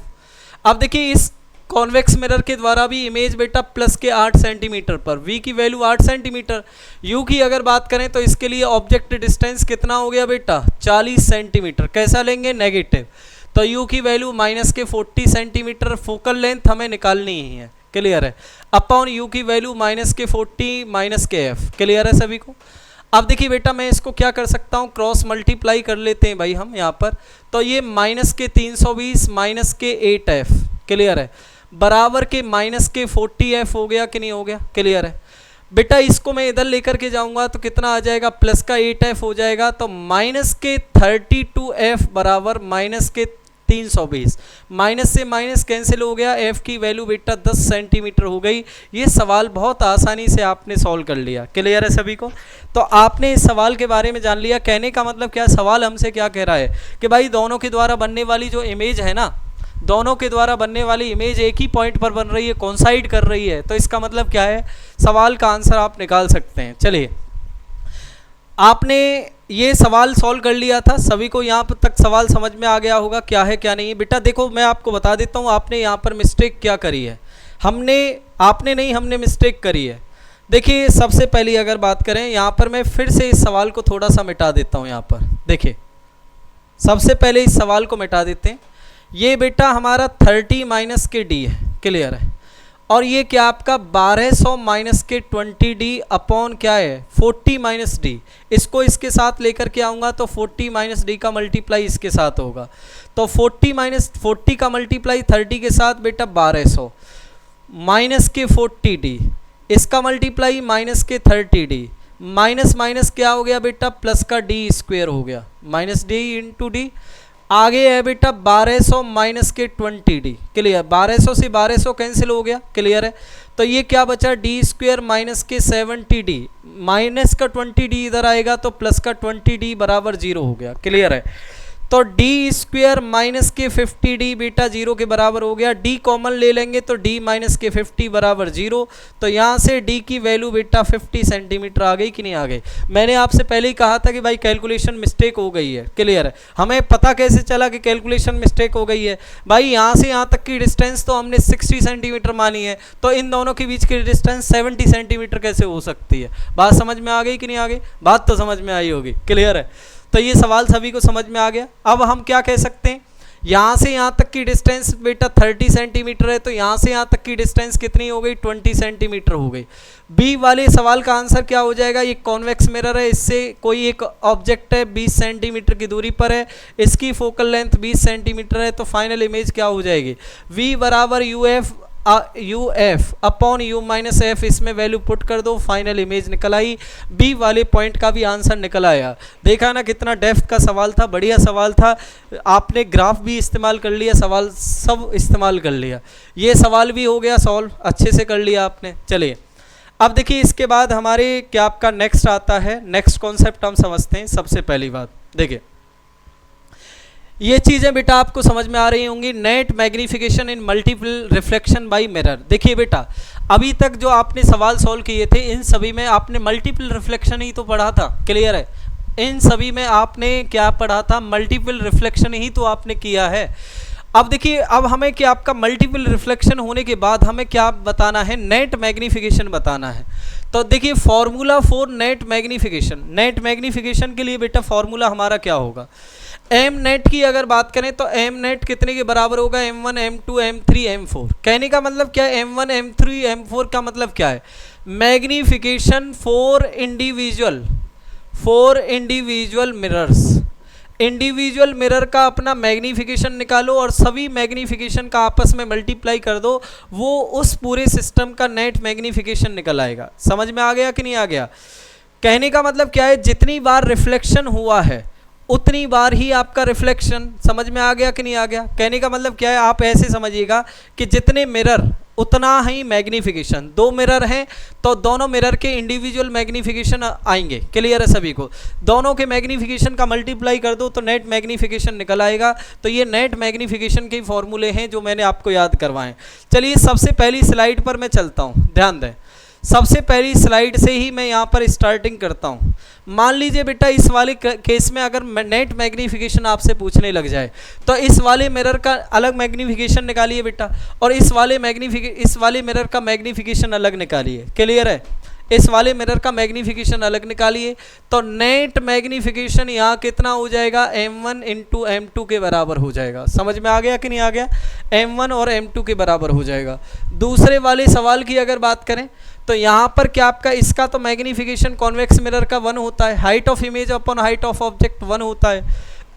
अब देखिए इस कॉन्वेक्स मिरर के द्वारा भी इमेज बेटा प्लस के 8 सेंटीमीटर पर, v की वैल्यू 8 सेंटीमीटर, u की अगर बात करें तो इसके लिए ऑब्जेक्ट डिस्टेंस कितना हो गया बेटा, 40 सेंटीमीटर। कैसा लेंगे, नेगेटिव, तो u की वैल्यू माइनस के 40 सेंटीमीटर फोकल लेंथ हमें निकालनी ही है। क्लियर है, अपॉन u की वैल्यू माइनस के 40 माइनस के f। क्लियर है सभी को। अब देखिए बेटा मैं इसको क्या कर सकता हूँ, क्रॉस मल्टीप्लाई कर लेते हैं भाई हम यहाँ पर, तो ये माइनस के 320 माइनस के 8f, क्लियर है, बराबर के माइनस के 40f हो गया कि नहीं हो गया। क्लियर है बेटा, इसको मैं इधर लेकर के जाऊंगा तो कितना आ जाएगा, प्लस का 8f हो जाएगा, तो माइनस के 32f बराबर माइनस के 320, माइनस से माइनस कैंसिल हो गया, f की वैल्यू बेटा 10 सेंटीमीटर हो गई। ये सवाल बहुत आसानी से आपने सॉल्व कर लिया। क्लियर है सभी को। तो आपने इस सवाल के बारे में जान लिया। कहने का मतलब क्या, सवाल हमसे क्या कह रहा है कि भाई दोनों के द्वारा बनने वाली जो इमेज है ना, दोनों के द्वारा बनने वाली इमेज एक ही पॉइंट पर बन रही है, कॉन्साइड कर रही है। तो इसका मतलब क्या है, सवाल का आंसर आप निकाल सकते हैं। चलिए आपने ये सवाल सॉल्व कर लिया था, सभी को यहाँ तक सवाल समझ में आ गया होगा क्या है क्या नहीं है। बेटा देखो मैं आपको बता देता हूँ आपने यहाँ पर मिस्टेक क्या करी है। हमने मिस्टेक करी है। देखिए सबसे पहली अगर बात करें यहाँ पर, मैं फिर से इस सवाल को थोड़ा सा मिटा देता हूँ। यहाँ पर देखिए सबसे पहले इस सवाल को मिटा देते हैं। ये बेटा हमारा 30 माइनस के डी है। क्लियर है, और ये क्या आपका 1200 माइनस के 20d अपॉन क्या है 40 माइनस डी। इसको इसके साथ लेकर के आऊँगा तो 40 माइनस डी का मल्टीप्लाई इसके साथ होगा, तो 40 माइनस 40 का मल्टीप्लाई 30 के साथ बेटा 1200 माइनस के 40d, इसका मल्टीप्लाई माइनस के 30d, माइनस माइनस क्या हो गया बेटा, प्लस का डी स्क्वेयर हो गया, माइनस डी इंटू डी। आगे है बेटा 1200 माइनस के 20d। क्लियर, 1200 से 1200 कैंसिल हो गया। क्लियर है, तो ये क्या बचा, डी स्क्वेयर माइनस के 70d, माइनस का 20d इधर आएगा तो प्लस का 20d बराबर 0 हो गया। क्लियर है, तो डी स्क्वेयर माइनस के 50 डी बेटा 0 के बराबर हो गया। डी कॉमन ले लेंगे तो डी माइनस के 50 बराबर 0। तो यहाँ से डी की वैल्यू बेटा 50 सेंटीमीटर आ गई कि नहीं आ गई। मैंने आपसे पहले ही कहा था कि भाई कैलकुलेशन मिस्टेक हो गई है, क्लियर है। हमें पता कैसे चला कि कैलकुलेशन मिस्टेक हो गई है? भाई यहाँ से यहाँ तक की डिस्टेंस तो हमने 60 सेंटीमीटर मानी है, तो इन दोनों के बीच की डिस्टेंस 70 सेंटीमीटर कैसे हो सकती है? बात समझ में आ गई कि नहीं आ गई? बात तो समझ में आई होगी, क्लियर है। तो ये सवाल सभी को समझ में आ गया। अब हम क्या कह सकते हैं, यहाँ से यहाँ तक की डिस्टेंस बेटा 30 सेंटीमीटर है, तो यहाँ से यहाँ तक की डिस्टेंस कितनी हो गई? 20 सेंटीमीटर हो गई। बी वाले सवाल का आंसर क्या हो जाएगा? ये कॉन्वेक्स मिरर है, इससे कोई एक ऑब्जेक्ट है 20 सेंटीमीटर की दूरी पर है, इसकी फोकल लेंथ 20 सेंटीमीटर है, तो फाइनल इमेज क्या हो जाएगी? V बराबर you F upon U minus F, इसमें वैल्यू पुट कर दो, फाइनल इमेज निकल आई। बी वाले पॉइंट का भी आंसर निकल आया। देखा ना कितना डेप्थ का सवाल था, बढ़िया सवाल था। आपने ग्राफ भी इस्तेमाल कर लिया, सवाल सब इस्तेमाल कर लिया, ये सवाल भी हो गया सॉल्व, अच्छे से कर लिया आपने। चलिए अब देखिए इसके बाद हमारे क्या आपका नेक्स्ट आता है, नेक्स्ट कॉन्सेप्ट हम समझते हैं। सबसे पहली बात देखिए, ये चीज़ें बेटा आपको समझ में आ रही होंगी। Net magnification in multiple reflection by mirror. देखिए बेटा अभी तक जो आपने सवाल सॉल्व किए थे इन सभी में आपने मल्टीपल रिफ्लेक्शन ही तो पढ़ा था, क्लियर है। इन सभी में आपने क्या पढ़ा था? मल्टीपल रिफ्लेक्शन ही तो आपने किया है। अब देखिए अब हमें क्या आपका मल्टीपल रिफ्लेक्शन होने के बाद हमें क्या बताना है? नेट मैग्निफिकेशन बताना है। तो देखिए formula for net magnification, net magnification के लिए बेटा फॉर्मूला हमारा क्या होगा? एम नेट की अगर बात करें तो एम नेट कितने के बराबर होगा? M1 M2 M3 M4। कहने का मतलब क्या है? M1 M3 M4 का मतलब क्या है? Magnification for individual mirrors. Individual mirror का अपना मैग्निफिकेशन निकालो और सभी मैग्निफिकेशन का आपस में मल्टीप्लाई कर दो, वो उस पूरे सिस्टम का नेट मैग्निफिकेशन निकल आएगा। समझ में आ गया कि नहीं आ गया? कहने का मतलब क्या है? जितनी बार रिफ्लेक्शन हुआ है उतनी बार ही आपका रिफ्लेक्शन। समझ में आ गया कि नहीं आ गया? कहने का मतलब क्या है? आप ऐसे समझिएगा कि जितने मिरर उतना ही मैग्निफिकेशन। दो मिरर हैं तो दोनों मिरर के इंडिविजुअल मैग्निफिकेशन आएंगे, क्लियर है सभी को। दोनों के मैग्निफिकेशन का मल्टीप्लाई कर दो तो नेट मैग्निफिकेशन निकल आएगा। तो ये नेट मैग्निफिकेशन के फॉर्मूले हैं जो मैंने आपको याद करवाएं। चलिए सबसे पहली स्लाइड पर मैं चलता हूँ, ध्यान दें। सबसे पहली स्लाइड से ही मैं यहाँ पर स्टार्टिंग करता हूँ। मान लीजिए बेटा इस वाले केस में अगर नेट मैग्निफिकेशन आपसे पूछने लग जाए तो इस वाले मिरर का अलग मैग्निफिकेशन निकालिए बेटा, और इस वाले मिरर का मैग्निफिकेशन अलग निकालिए, क्लियर है। इस वाले मिरर का मैग्निफिकेशन अलग निकालिए तो नेट मैग्निफिकेशन यहाँ कितना हो जाएगा? M1 इंटू M2 के बराबर हो जाएगा। समझ में आ गया कि नहीं आ गया? M1 और M2 के बराबर हो जाएगा। दूसरे वाले सवाल की अगर बात करें तो यहाँ पर क्या आपका इसका तो मैग्निफिकेशन कॉन्वेक्स मिरर का 1 होता है, height of image upon height of object 1 होता है,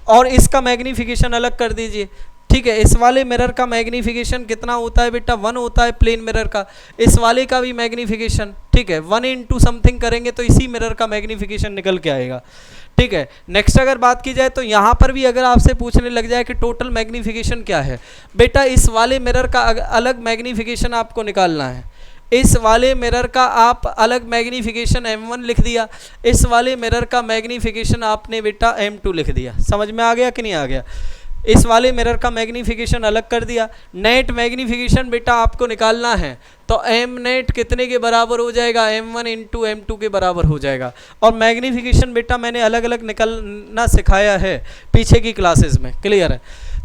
और इसका मैग्निफिकेशन अलग कर दीजिए, ठीक है। इस वाले मिरर का मैग्निफिकेशन कितना होता है बेटा? 1 होता है प्लेन मिरर का। इस वाले का भी मैग्निफिकेशन, ठीक है, 1 इंटू समथिंग करेंगे तो इसी मिरर का मैग्निफिकेशन निकल के आएगा, ठीक है। नेक्स्ट अगर बात की जाए तो यहाँ पर भी अगर आपसे पूछने लग जाए कि टोटल मैग्निफिकेशन क्या है, बेटा इस वाले मिरर का अलग मैग्निफिकेशन आपको निकालना है। इस वाले मिरर का आप अलग मैग्निफिकेशन M1 लिख दिया, इस वाले मिरर का मैग्निफिकेशन आपने बेटा M2 लिख दिया। समझ में आ गया कि नहीं आ गया? इस वाले मिरर का मैग्निफिकेशन अलग कर दिया। नेट मैग्निफिकेशन बेटा आपको निकालना है तो M नेट कितने के बराबर हो जाएगा? M1 इंटू M2 के बराबर हो जाएगा। और मैग्निफिकेशन बेटा मैंने अलग अलग निकालना सिखाया है पीछे की क्लासेस में, क्लियर है।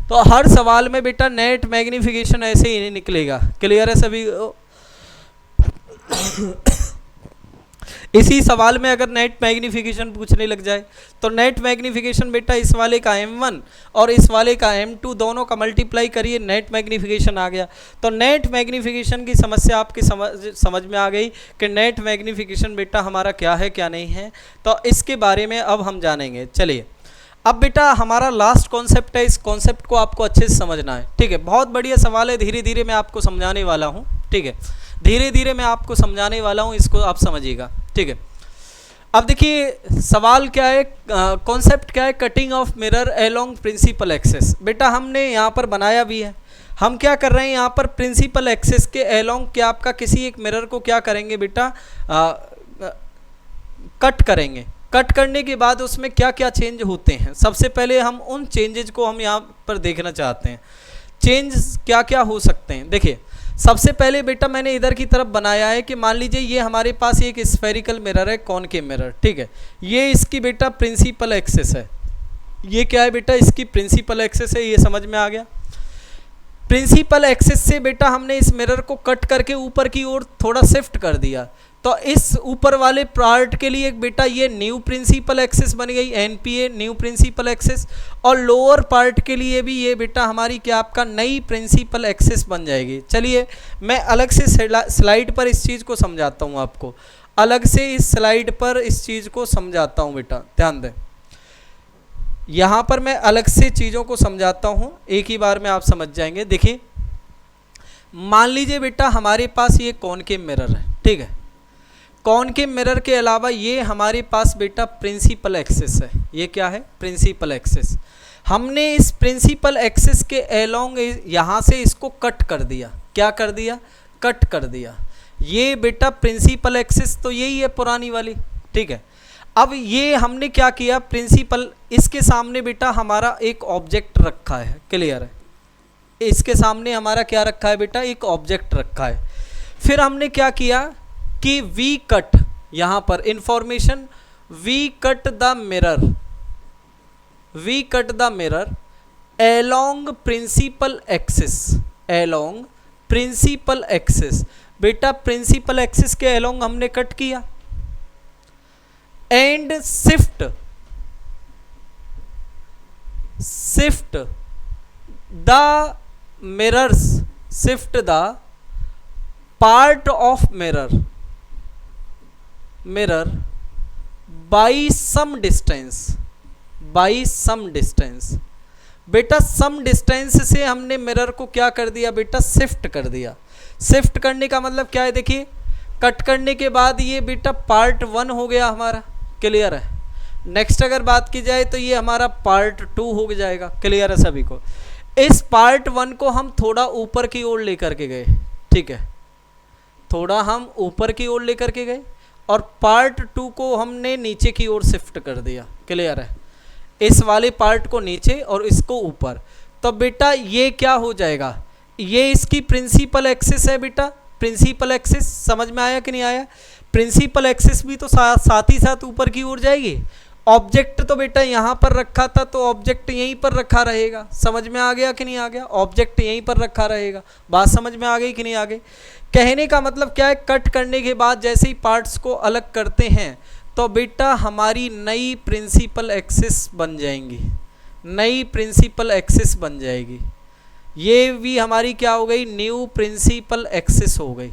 तो हर सवाल में बेटा नेट मैग्निफिकेशन ऐसे ही नहीं निकलेगा, क्लियर है सभी। इसी सवाल में अगर नेट मैग्निफिकेशन पूछने लग जाए तो नेट मैग्निफिकेशन बेटा इस वाले का M1 और इस वाले का M2 दोनों का मल्टीप्लाई करिए, नेट मैग्निफिकेशन आ गया। तो नेट मैग्निफिकेशन की समस्या आपकी समझ में आ गई कि नेट मैग्निफिकेशन बेटा हमारा क्या है क्या नहीं है। तो इसके बारे में अब हम जानेंगे। चलिए अब बेटा हमारा लास्ट कॉन्सेप्ट है, इस कॉन्सेप्ट को आपको अच्छे से समझना है, ठीक है। बहुत बढ़िया सवाल है, धीरे धीरे मैं आपको समझाने वाला हूँ, ठीक है, धीरे धीरे मैं आपको समझाने वाला हूँ, इसको आप समझिएगा, ठीक है। अब देखिए सवाल क्या है, कॉन्सेप्ट क्या है? Cutting of mirror along principal axis. बेटा हमने यहाँ पर बनाया भी है, हम क्या कर रहे हैं यहाँ पर प्रिंसिपल एक्सेस के अलोंग क्या आपका किसी एक मिरर को क्या करेंगे बेटा? कट करेंगे, कट करने के बाद उसमें क्या क्या चेंज होते हैं, सबसे पहले हम उन चेंजेज को हम यहाँ पर देखना चाहते हैं। चेंज क्या क्या हो सकते हैं, देखिए सबसे पहले बेटा मैंने इधर की तरफ बनाया है कि मान लीजिए ये हमारे पास एक स्फेरिकल मिरर है, कॉनकेव मिरर, ठीक है। ये इसकी बेटा प्रिंसिपल एक्सिस है, ये क्या है बेटा, इसकी प्रिंसिपल एक्सिस है, ये समझ में आ गया। प्रिंसिपल एक्सिस से बेटा हमने इस मिरर को कट करके ऊपर की ओर थोड़ा शिफ्ट कर दिया, तो इस ऊपर वाले पार्ट के लिए बेटा ये न्यू प्रिंसिपल एक्सिस बन गई, एनपीए न्यू प्रिंसिपल एक्सिस, और लोअर पार्ट के लिए भी ये बेटा हमारी क्या आपका नई प्रिंसिपल एक्सिस बन जाएगी। चलिए मैं अलग से स्लाइड पर इस चीज़ को समझाता हूँ आपको, अलग से इस स्लाइड पर इस चीज़ को समझाता हूँ बेटा, ध्यान दें। यहाँ पर मैं अलग से चीज़ों को समझाता हूँ, एक ही बार में आप समझ जाएंगे। देखिए मान लीजिए बेटा हमारे पास ये कॉनकेव मिरर है, ठीक है। कॉनकेव मिरर के अलावा ये हमारे पास बेटा प्रिंसिपल एक्सिस है, ये क्या है, प्रिंसिपल एक्सिस। हमने इस प्रिंसिपल एक्सिस के अलोंग यहाँ से इसको कट कर दिया, क्या कर दिया, कट कर दिया। ये बेटा प्रिंसिपल एक्सिस तो यही है पुरानी वाली, ठीक है। अब ये हमने क्या किया, प्रिंसिपल, इसके सामने बेटा हमारा एक ऑब्जेक्ट रखा है, क्लियर है, इसके सामने हमारा क्या रखा है बेटा, एक ऑब्जेक्ट रखा है। फिर हमने क्या किया कि वी कट, यहाँ पर information, we cut the mirror, we cut the mirror along principal axis, along principal axis. बेटा प्रिंसिपल एक्सिस के एलोंग हमने कट किया, and shift the mirrors, shift the part of mirror by some distance, by some distance. बेटा some distance से हमने mirror को क्या कर दिया बेटा, शिफ्ट कर दिया। शिफ्ट करने का मतलब क्या है, देखिए कट करने के बाद ये बेटा पार्ट 1 हो गया हमारा, क्लियर है। नेक्स्ट अगर बात की जाए तो ये हमारा पार्ट 2 हो जाएगा, क्लियर है सभी को। इस पार्ट 1 को हम थोड़ा ऊपर की ओर लेकर के गए, ठीक है, थोड़ा हम ऊपर की ओर लेकर के गए, और पार्ट 2 को हमने नीचे की ओर शिफ्ट कर दिया, क्लियर है। इस वाले पार्ट को नीचे और इसको ऊपर, तो बेटा ये क्या हो जाएगा, ये इसकी प्रिंसिपल एक्सिस है बेटा, प्रिंसिपल एक्सिस, समझ में आया कि नहीं आया। प्रिंसिपल एक्सिस भी तो साथ ही साथ ऊपर की ओर जाएगी। ऑब्जेक्ट तो बेटा यहाँ पर रखा था, तो ऑब्जेक्ट यहीं पर रखा रहेगा, समझ में आ गया कि नहीं आ गया, ऑब्जेक्ट यहीं पर रखा रहेगा। बात समझ में आ गई कि नहीं आ गई। कहने का मतलब क्या है, कट करने के बाद जैसे ही पार्ट्स को अलग करते हैं तो बेटा हमारी नई प्रिंसिपल एक्सिस बन जाएंगी, नई प्रिंसिपल एक्सिस बन जाएगी। ये भी हमारी क्या हो गई, न्यू प्रिंसिपल एक्सिस हो गई।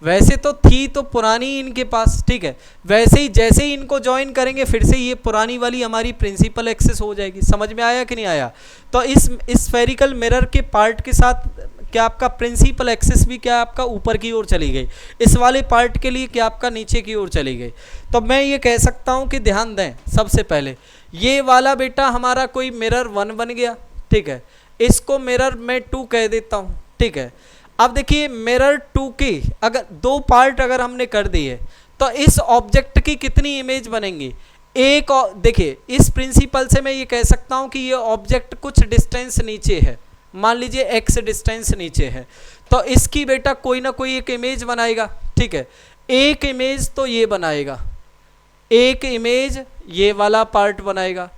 वैसे तो थी तो पुरानी इनके पास, ठीक है, वैसे ही जैसे ही इनको ज्वाइन करेंगे फिर से ये पुरानी वाली हमारी प्रिंसिपल एक्सिस हो जाएगी। समझ में आया कि नहीं आया। तो इस स्फेरिकल मिरर के पार्ट के साथ क्या आपका प्रिंसिपल एक्सिस भी क्या आपका ऊपर की ओर चली गई, इस वाले पार्ट के लिए क्या आपका नीचे की ओर चली गई। तो मैं ये कह सकता हूँ कि ध्यान दें, सबसे पहले ये वाला बेटा हमारा कोई मिरर 1 बन गया, ठीक है, इसको मिरर मैं 2 कह देता हूँ, ठीक है। अब देखिए मिरर 2 की अगर 2 पार्ट अगर हमने कर दिए तो इस ऑब्जेक्ट की कितनी इमेज बनेंगी, एक। देखिए इस प्रिंसिपल से मैं ये कह सकता हूँ कि ये ऑब्जेक्ट कुछ डिस्टेंस नीचे है, मान लीजिए x डिस्टेंस नीचे है, तो इसकी बेटा कोई ना कोई एक इमेज बनाएगा, ठीक है। एक इमेज तो ये बनाएगा, एक इमेज ये वाला पार्ट बनाएगा।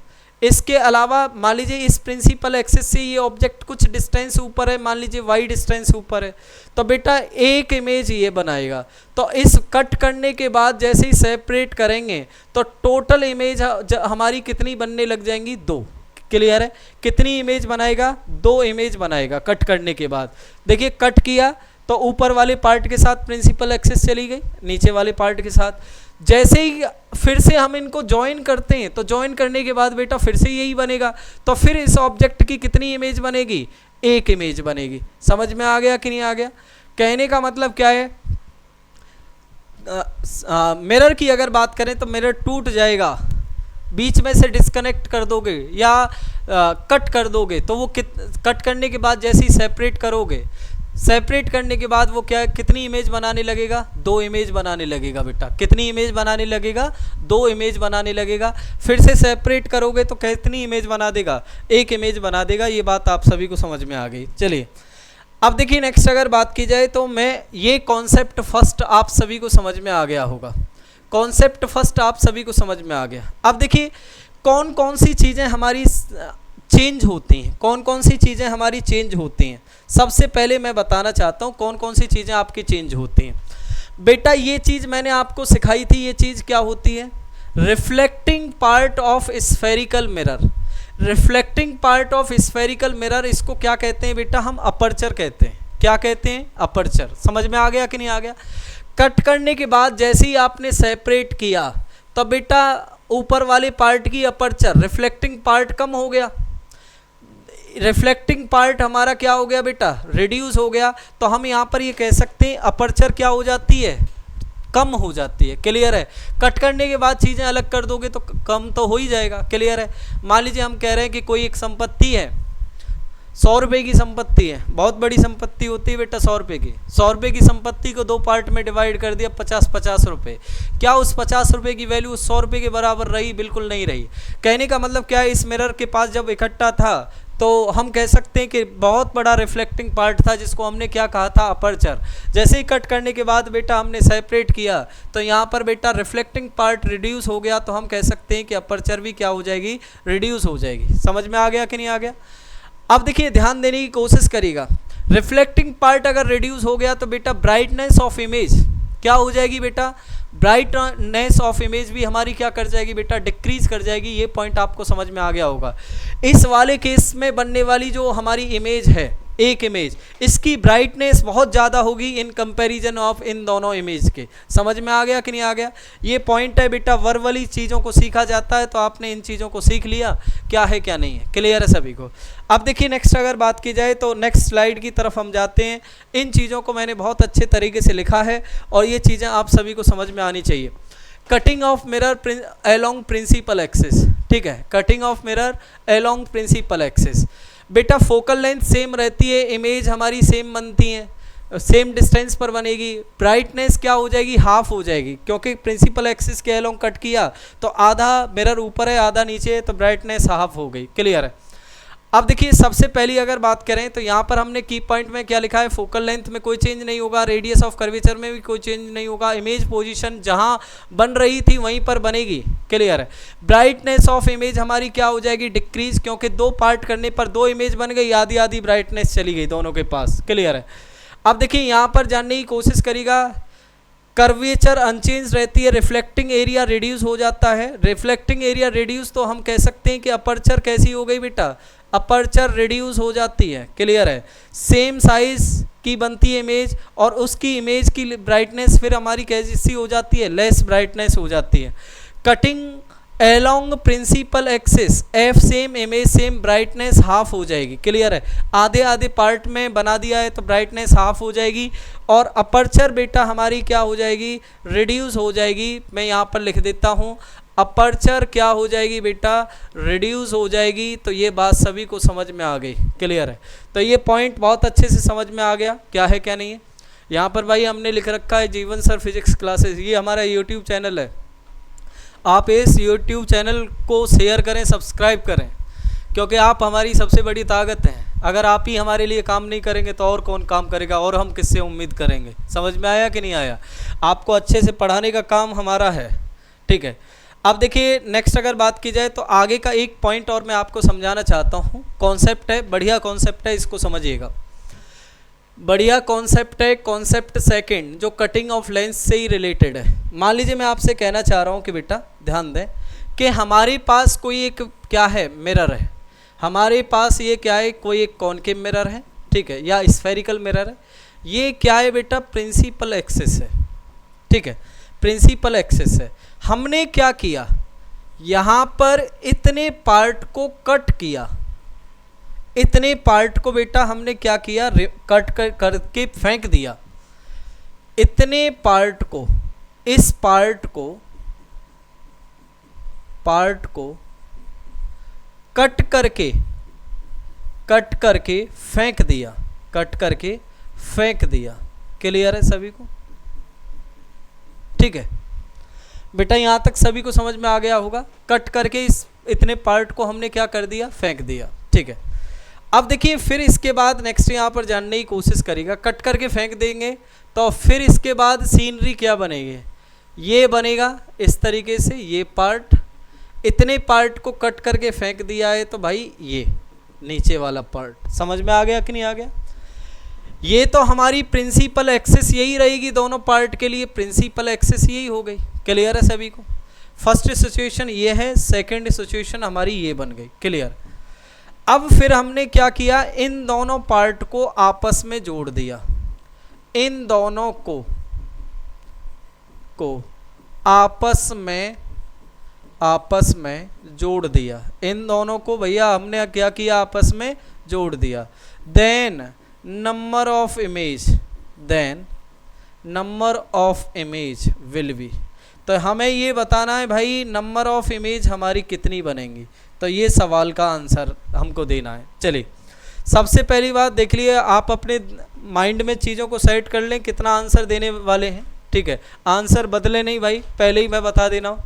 इसके अलावा मान लीजिए इस प्रिंसिपल एक्सिस से ये ऑब्जेक्ट कुछ डिस्टेंस ऊपर है, मान लीजिए y डिस्टेंस ऊपर है, तो बेटा एक इमेज ये बनाएगा। तो इस कट करने के बाद जैसे ही सेपरेट करेंगे तो टोटल इमेज हमारी कितनी बनने लग जाएंगी, 2, क्लियर है। कितनी इमेज बनाएगा, 2 इमेज बनाएगा कट करने के बाद। देखिए कट किया तो ऊपर वाले पार्ट के साथ प्रिंसिपल एक्सिस चली गई, नीचे वाले पार्ट के साथ। जैसे ही फिर से हम इनको ज्वाइन करते हैं तो ज्वाइन करने के बाद बेटा फिर से यही बनेगा, तो फिर इस ऑब्जेक्ट की कितनी इमेज बनेगी, एक इमेज बनेगी। समझ में आ गया कि नहीं आ गया। कहने का मतलब क्या है, मिरर की अगर बात करें तो मिरर टूट जाएगा, बीच में से डिस्कनेक्ट कर दोगे या कट कर दोगे तो वो कट करने के बाद जैसे ही सेपरेट करोगे सेपरेट करने के बाद वो क्या कितनी इमेज बनाने लगेगा, 2 इमेज बनाने लगेगा बेटा। कितनी इमेज बनाने लगेगा, 2 इमेज बनाने लगेगा। फिर से सेपरेट करोगे तो कितनी इमेज बना देगा, 1 इमेज बना देगा। ये बात आप सभी को समझ में आ गई। चलिए अब देखिए नेक्स्ट अगर बात की जाए तो मैं ये कॉन्सेप्ट फर्स्ट आप सभी को समझ में आ गया होगा। कॉन्सेप्ट फर्स्ट आप सभी को समझ में आ गया। अब देखिए कौन कौन सी चीज़ें हमारी चेंज होती हैं, कौन कौन सी चीज़ें हमारी चेंज होती हैं। सबसे पहले मैं बताना चाहता हूँ कौन कौन सी चीज़ें आपकी चेंज होती हैं। बेटा ये चीज़ मैंने आपको सिखाई थी, ये चीज़ क्या होती है, reflecting part of spherical mirror. Reflecting part of spherical mirror, इसको क्या कहते हैं बेटा, हम अपर्चर कहते हैं। क्या कहते हैं, अपर्चर। समझ में आ गया कि नहीं आ गया। कट करने के बाद जैसे ही आपने सेपरेट किया तो बेटा ऊपर वाले पार्ट की अपर्चर, रिफ्लेक्टिंग पार्ट कम हो गया। रिफ्लेक्टिंग पार्ट हमारा क्या हो गया बेटा, रिड्यूस हो गया। तो हम यहाँ पर ये कह सकते हैं अपर्चर क्या हो जाती है, कम हो जाती है। क्लियर है। कट करने के बाद चीज़ें अलग कर दोगे तो कम तो हो ही जाएगा। क्लियर है। मान लीजिए हम कह रहे हैं कि कोई एक संपत्ति है, 100 रुपये की संपत्ति है, बहुत बड़ी संपत्ति होती है बेटा 100 रुपये की। 100 रुपये की संपत्ति को 2 पार्ट में डिवाइड कर दिया, 50-50 रुपये। क्या उस 50 रुपये की वैल्यू उस 100 रुपये के बराबर रही, बिल्कुल नहीं रही। कहने का मतलब क्या है, इस मिरर के पास जब इकट्ठा था तो हम कह सकते हैं कि बहुत बड़ा रिफ्लेक्टिंग पार्ट था जिसको हमने क्या कहा था, अपर्चर। जैसे ही कट करने के बाद बेटा हमने सेपरेट किया तो यहाँ पर बेटा रिफ्लेक्टिंग पार्ट रिड्यूस हो गया, तो हम कह सकते हैं कि अपर्चर भी क्या हो जाएगी, रिड्यूस हो जाएगी। समझ में आ गया कि नहीं आ गया। अब देखिए ध्यान देने की कोशिश करिएगा। रिफ्लेक्टिंग पार्ट अगर रिड्यूस हो गया तो बेटा ब्राइटनेस ऑफ इमेज क्या हो जाएगी बेटा, ब्राइटनेस ऑफ इमेज भी हमारी क्या कर जाएगी बेटा, डिक्रीज कर जाएगी। ये पॉइंट आपको समझ में आ गया होगा। इस वाले केस में बनने वाली जो हमारी इमेज है, एक इमेज, इसकी ब्राइटनेस बहुत ज़्यादा होगी इन कंपैरिजन ऑफ इन दोनों इमेज के। समझ में आ गया कि नहीं आ गया। ये पॉइंट है बेटा, वर्बली चीज़ों को सीखा जाता है तो आपने इन चीज़ों को सीख लिया क्या है क्या नहीं है। क्लियर है सभी को। अब देखिए नेक्स्ट अगर बात की जाए तो नेक्स्ट स्लाइड की तरफ हम जाते हैं। इन चीज़ों को मैंने बहुत अच्छे तरीके से लिखा है और ये चीज़ें आप सभी को समझ में आनी चाहिए। Cutting of mirror along principal axis, ठीक है, cutting of mirror along principal axis. बेटा फोकल लेंथ सेम रहती है, इमेज हमारी सेम बनती है, सेम डिस्टेंस पर बनेगी। ब्राइटनेस क्या हो जाएगी, हाफ हो जाएगी, क्योंकि प्रिंसिपल एक्सिस के अलोंग कट किया तो आधा मिरर ऊपर है आधा नीचे है, तो ब्राइटनेस हाफ हो गई। क्लियर है। अब देखिए सबसे पहली अगर बात करें तो यहाँ पर हमने की पॉइंट में क्या लिखा है, फोकल लेंथ में कोई चेंज नहीं होगा, रेडियस ऑफ कर्वेचर में भी कोई चेंज नहीं होगा, इमेज पोजीशन जहाँ बन रही थी वहीं पर बनेगी। क्लियर है। ब्राइटनेस ऑफ इमेज हमारी क्या हो जाएगी, डिक्रीज, क्योंकि 2 पार्ट करने पर 2 इमेज बन गई, आधी आधी ब्राइटनेस चली गई दोनों के पास। क्लियर है। अब देखिए यहाँ पर जानने की कोशिश करिएगा, कर्वेचर अनचेंज रहती है, रिफ्लेक्टिंग एरिया रिड्यूस हो जाता है। रिफ्लेक्टिंग एरिया रिड्यूस तो हम कह सकते हैं कि अपर्चर कैसी हो गई बेटा, अपर्चर रिड्यूस हो जाती है। क्लियर है। सेम साइज की बनती है इमेज और उसकी इमेज की ब्राइटनेस फिर हमारी कैसी हो जाती है, लेस ब्राइटनेस हो जाती है। Cutting along principal axis, F same image same, brightness half हो जाएगी। क्लियर है। आधे आधे पार्ट में बना दिया है तो ब्राइटनेस हाफ हो जाएगी और अपर्चर बेटा हमारी क्या हो जाएगी, रिड्यूस हो जाएगी। मैं यहाँ पर लिख देता हूँ, अपर्चर क्या हो जाएगी बेटा, रिड्यूस हो जाएगी। तो ये बात सभी को समझ में आ गई। क्लियर है। तो ये पॉइंट बहुत अच्छे से समझ में आ गया क्या है क्या नहीं है। यहाँ पर भाई हमने लिख रखा है जीवन सर फिजिक्स क्लासेस, ये हमारा यूट्यूब चैनल है। आप इस यूट्यूब चैनल को शेयर करें, सब्सक्राइब करें, क्योंकि आप हमारी सबसे बड़ी ताकत हैं। अगर आप ही हमारे लिए काम नहीं करेंगे तो और कौन काम करेगा, और हम किससे उम्मीद करेंगे। समझ में आया कि नहीं आया। आपको अच्छे से पढ़ाने का काम हमारा है। ठीक है। अब देखिए नेक्स्ट अगर बात की जाए तो आगे का एक पॉइंट और मैं आपको समझाना चाहता हूँ। कॉन्सेप्ट है, बढ़िया कॉन्सेप्ट है, इसको समझिएगा। बढ़िया कॉन्सेप्ट है, कॉन्सेप्ट सेकंड, जो कटिंग ऑफ लेंस से ही रिलेटेड है। मान लीजिए मैं आपसे कहना चाह रहा हूँ कि बेटा ध्यान दें कि हमारे पास कोई एक क्या है, मिरर है। हमारे पास ये क्या है, कोई एक कॉनकेव मिरर है, ठीक है, या स्फेरिकल मिरर है। ये क्या है बेटा, प्रिंसिपल एक्सिस है। ठीक है, प्रिंसिपल एक्सिस है। हमने क्या किया, यहाँ पर इतने पार्ट को कट किया, इतने पार्ट को बेटा हमने क्या किया, कट करके फेंक दिया। इतने पार्ट को, इस पार्ट को कट करके फेंक दिया, कट करके फेंक दिया। क्लियर है सभी को? ठीक है बेटा, यहाँ तक सभी को समझ में आ गया होगा। कट करके इस इतने पार्ट को हमने क्या कर दिया, फेंक दिया। ठीक है, अब देखिए फिर इसके बाद नेक्स्ट यहाँ पर जानने की कोशिश करेगा। कट करके फेंक देंगे तो फिर इसके बाद सीनरी क्या बनेगी, ये बनेगा इस तरीके से। ये पार्ट, इतने पार्ट को कट करके फेंक दिया है तो भाई ये नीचे वाला पार्ट समझ में आ गया कि नहीं आ गया? ये तो हमारी प्रिंसिपल एक्सिस यही रहेगी दोनों पार्ट के लिए, प्रिंसिपल एक्सिस यही हो गई। क्लियर है सभी को? फर्स्ट सिचुएशन ये है, सेकंड सिचुएशन हमारी ये बन गई। क्लियर? अब फिर हमने क्या किया, इन दोनों पार्ट को आपस में जोड़ दिया। इन दोनों को आपस में जोड़ दिया। इन दोनों को भैया हमने क्या किया, आपस में जोड़ दिया। Then number of image will be, तो हमें ये बताना है भाई नंबर ऑफ इमेज हमारी कितनी बनेंगी, तो ये सवाल का आंसर हमको देना है। चलिए सबसे पहली बात देख लिए, आप अपने माइंड में चीज़ों को सेट कर लें कितना आंसर देने वाले हैं। ठीक है, आंसर बदले नहीं भाई, पहले ही मैं बता देना हूँ,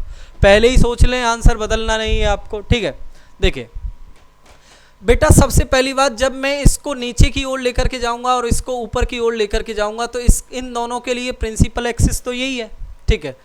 पहले ही सोच लें, आंसर बदलना नहीं है आपको। ठीक है, देखिए बेटा सबसे पहली बात, जब मैं इसको नीचे की ओर लेकर के जाऊंगा और इसको ऊपर की ओर लेकर के जाऊंगा तो इन दोनों के लिए प्रिंसिपल एक्सिस तो यही है। ठीक है,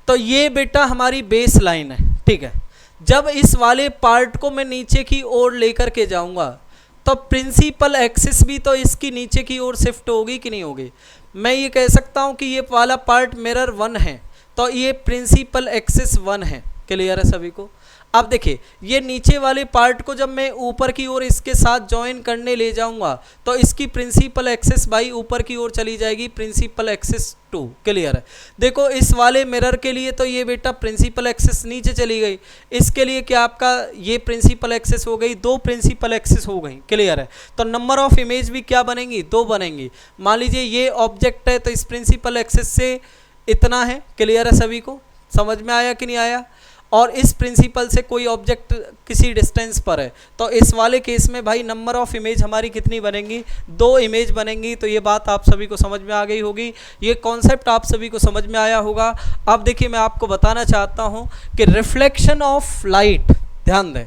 तो ये बेटा हमारी बेस लाइन है। ठीक है, जब इस वाले पार्ट को मैं नीचे की ओर लेकर के जाऊंगा तो प्रिंसिपल एक्सिस भी तो इसकी नीचे की ओर शिफ्ट होगी कि नहीं होगी? मैं ये कह सकता हूँ कि ये वाला पार्ट मिरर 1 है तो ये प्रिंसिपल एक्सिस 1 है। क्लियर है सभी को? अब देखिए ये नीचे वाले पार्ट को जब मैं ऊपर की ओर इसके साथ ज्वाइन करने ले जाऊंगा तो इसकी प्रिंसिपल एक्सिस भाई ऊपर की ओर चली जाएगी, प्रिंसिपल एक्सिस 2। क्लियर है? देखो इस वाले मिरर के लिए तो ये बेटा प्रिंसिपल एक्सिस नीचे चली गई, इसके लिए क्या आपका ये प्रिंसिपल एक्सिस हो गई, 2 प्रिंसिपल एक्सिस हो गई। क्लियर है? तो नंबर ऑफ इमेज भी क्या बनेंगी, 2 बनेंगी। मान लीजिए ये ऑब्जेक्ट है तो इस प्रिंसिपल एक्सिस से इतना है। क्लियर है सभी को? समझ में आया कि नहीं आया? और इस प्रिंसिपल से कोई ऑब्जेक्ट किसी डिस्टेंस पर है तो इस वाले केस में भाई नंबर ऑफ इमेज हमारी कितनी बनेंगी, 2 इमेज बनेंगी। तो ये बात आप सभी को समझ में आ गई होगी, ये कॉन्सेप्ट आप सभी को समझ में आया होगा। अब देखिए मैं आपको बताना चाहता हूँ कि रिफ्लेक्शन ऑफ लाइट, ध्यान दें,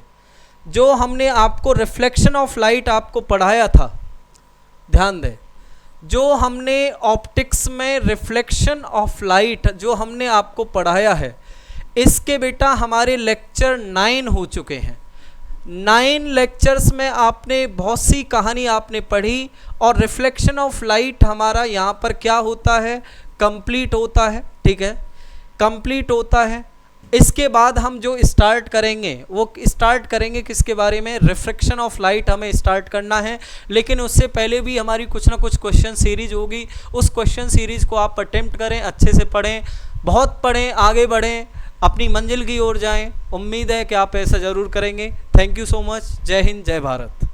जो हमने आपको रिफ्लेक्शन ऑफ लाइट आपको पढ़ाया था, ध्यान दें, जो हमने ऑप्टिक्स में रिफ्लेक्शन ऑफ लाइट जो हमने आपको पढ़ाया है, इसके बेटा हमारे लेक्चर 9 हो चुके हैं। 9 लेक्चर्स में आपने बहुत सी कहानी आपने पढ़ी और रिफ्लेक्शन ऑफ लाइट हमारा यहाँ पर क्या होता है, कंप्लीट होता है। ठीक है, कंप्लीट होता है। इसके बाद हम जो स्टार्ट करेंगे वो स्टार्ट करेंगे किसके बारे में, रिफ्लेक्शन ऑफ लाइट हमें स्टार्ट करना है। लेकिन उससे पहले भी हमारी कुछ ना कुछ क्वेश्चन सीरीज होगी, उस क्वेश्चन सीरीज को आप अटेम्प्ट करें, अच्छे से पढ़ें, बहुत पढ़ें, आगे बढ़ें, अपनी मंजिल की ओर जाएं। उम्मीद है कि आप ऐसा ज़रूर करेंगे। Thank you so much. जय हिंद, जय भारत।